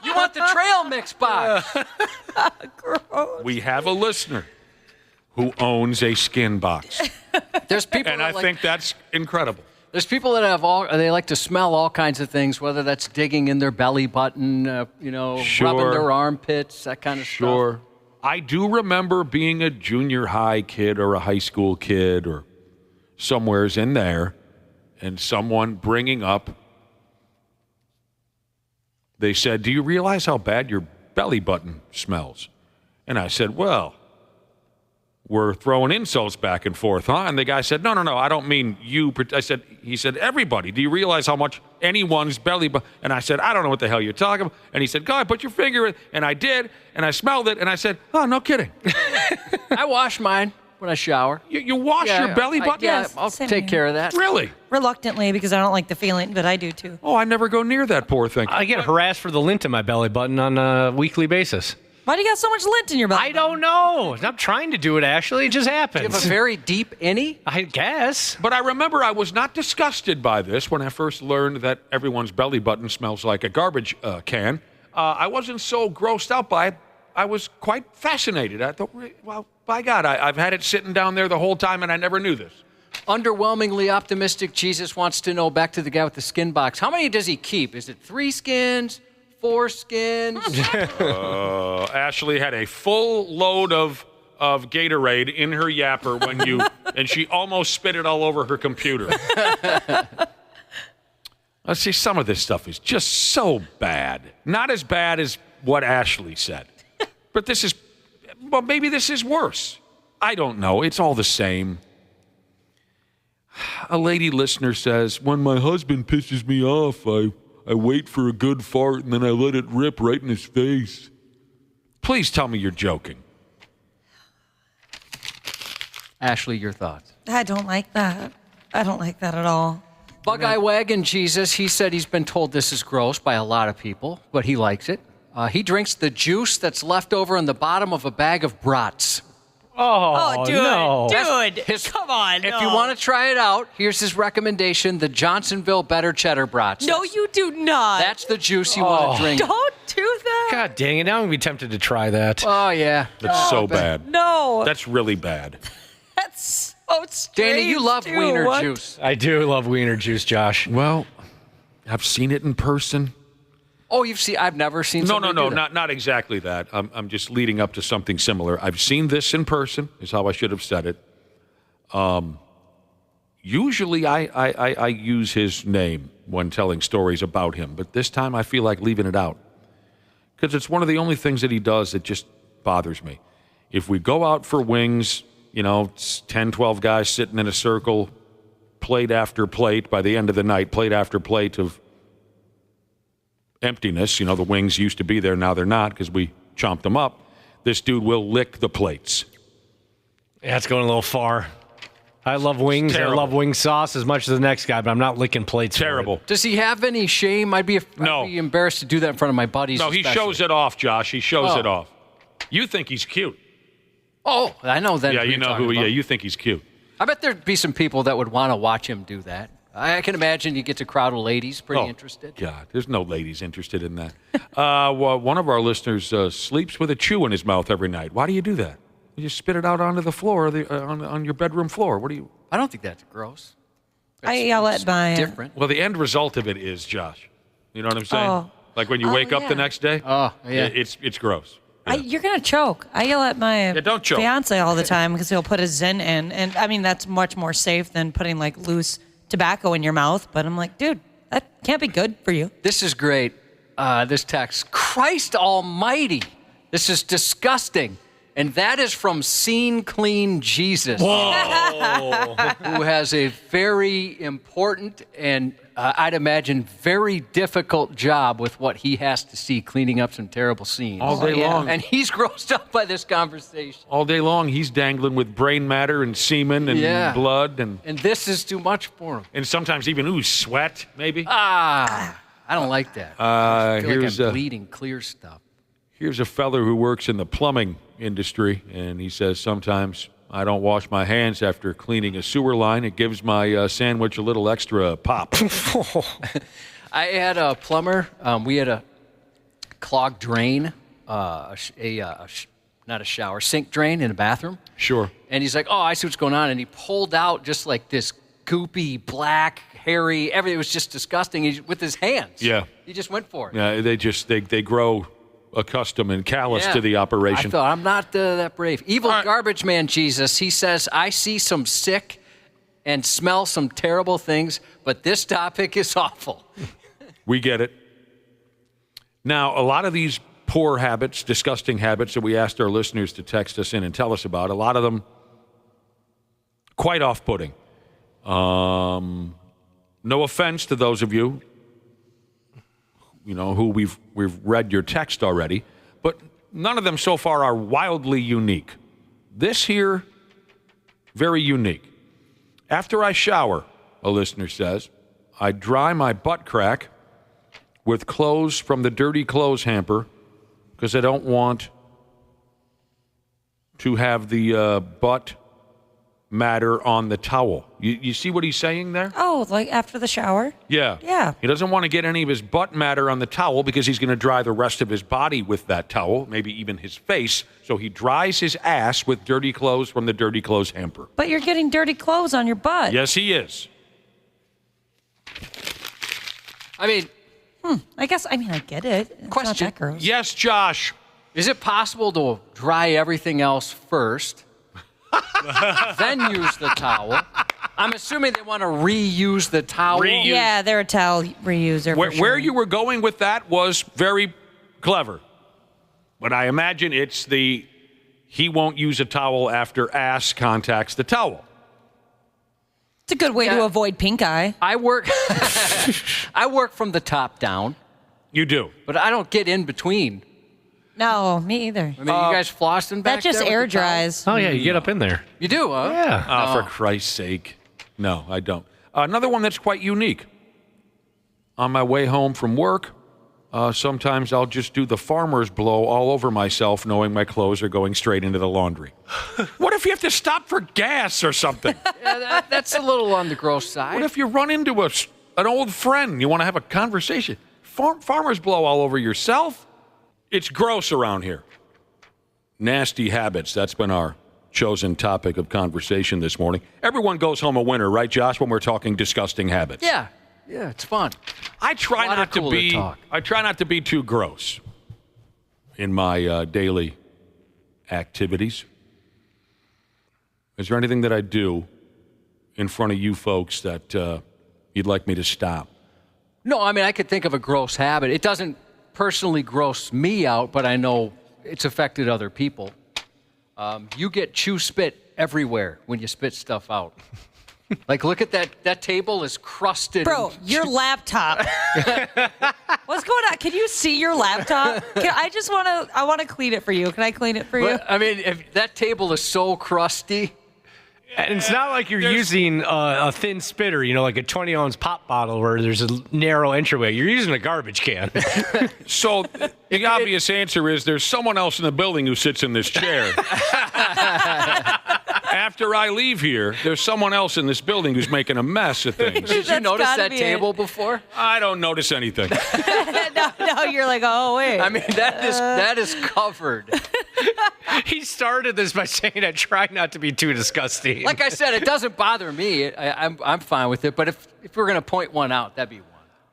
You want the trail mix box. Gross. We have a listener who owns a skin box. There's people, and I think that's incredible. There's people that they like to smell all kinds of things, whether that's digging in their belly button, rubbing their armpits, that kind of stuff. I do remember being a junior high kid or a high school kid or somewheres in there, and someone bringing up, they said, do you realize how bad your belly button smells? And I said, well, we're throwing insults back and forth, huh? And the guy said, no, I don't mean you. He said, everybody. Do you realize how much anyone's belly button? And I said, I don't know what the hell you're talking about. And he said, go ahead, put your finger in. And I did, and I smelled it, and I said, oh, no kidding. I wash mine when I shower. You wash your belly button? Yeah, I'll take care of that. Really? Reluctantly, because I don't like the feeling, but I do too. Oh, I never go near that poor thing. I get harassed for the lint in my belly button on a weekly basis. Why do you got so much lint in your belly? I don't know. I'm trying to do it, Ashley. It just happens. Do you have a very deep innie? I guess. But I remember I was not disgusted by this when I first learned that everyone's belly button smells like a garbage can. I wasn't so grossed out by it. I was quite fascinated. I thought, well, by God, I've had it sitting down there the whole time, and I never knew this. Underwhelmingly optimistic Jesus wants to know, back to the guy with the skin box, how many does he keep? Is it 3 skins? 4 skins? Ashley had a full load of Gatorade in her yapper and she almost spit it all over her computer. Let's see, some of this stuff is just so bad. Not as bad as what Ashley said. But maybe this is worse. I don't know. It's all the same. A lady listener says, when my husband pisses me off, I wait for a good fart and then I let it rip right in his face. Please tell me you're joking. Ashley, your thoughts? I don't like that. I don't like that at all. Bug-Eye Wagon Jesus, he said he's been told this is gross by a lot of people, but he likes it. He drinks the juice that's left over in the bottom of a bag of brats. Oh, dude, no. dude, come on. If you want to try it out, here's his recommendation, the Johnsonville Better Cheddar Brats. No, you do not. That's the juice you want to drink. Don't do that. God dang it. Now I'm going to be tempted to try that. Oh, yeah. That's so bad. No. That's really bad. That's so strange. Danny, you love wiener juice. I do love wiener juice, Josh. Well, I've seen it in person. Oh, I've never seen somebody do that. Not exactly that. I'm just leading up to something similar. I've seen this in person, is how I should have said it. Usually I use his name when telling stories about him, but this time I feel like leaving it out. Because it's one of the only things that he does that just bothers me. If we go out for wings, 10, 12 guys sitting in a circle, plate after plate, by the end of the night, plate after plate of emptiness. The wings used to be there, now they're not because we chomped them up. This dude will lick the plates. Yeah, it's going a little far. I love wings. I love wing sauce as much as the next guy, but I'm not licking plates. Terrible. Does he have any shame? I'd be embarrassed to do that in front of my buddies. No, he shows it off, Josh. He shows it off. You think he's cute. Oh, I know that. Yeah, you know who. Yeah, you think he's cute. I bet there'd be some people that would want to watch him do that. I can imagine you get a crowd of ladies pretty interested. God, there's no ladies interested in that. Well, one of our listeners sleeps with a chew in his mouth every night. Why do you do that? You just spit it out onto the floor, on your bedroom floor. What do you? I don't think that's gross. I yell at my different. Well, the end result of it is, Josh. You know what I'm saying? Like when you wake up the next day. Oh, yeah. It's gross. Yeah. You're gonna choke. I yell at my don't choke. fiance all the time because he'll put his Zyn in, and I mean that's much more safe than putting like loose tobacco in your mouth. But I'm like, dude, that can't be good for you. This is great. This text, Christ Almighty, this is disgusting. And that is from Scene Clean Jesus, who has a very important and I'd imagine very difficult job with what he has to see cleaning up some terrible scenes. All day long. And he's grossed up by this conversation. All day long, he's dangling with brain matter and semen and blood. And this is too much for him. And sometimes even, sweat, maybe. I don't like that. I feel like I'm bleeding clear stuff. Here's a feller who works in the plumbing industry, and he says, sometimes I don't wash my hands after cleaning a sewer line. It gives my sandwich a little extra pop. I had a plumber. We had a clogged drain, not a shower, sink drain in a bathroom. Sure. And he's like, oh, I see what's going on. And he pulled out just like this goopy, black, hairy, everything. It was just disgusting with his hands. Yeah. He just went for it. Yeah, they grow accustomed and callous to the operation. I thought, I'm not that brave. Evil garbage man Jesus, he says, I see some sick and smell some terrible things, but this topic is awful. We get it. Now, a lot of these poor habits, disgusting habits that we asked our listeners to text us in and tell us about, a lot of them quite off-putting. No offense to those of you, who we've read your text already, but none of them so far are wildly unique. This here, very unique. After I shower, a listener says, I dry my butt crack with clothes from the dirty clothes hamper because I don't want to have the butt matter on the towel. You see what he's saying there? Oh, like after the shower? Yeah. Yeah. He doesn't want to get any of his butt matter on the towel because he's going to dry the rest of his body with that towel, maybe even his face. So he dries his ass with dirty clothes from the dirty clothes hamper. But you're getting dirty clothes on your butt. Yes, he is. I mean, I get it. It's question. Not that gross. Yes, Josh. Is it possible to dry everything else first, then use the towel? I'm assuming they want to reuse the towel. Yeah, they're a towel reuser. Where you were going with that was very clever. But I imagine it's he won't use a towel after ass contacts the towel. It's a good way to avoid pink eye. I work from the top down. You do. But I don't get in between. No, me either. I mean, you guys flossing back that just there air with the towel? dries. Oh, yeah, you get up in there. You do, huh? Yeah. Oh, for Christ's sake. No, I don't. Another one that's quite unique. On my way home from work, sometimes I'll just do the farmer's blow all over myself knowing my clothes are going straight into the laundry. What if you have to stop for gas or something? Yeah, that's a little on the gross side. What if you run into an old friend and you want to have a conversation? Farmer's blow all over yourself? It's gross around here. Nasty habits, that's been our chosen topic of conversation this morning. Everyone goes home a winner, right, Josh, when we're talking disgusting habits? Yeah, it's fun. I try not to be too gross in my daily activities. Is there anything that I do in front of you folks that you'd like me to stop? No, I mean, I could think of a gross habit. It doesn't personally gross me out, but I know it's affected other people. You get chew spit everywhere when you spit stuff out. Like, look at that table is crusted. Bro, your laptop. What's going on? Can you see your laptop? I want to clean it for you. Can I clean it for you? But, I mean, if that table is so crusty. And it's not like you're using a thin spitter, like a 20-ounce pop bottle where there's a narrow entryway. You're using a garbage can. So the obvious answer is there's someone else in the building who sits in this chair. After I leave here, there's someone else in this building who's making a mess of things. Did you notice that table before? I don't notice anything. No, you're like, oh, wait. I mean, that is covered. He started this by saying, I try not to be too disgusting. Like I said, it doesn't bother me. I'm fine with it. But if we're going to point one out, that'd be one.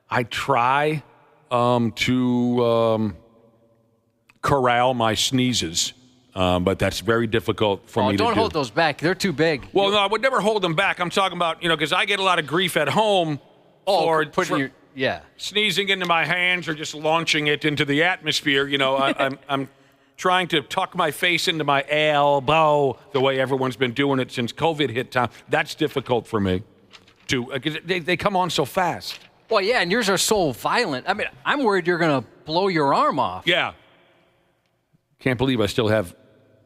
I try to corral my sneezes, but that's very difficult for me to do. Don't hold those back. They're too big. Well, no, I would never hold them back. I'm talking about, because I get a lot of grief at home for sneezing into my hands or just launching it into the atmosphere. I'm trying to tuck my face into my elbow the way everyone's been doing it since COVID hit town. That's difficult for me, because they come on so fast. Well, yeah, and yours are so violent. I mean, I'm worried you're going to blow your arm off. Yeah. Can't believe I still have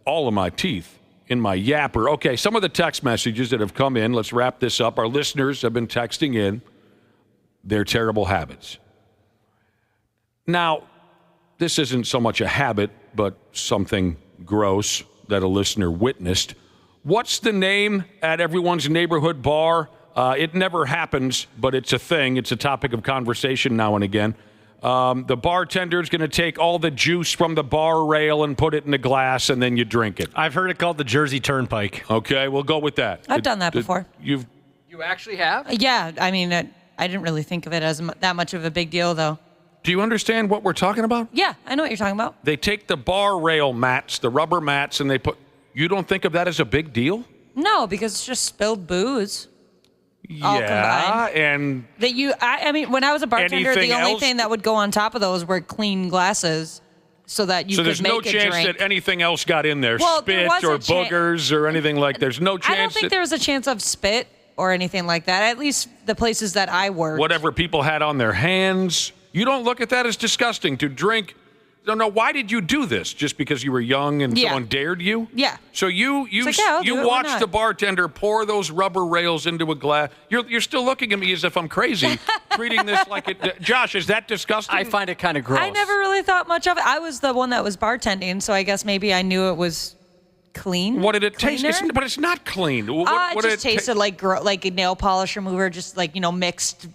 all of my teeth in my yapper. Okay, some of the text messages that have come in, let's wrap this up. Our listeners have been texting in their terrible habits. Now, this isn't so much a habit, but something gross that a listener witnessed. What's the name at everyone's neighborhood bar? It never happens, but it's a thing. It's a topic of conversation now and again. The bartender's going to take all the juice from the bar rail and put it in a glass, and then you drink it. I've heard it called the Jersey Turnpike. Okay, we'll go with that. I've done that before. You actually have? Yeah, I mean, I didn't really think of it as that much of a big deal, though. Do you understand what we're talking about? Yeah, I know what you're talking about. They take the bar rail mats, the rubber mats, and they put. You don't think of that as a big deal? No, because it's just spilled booze. Yeah, and I mean, when I was a bartender, the only else? thing that would go on top of those were clean glasses, so that you could make a drink. So there's no chance that anything else got in there, Well, spit there was or a boogers or anything like. There's no chance. I don't think there was a chance of spit or anything like that. At least the places that I worked. Whatever people had on their hands, you don't look at that as disgusting to drink. No, why did you do this? Just because you were young and someone dared you? Yeah. So you watched the bartender pour those rubber rails into a glass. You're still looking at me as if I'm crazy, treating this like it. Josh, is that disgusting? I find it kind of gross. I never really thought much of it. I was the one that was bartending, so I guess maybe I knew it was clean. What did it taste? But it's not clean. What it just tasted like a nail polish remover, just like mixed.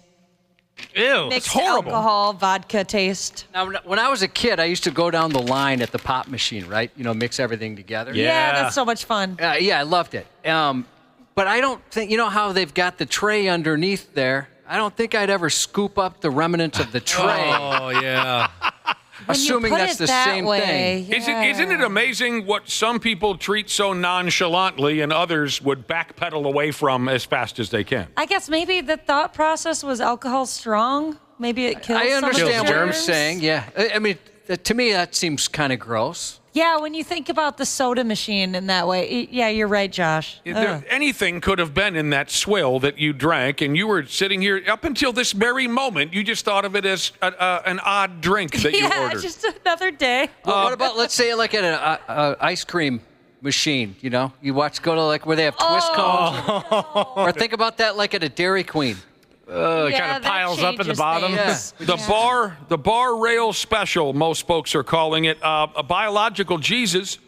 Ew, mixed it's horrible. Alcohol, vodka taste. Now, when I was a kid, I used to go down the line at the pop machine, right? Mix everything together. Yeah, that's so much fun. Yeah, I loved it. But I don't think, how they've got the tray underneath there. I don't think I'd ever scoop up the remnants of the tray. Oh, yeah. Assuming that's the same thing. Yeah. Isn't it amazing what some people treat so nonchalantly and others would backpedal away from as fast as they can? I guess maybe the thought process was alcohol strong. Maybe it kills I understand some what of you're the saying, yeah. I mean, to me, that seems kind of gross. Yeah, when you think about the soda machine in that way, yeah, you're right, Josh. Anything could have been in that swill that you drank, and you were sitting here up until this very moment. You just thought of it as an odd drink that you ordered. Yeah, just another day. Well, what about, let's say, like at an ice cream machine, you go to like where they have twist cones. Or think about that like at a Dairy Queen. It kind of piles up at the bottom. Yeah. The bar rail special, most folks are calling it a biological Jesus.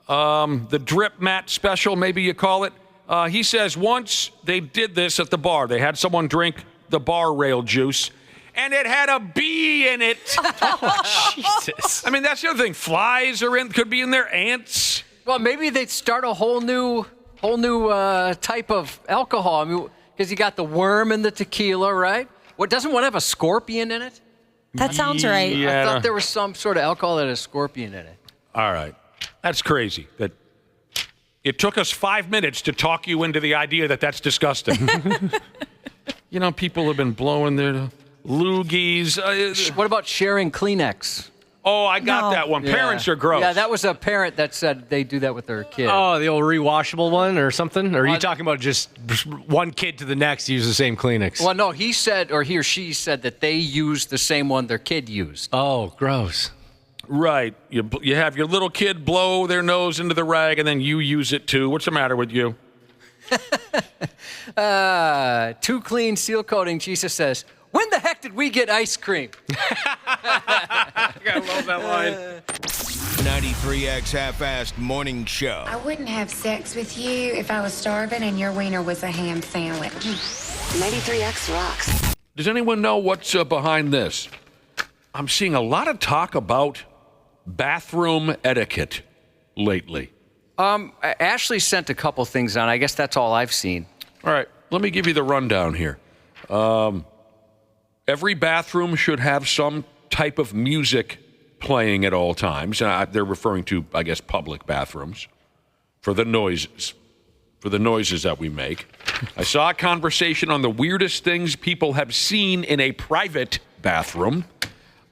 The drip mat special, maybe you call it. He says once they did this at the bar, they had someone drink the bar rail juice, and it had a bee in it. Oh, Jesus. I mean, that's the other thing. Flies could be in there, ants. Well, maybe they'd start a whole new type of alcohol. I mean, because you got the worm and the tequila, right? Doesn't one have a scorpion in it? That sounds right. Yeah. I thought there was some sort of alcohol that had a scorpion in it. All right. That's crazy. That it took us 5 minutes to talk you into the idea that that's disgusting. People have been blowing their loogies. What about sharing Kleenex? Oh, I got that one. Yeah. Parents are gross. Yeah, that was a parent that said they do that with their kid. Oh, the old rewashable one or something? Or are you talking about just one kid to the next use the same Kleenex? Well, no, he said, or he or she said that they used the same one their kid used. Oh, gross. Right. You have your little kid blow their nose into the rag, and then you use it too. What's the matter with you? Too clean seal coating, Jesus says. When the heck did we get ice cream? I love that line. 93X Half-Assed Morning Show. I wouldn't have sex with you if I was starving and your wiener was a ham sandwich. 93X rocks. Does anyone know what's behind this? I'm seeing a lot of talk about bathroom etiquette lately. Ashley sent a couple things on. I guess that's all I've seen. All right, let me give you the rundown here. Every bathroom should have some type of music playing at all times. They're referring to, I guess, public bathrooms for the noises that we make. I saw a conversation on the weirdest things people have seen in a private bathroom.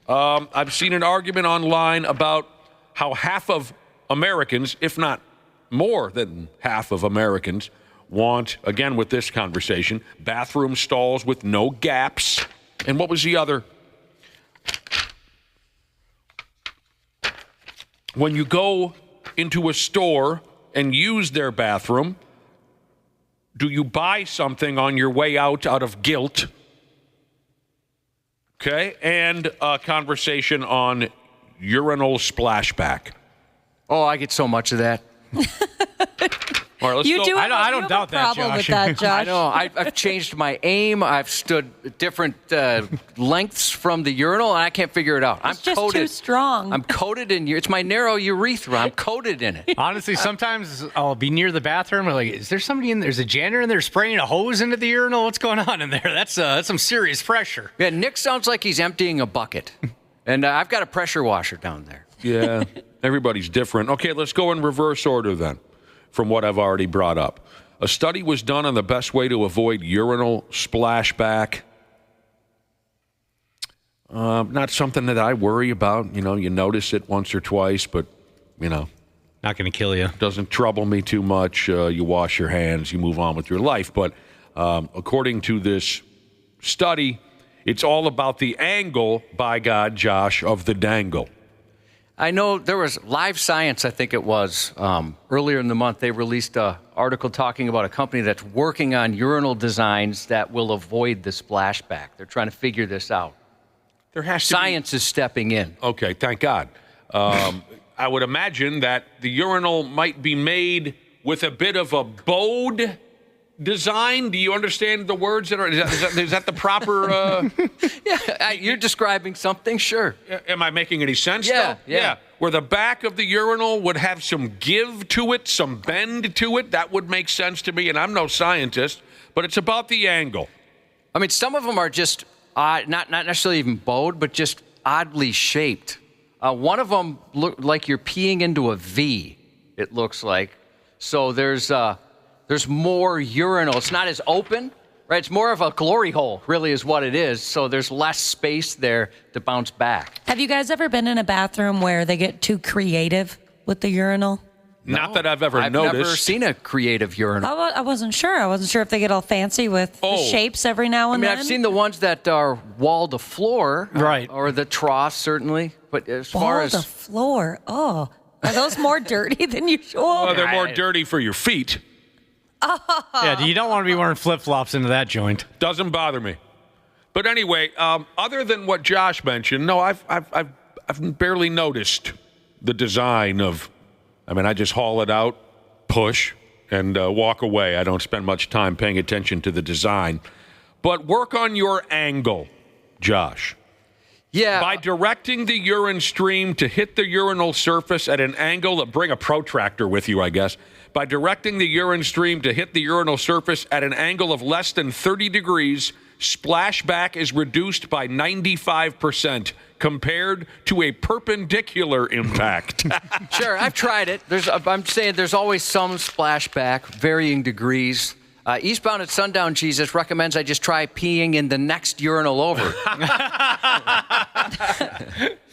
I've seen an argument online about how half of Americans, if not more than half of Americans, want, again with this conversation, bathroom stalls with no gaps. And what was the other? When you go into a store and use their bathroom, do you buy something on your way out of guilt? Okay, and a conversation on urinal splashback. Oh, I get so much of that. All right, let's You go. do. I don't have doubt a that, problem with Josh. that, Josh. I know. I've changed my aim. I've stood different lengths from the urinal, and I can't figure it out. It's just too strong. I'm coated in. It's my narrow urethra. I'm coated in it. Honestly, sometimes I'll be near the bathroom. I'm like, is there somebody in there? There's a janitor in there spraying a hose into the urinal? What's going on in there? That's some serious pressure. Yeah, Nick sounds like he's emptying a bucket, and I've got a pressure washer down there. Yeah, everybody's different. Okay, let's go in reverse order then, from what I've already brought up. A study was done on the best way to avoid urinal splashback. Not something that I worry about. You know, you notice it once or twice, but, you know. Not going to kill you. Doesn't trouble me too much. You wash your hands, you move on with your life. But according to this study, it's all about the angle, by God, Josh, of the dangle. I know there was Live Science, I think it was, earlier in the month. They released an article talking about a company that's working on urinal designs that will avoid the splashback. They're trying to figure this out. There has to Science is stepping in. Okay, thank God. I would imagine that the urinal might be made with a bit of a bowed design. Do you understand the words that are? Is that the proper? Yeah, you're describing something. Sure. Am I making any sense? Yeah, though? yeah. Where the back of the urinal would have some give to it, some bend to it. That would make sense to me. And I'm no scientist, but it's about the angle. I mean, some of them are just odd, not necessarily even bowed, but just oddly shaped. One of them looked like you're peeing into a V. It looks like. So there's more urinal. It's not as open, right? It's more of a glory hole, really, is what it is. So there's less space there to bounce back. Have you guys ever been in a bathroom where they get too creative with the urinal? Not that I've ever I've noticed. never seen a creative urinal. I wasn't sure. I wasn't sure if they get all fancy with the shapes every now and then. I've seen the ones that are wall to floor, right, or the trough, certainly. But as far wall as to floor, are those more dirty than usual? Well, they're more dirty for your feet. Yeah, you don't want to be wearing flip-flops into that joint. Doesn't bother me. But anyway, other than what Josh mentioned, no, I've barely noticed the design of. I mean, I just haul it out, push, and walk away. I don't spend much time paying attention to the design. But work on your angle, Josh. Yeah. By directing the urine stream to hit the urinal surface at an angle, bring a protractor with you, I guess. By directing the urine stream to hit the urinal surface at an angle of less than 30 degrees, splashback is reduced by 95% compared to a perpendicular impact. Sure, I've tried it. I'm saying there's always some splashback, varying degrees. Eastbound at Sundown Jesus recommends I just try peeing in the next urinal over.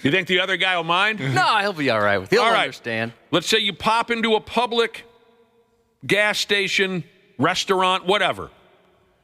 You think the other guy will mind? No, he'll be all right with it. He'll understand. Let's say you pop into a public gas station, restaurant, whatever,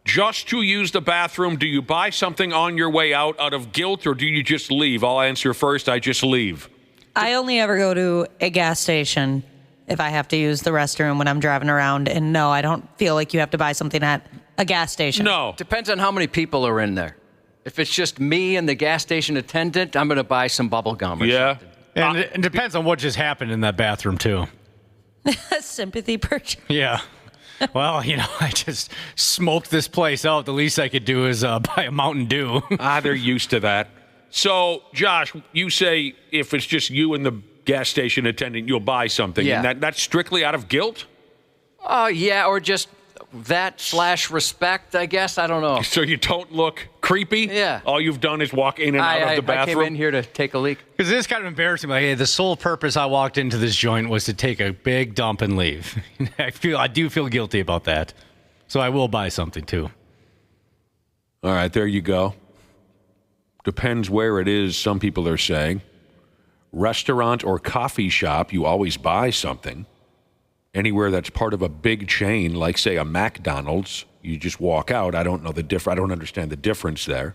just to use the bathroom. Do you buy something on your way out of guilt, or do you just leave? I'll answer first. I just leave. I only ever go to a gas station if I have to use the restroom when I'm driving around. And no, I don't feel like you have to buy something at a gas station. No. Depends on how many people are in there. If it's just me and the gas station attendant, I'm going to buy some bubble gum or something. And it depends on what just happened in that bathroom, too. Sympathy purchase. Yeah. Well, I just smoked this place out. The least I could do is buy a Mountain Dew. They're used to that. So, Josh, you say if it's just you and the gas station attendant, you'll buy something. Yeah. And that's strictly out of guilt? Yeah, or just that/respect, I guess. I don't know. So you don't look creepy? Yeah. All you've done is walk in and out of the bathroom? I came in here to take a leak. Because it is kind of embarrassing. Like, hey, the sole purpose I walked into this joint was to take a big dump and leave. I do feel guilty about that. So I will buy something, too. All right, there you go. Depends where it is, some people are saying. Restaurant or coffee shop, you always buy something. Anywhere that's part of a big chain, like, say, a McDonald's, you just walk out. I don't know the I don't understand the difference there.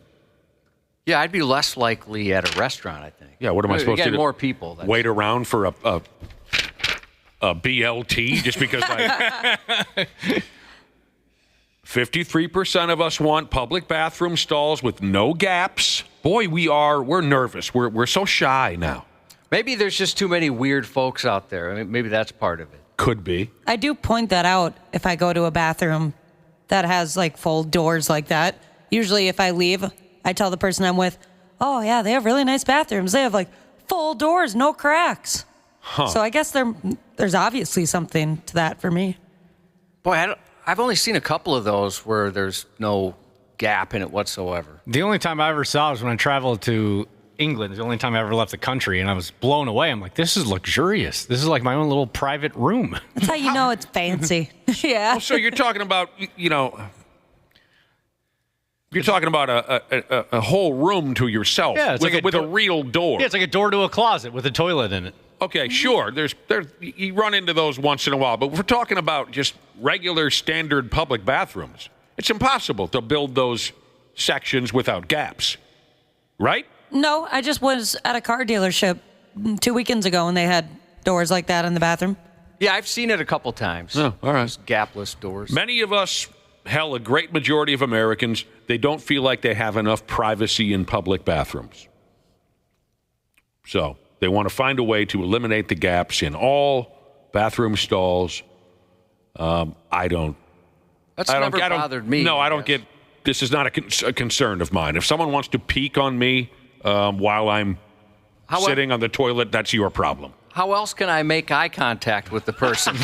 Yeah, I'd be less likely at a restaurant, I think. Yeah, what am I supposed to do? More people. Wait around for a BLT just because 53% of us want public bathroom stalls with no gaps. Boy, we're nervous. We're so shy now. Maybe there's just too many weird folks out there. I mean, maybe that's part of it. Could be. I do point that out if I go to a bathroom that has like full doors like that. Usually if I leave, I tell the person I'm with, oh yeah, they have really nice bathrooms. They have like full doors, no cracks. Huh. So I guess there's obviously something to that for me. Boy, I've only seen a couple of those where there's no gap in it whatsoever. The only time I ever saw was when I traveled to England. The only time I ever left the country, and I was blown away. I'm like, this is luxurious. This is like my own little private room. That's how you know it's fancy. Yeah. Well, so you're talking about, you're talking about a whole room to yourself with a real door. Yeah, it's like a door to a closet with a toilet in it. Okay, sure. You run into those once in a while, but we're talking about just regular standard public bathrooms. It's impossible to build those sections without gaps, right? No, I just was at a car dealership 2 weekends ago, and they had doors like that in the bathroom. Yeah, I've seen it a couple times. Oh, all right. Just gapless doors. Many of us, hell, a great majority of Americans, they don't feel like they have enough privacy in public bathrooms. So they want to find a way to eliminate the gaps in all bathroom stalls. I don't. That's never bothered me. No, I don't get. This is not a concern of mine. If someone wants to peek on me while I'm sitting on the toilet, that's your problem. How else can I make eye contact with the person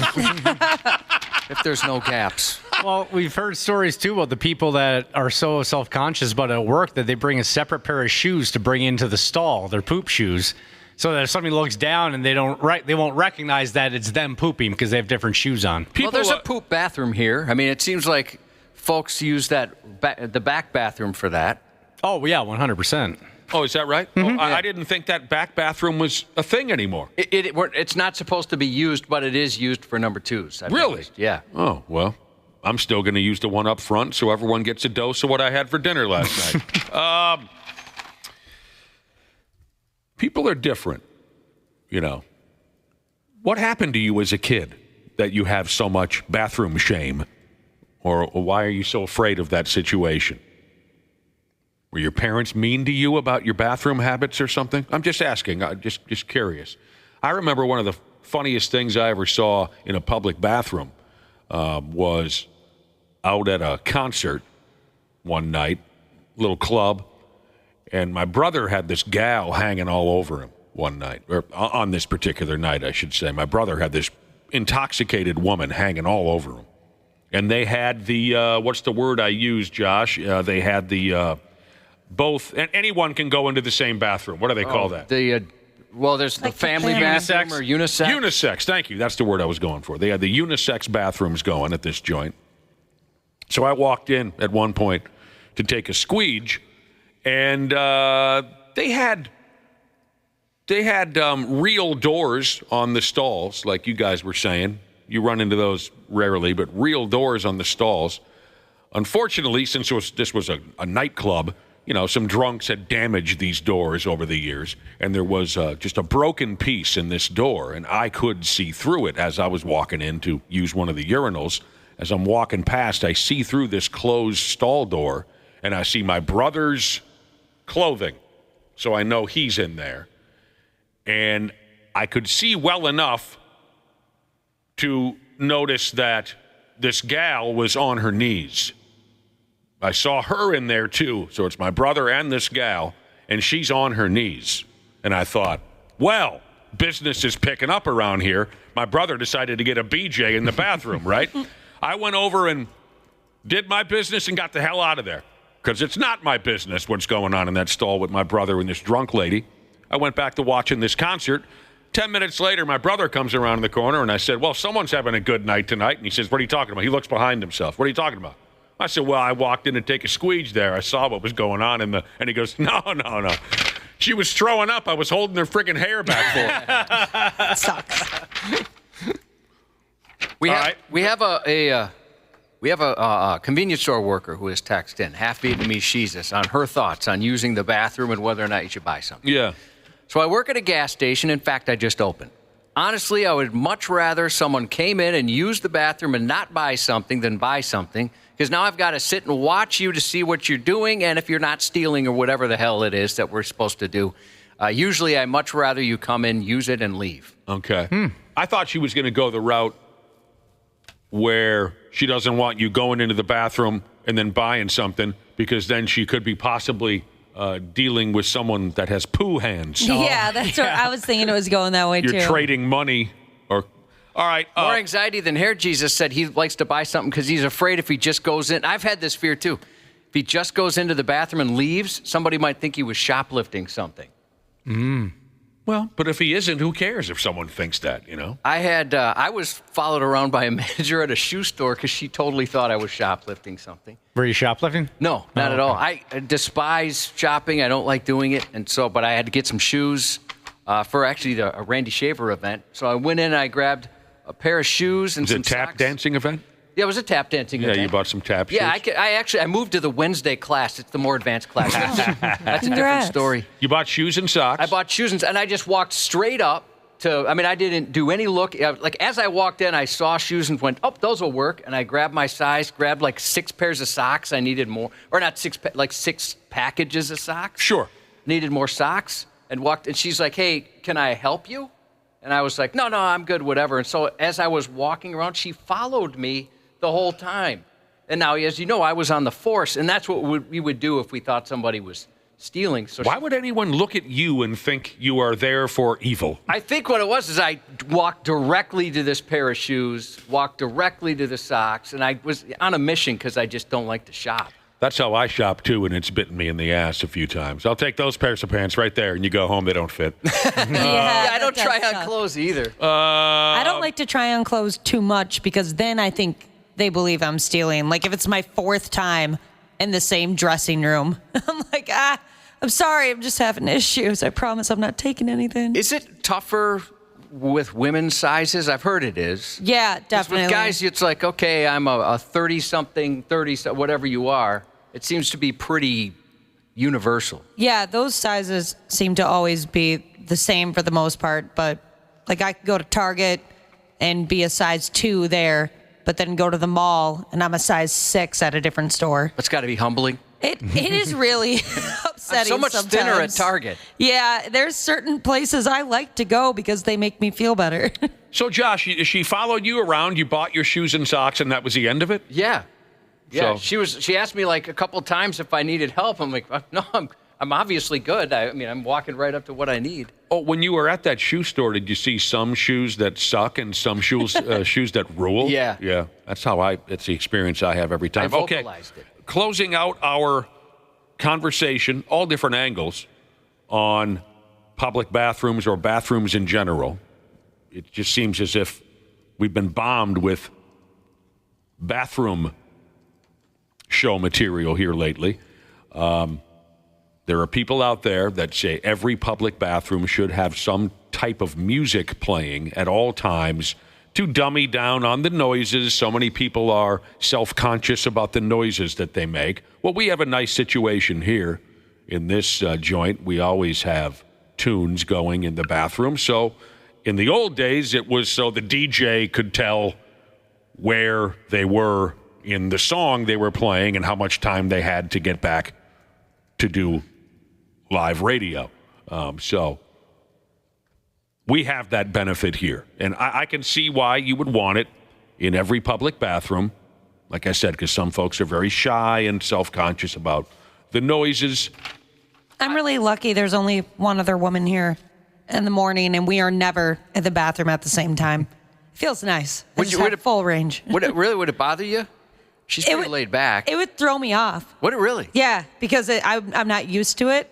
if there's no gaps? Well, we've heard stories, too, about the people that are so self-conscious about at work that they bring a separate pair of shoes to bring into the stall, their poop shoes, so that if somebody looks down and they won't recognize that it's them pooping because they have different shoes on. Well, there's a poop bathroom here. I mean, it seems like folks use the back bathroom for that. Oh, yeah, 100%. Oh, is that right? Mm-hmm. Oh, I didn't think that back bathroom was a thing anymore. It's not supposed to be used, but it is used for number twos. Really? Yeah. Oh, well, I'm still going to use the one up front so everyone gets a dose of what I had for dinner last night. People are different, What happened to you as a kid that you have so much bathroom shame? Or why are you so afraid of that situation? Were your parents mean to you about your bathroom habits or something? I'm just asking. I'm just curious. I remember one of the funniest things I ever saw in a public bathroom was out at a concert one night, little club, and my brother had this gal hanging all over him one night, or on this particular night, I should say. My brother had this intoxicated woman hanging all over him. And they had the, what's the word I use, Josh? They had the... both, and anyone can go into the same bathroom. What do they call that? There's the family bathroom or unisex. Unisex, thank you. That's the word I was going for. They had the unisex bathrooms going at this joint. So I walked in at one point to take a squeege, and they had real doors on the stalls, like you guys were saying. You run into those rarely, but real doors on the stalls. Unfortunately, since this was a nightclub, some drunks had damaged these doors over the years, and there was just a broken piece in this door, and I could see through it as I was walking in to use one of the urinals. As I'm walking past, I see through this closed stall door, and I see my brother's clothing, so I know he's in there. And I could see well enough to notice that this gal was on her knees. I saw her in there too, so it's my brother and this gal, and she's on her knees. And I thought, well, business is picking up around here. My brother decided to get a BJ in the bathroom, right? I went over and did my business and got the hell out of there, because it's not my business what's going on in that stall with my brother and this drunk lady. I went back to watching this concert. 10 minutes later, my brother comes around the corner, and I said, well, someone's having a good night tonight. And he says, what are you talking about? He looks behind himself. What are you talking about? I said, well, I walked in to take a squeege there. I saw what was going on and he goes, no. She was throwing up. I was holding her freaking hair back for her. Sucks. We have a convenience store worker who has texted in, half Vietnamese Jesus, on her thoughts on using the bathroom and whether or not you should buy something. Yeah. So I work at a gas station. In fact, I just opened. Honestly, I would much rather someone came in and used the bathroom and not buy something than buy something, because now I've got to sit and watch you to see what you're doing and if you're not stealing or whatever the hell it is that we're supposed to do. Usually, I much rather you come in, use it, and leave. Okay. I thought she was going to go the route where she doesn't want you going into the bathroom and then buying something because then she could be possibly dealing with someone that has poo hands. Yeah, that's what I was thinking. It was going that way, too. You're trading money. All right. More anxiety than hair. Jesus said he likes to buy something because he's afraid if he just goes in. I've had this fear, too. If he just goes into the bathroom and leaves, somebody might think he was shoplifting something. Well, but if he isn't, who cares if someone thinks that, you know? I was followed around by a manager at a shoe store because she totally thought I was shoplifting something. Were you shoplifting? No, not at all. I despise shopping. I don't like doing it. But I had to get some shoes for actually a Randy Shaver event. So I went in and I grabbed a pair of shoes and some socks. Was it a tap dancing event? Yeah, it was a tap dancing event. Yeah, you bought some tap shoes? Yeah, I moved to the Wednesday class. It's the more advanced class. That's a different story. You bought shoes and socks? I bought shoes and I just walked straight up to, I didn't do any look. Like, as I walked in, I saw shoes and went, oh, those will work. And I grabbed my size, grabbed like 6 pairs of socks. I needed more. Or not 6, like 6 packages of socks. Sure. Needed more socks. And walked, and she's like, hey, can I help you? And I was like, no, I'm good, whatever. And so as I was walking around, she followed me the whole time. And now, as you know, I was on the force, and that's what we would do if we thought somebody was stealing. So why would anyone look at you and think you are there for evil? I think what it was is I walked directly to this pair of shoes, walked directly to the socks, and I was on a mission because I just don't like to shop. That's how I shop, too, and it's bitten me in the ass a few times. I'll take those pairs of pants right there, and you go home, they don't fit. I don't try on clothes either. I don't like to try on clothes too much because then I think they believe I'm stealing. Like if it's my 4th time in the same dressing room, I'm like, I'm sorry, I'm just having issues. I promise I'm not taking anything. Is it tougher with women's sizes? I've heard it is. Yeah, definitely. With guys, it's like, okay, I'm a 30-something, whatever you are. It seems to be pretty universal. Yeah, those sizes seem to always be the same for the most part. But like I could go to Target and be a size 2 there, but then go to the mall and I'm a size 6 at a different store. That's got to be humbling. It is really upsetting. I'm so much sometimes. thinner at Target. Yeah, there's certain places I like to go because they make me feel better. So, Josh, she followed you around, you bought your shoes and socks, and that was the end of it? Yeah. Yeah, So- she asked me like a couple times if I needed help. I'm like, no, I'm obviously good. I'm walking right up to what I need. Oh, when you were at that shoe store, did you see some shoes that suck and some shoes shoes that rule? Yeah. Yeah. That's the experience I have every time. I vocalized it. Closing out our conversation, all different angles on public bathrooms or bathrooms in general. It just seems as if we've been bombed with bathroom show material here lately. There are people out there that say every public bathroom should have some type of music playing at all times to dummy down on the noises. So many people are self-conscious about the noises that they make. Well, we have a nice situation here in this joint. We always have tunes going in the bathroom. So in the old days, it was so the DJ could tell where they were in the song they were playing and how much time they had to get back to do live radio. So we have that benefit here. And I can see why you would want it in every public bathroom. Like I said, because some folks are very shy and self-conscious about the noises. I'm really lucky there's only one other woman here in the morning, and we are never in the bathroom at the same time. It feels nice. Would you full range? Would it bother you? She's pretty laid back. It would throw me off. Would it really? Yeah, because I'm not used to it.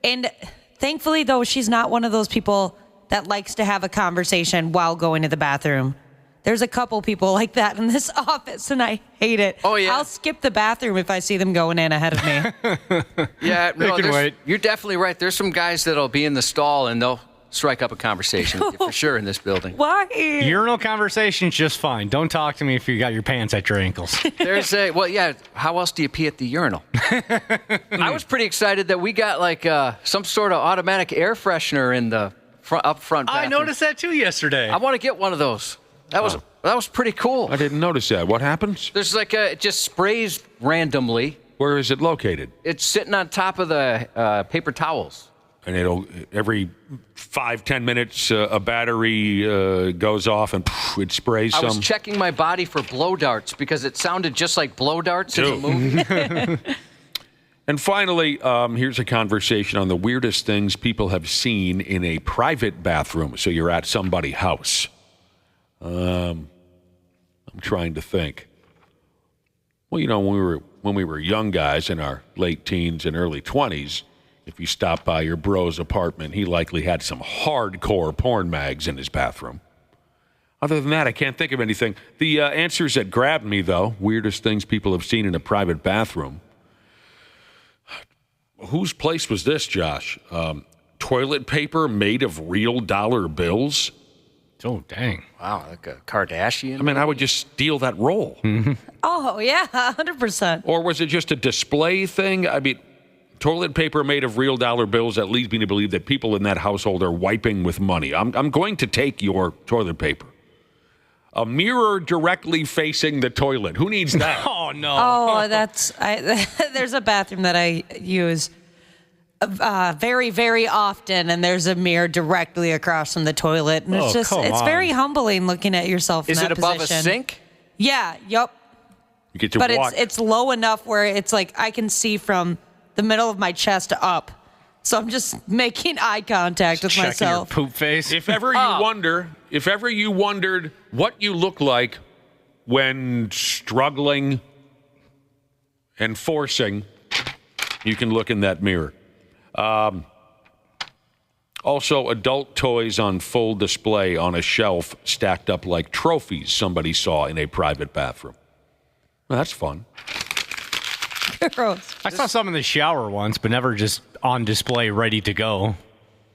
And thankfully, though, she's not one of those people that likes to have a conversation while going to the bathroom. There's a couple people like that in this office, and I hate it. Oh, yeah? I'll skip the bathroom if I see them going in ahead of me. Yeah, no, can wait. You're definitely right. There's some guys that'll be in the stall, and they'll strike up a conversation with you for sure in this building. Why? Urinal conversation's just fine. Don't talk to me if you got your pants at your ankles. How else do you pee at the urinal? I was pretty excited that we got like some sort of automatic air freshener in the up front bathroom. I noticed that too yesterday. I want to get one of those. That was pretty cool. I didn't notice that. What happens? There's like it just sprays randomly. Where is it located? It's sitting on top of the paper towels. and it'll every 5-10 minutes a battery goes off and it sprays I some. was checking my body for blow darts because it sounded just like blow darts in the movie. And finally, here's a conversation on the weirdest things people have seen in a private bathroom. So you're at somebody's house. I'm trying to think. Well, you know, when we were young guys in our late teens and early 20s, if you stopped by your bro's apartment, he likely had some hardcore porn mags in his bathroom. Other than that, I can't think of anything. The answers that grabbed me, though, weirdest things people have seen in a private bathroom. Whose place was this, Josh? Toilet paper made of real dollar bills? Oh, dang. Wow, like a Kardashian? I mean, I would just steal that roll. Oh, yeah, 100%. Or was it just a display thing? I mean, toilet paper made of real dollar bills, that leads me to believe that people in that household are wiping with money. I'm going to take your toilet paper. A mirror directly facing the toilet. Who needs that? Oh, no. Oh, there's a bathroom that I use very, very often, and there's a mirror directly across from the toilet. And it's very humbling looking at yourself in that position. Is it above a sink? Yeah, yep. You get to but walk. it's low enough where it's like I can see from the middle of my chest up. So I'm just making eye contact with myself. Your poop face. If ever you wondered what you look like when struggling and forcing, you can look in that mirror. Also, adult toys on full display on a shelf stacked up like trophies somebody saw in a private bathroom. Well, that's fun. Gross. I saw some in the shower once, but never just on display, ready to go.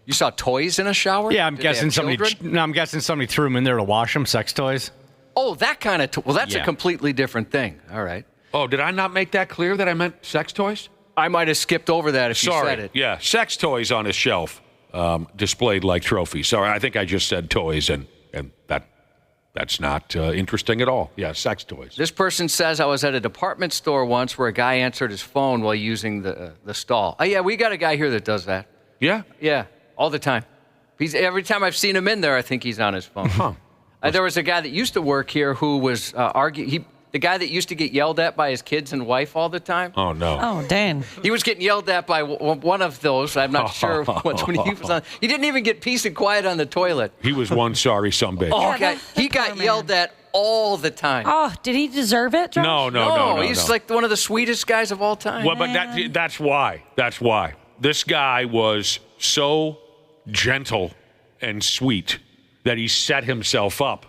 You saw toys in a shower? Yeah, I'm guessing somebody threw them in there to wash them. Sex toys. Oh, that kind of. Well, that's a completely different thing. All right. Oh, did I not make that clear that I meant sex toys? I might have skipped over that if you said it. Yeah, sex toys on a shelf displayed like trophies. Sorry, I think I just said toys, and that's not interesting at all. Yeah, sex toys. This person says, I was at a department store once where a guy answered his phone while using the stall. Oh, yeah, we got a guy here that does that. Yeah? Yeah, all the time. Every time I've seen him in there, I think he's on his phone. Huh. There was a guy that used to work here who was arguing. The guy that used to get yelled at by his kids and wife all the time. Oh, no. Oh, dang. He was getting yelled at by one of those. I'm not sure which one he was on. He didn't even get peace and quiet on the toilet. He was one sorry sumbitch. Oh, okay. He got yelled at all the time. Oh, did he deserve it, Josh? No. He's like one of the sweetest guys of all time. Well, but that's why. That's why. This guy was so gentle and sweet that he set himself up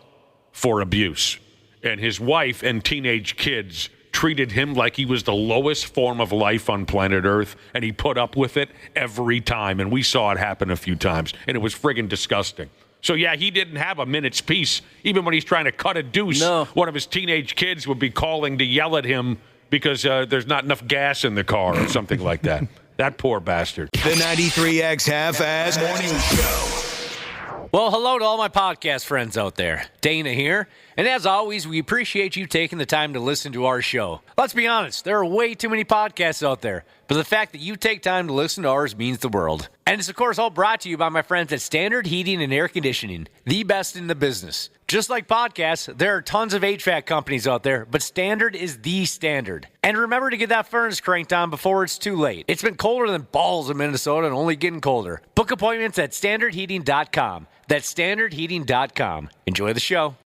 for abuse. And his wife and teenage kids treated him like he was the lowest form of life on planet Earth, and he put up with it every time. And we saw it happen a few times, and it was friggin' disgusting. So, yeah, he didn't have a minute's peace. Even when he's trying to cut a deuce, one of his teenage kids would be calling to yell at him because there's not enough gas in the car or something like that. That poor bastard. The 93X Half-Ass Morning Show. Well, hello to all my podcast friends out there. Dana here. And as always, we appreciate you taking the time to listen to our show. Let's be honest, there are way too many podcasts out there, but the fact that you take time to listen to ours means the world. And it's, of course, all brought to you by my friends at Standard Heating and Air Conditioning, the best in the business. Just like podcasts, there are tons of HVAC companies out there, but Standard is the standard. And remember to get that furnace cranked on before it's too late. It's been colder than balls in Minnesota and only getting colder. Book appointments at standardheating.com. That's standardheating.com. Enjoy the show.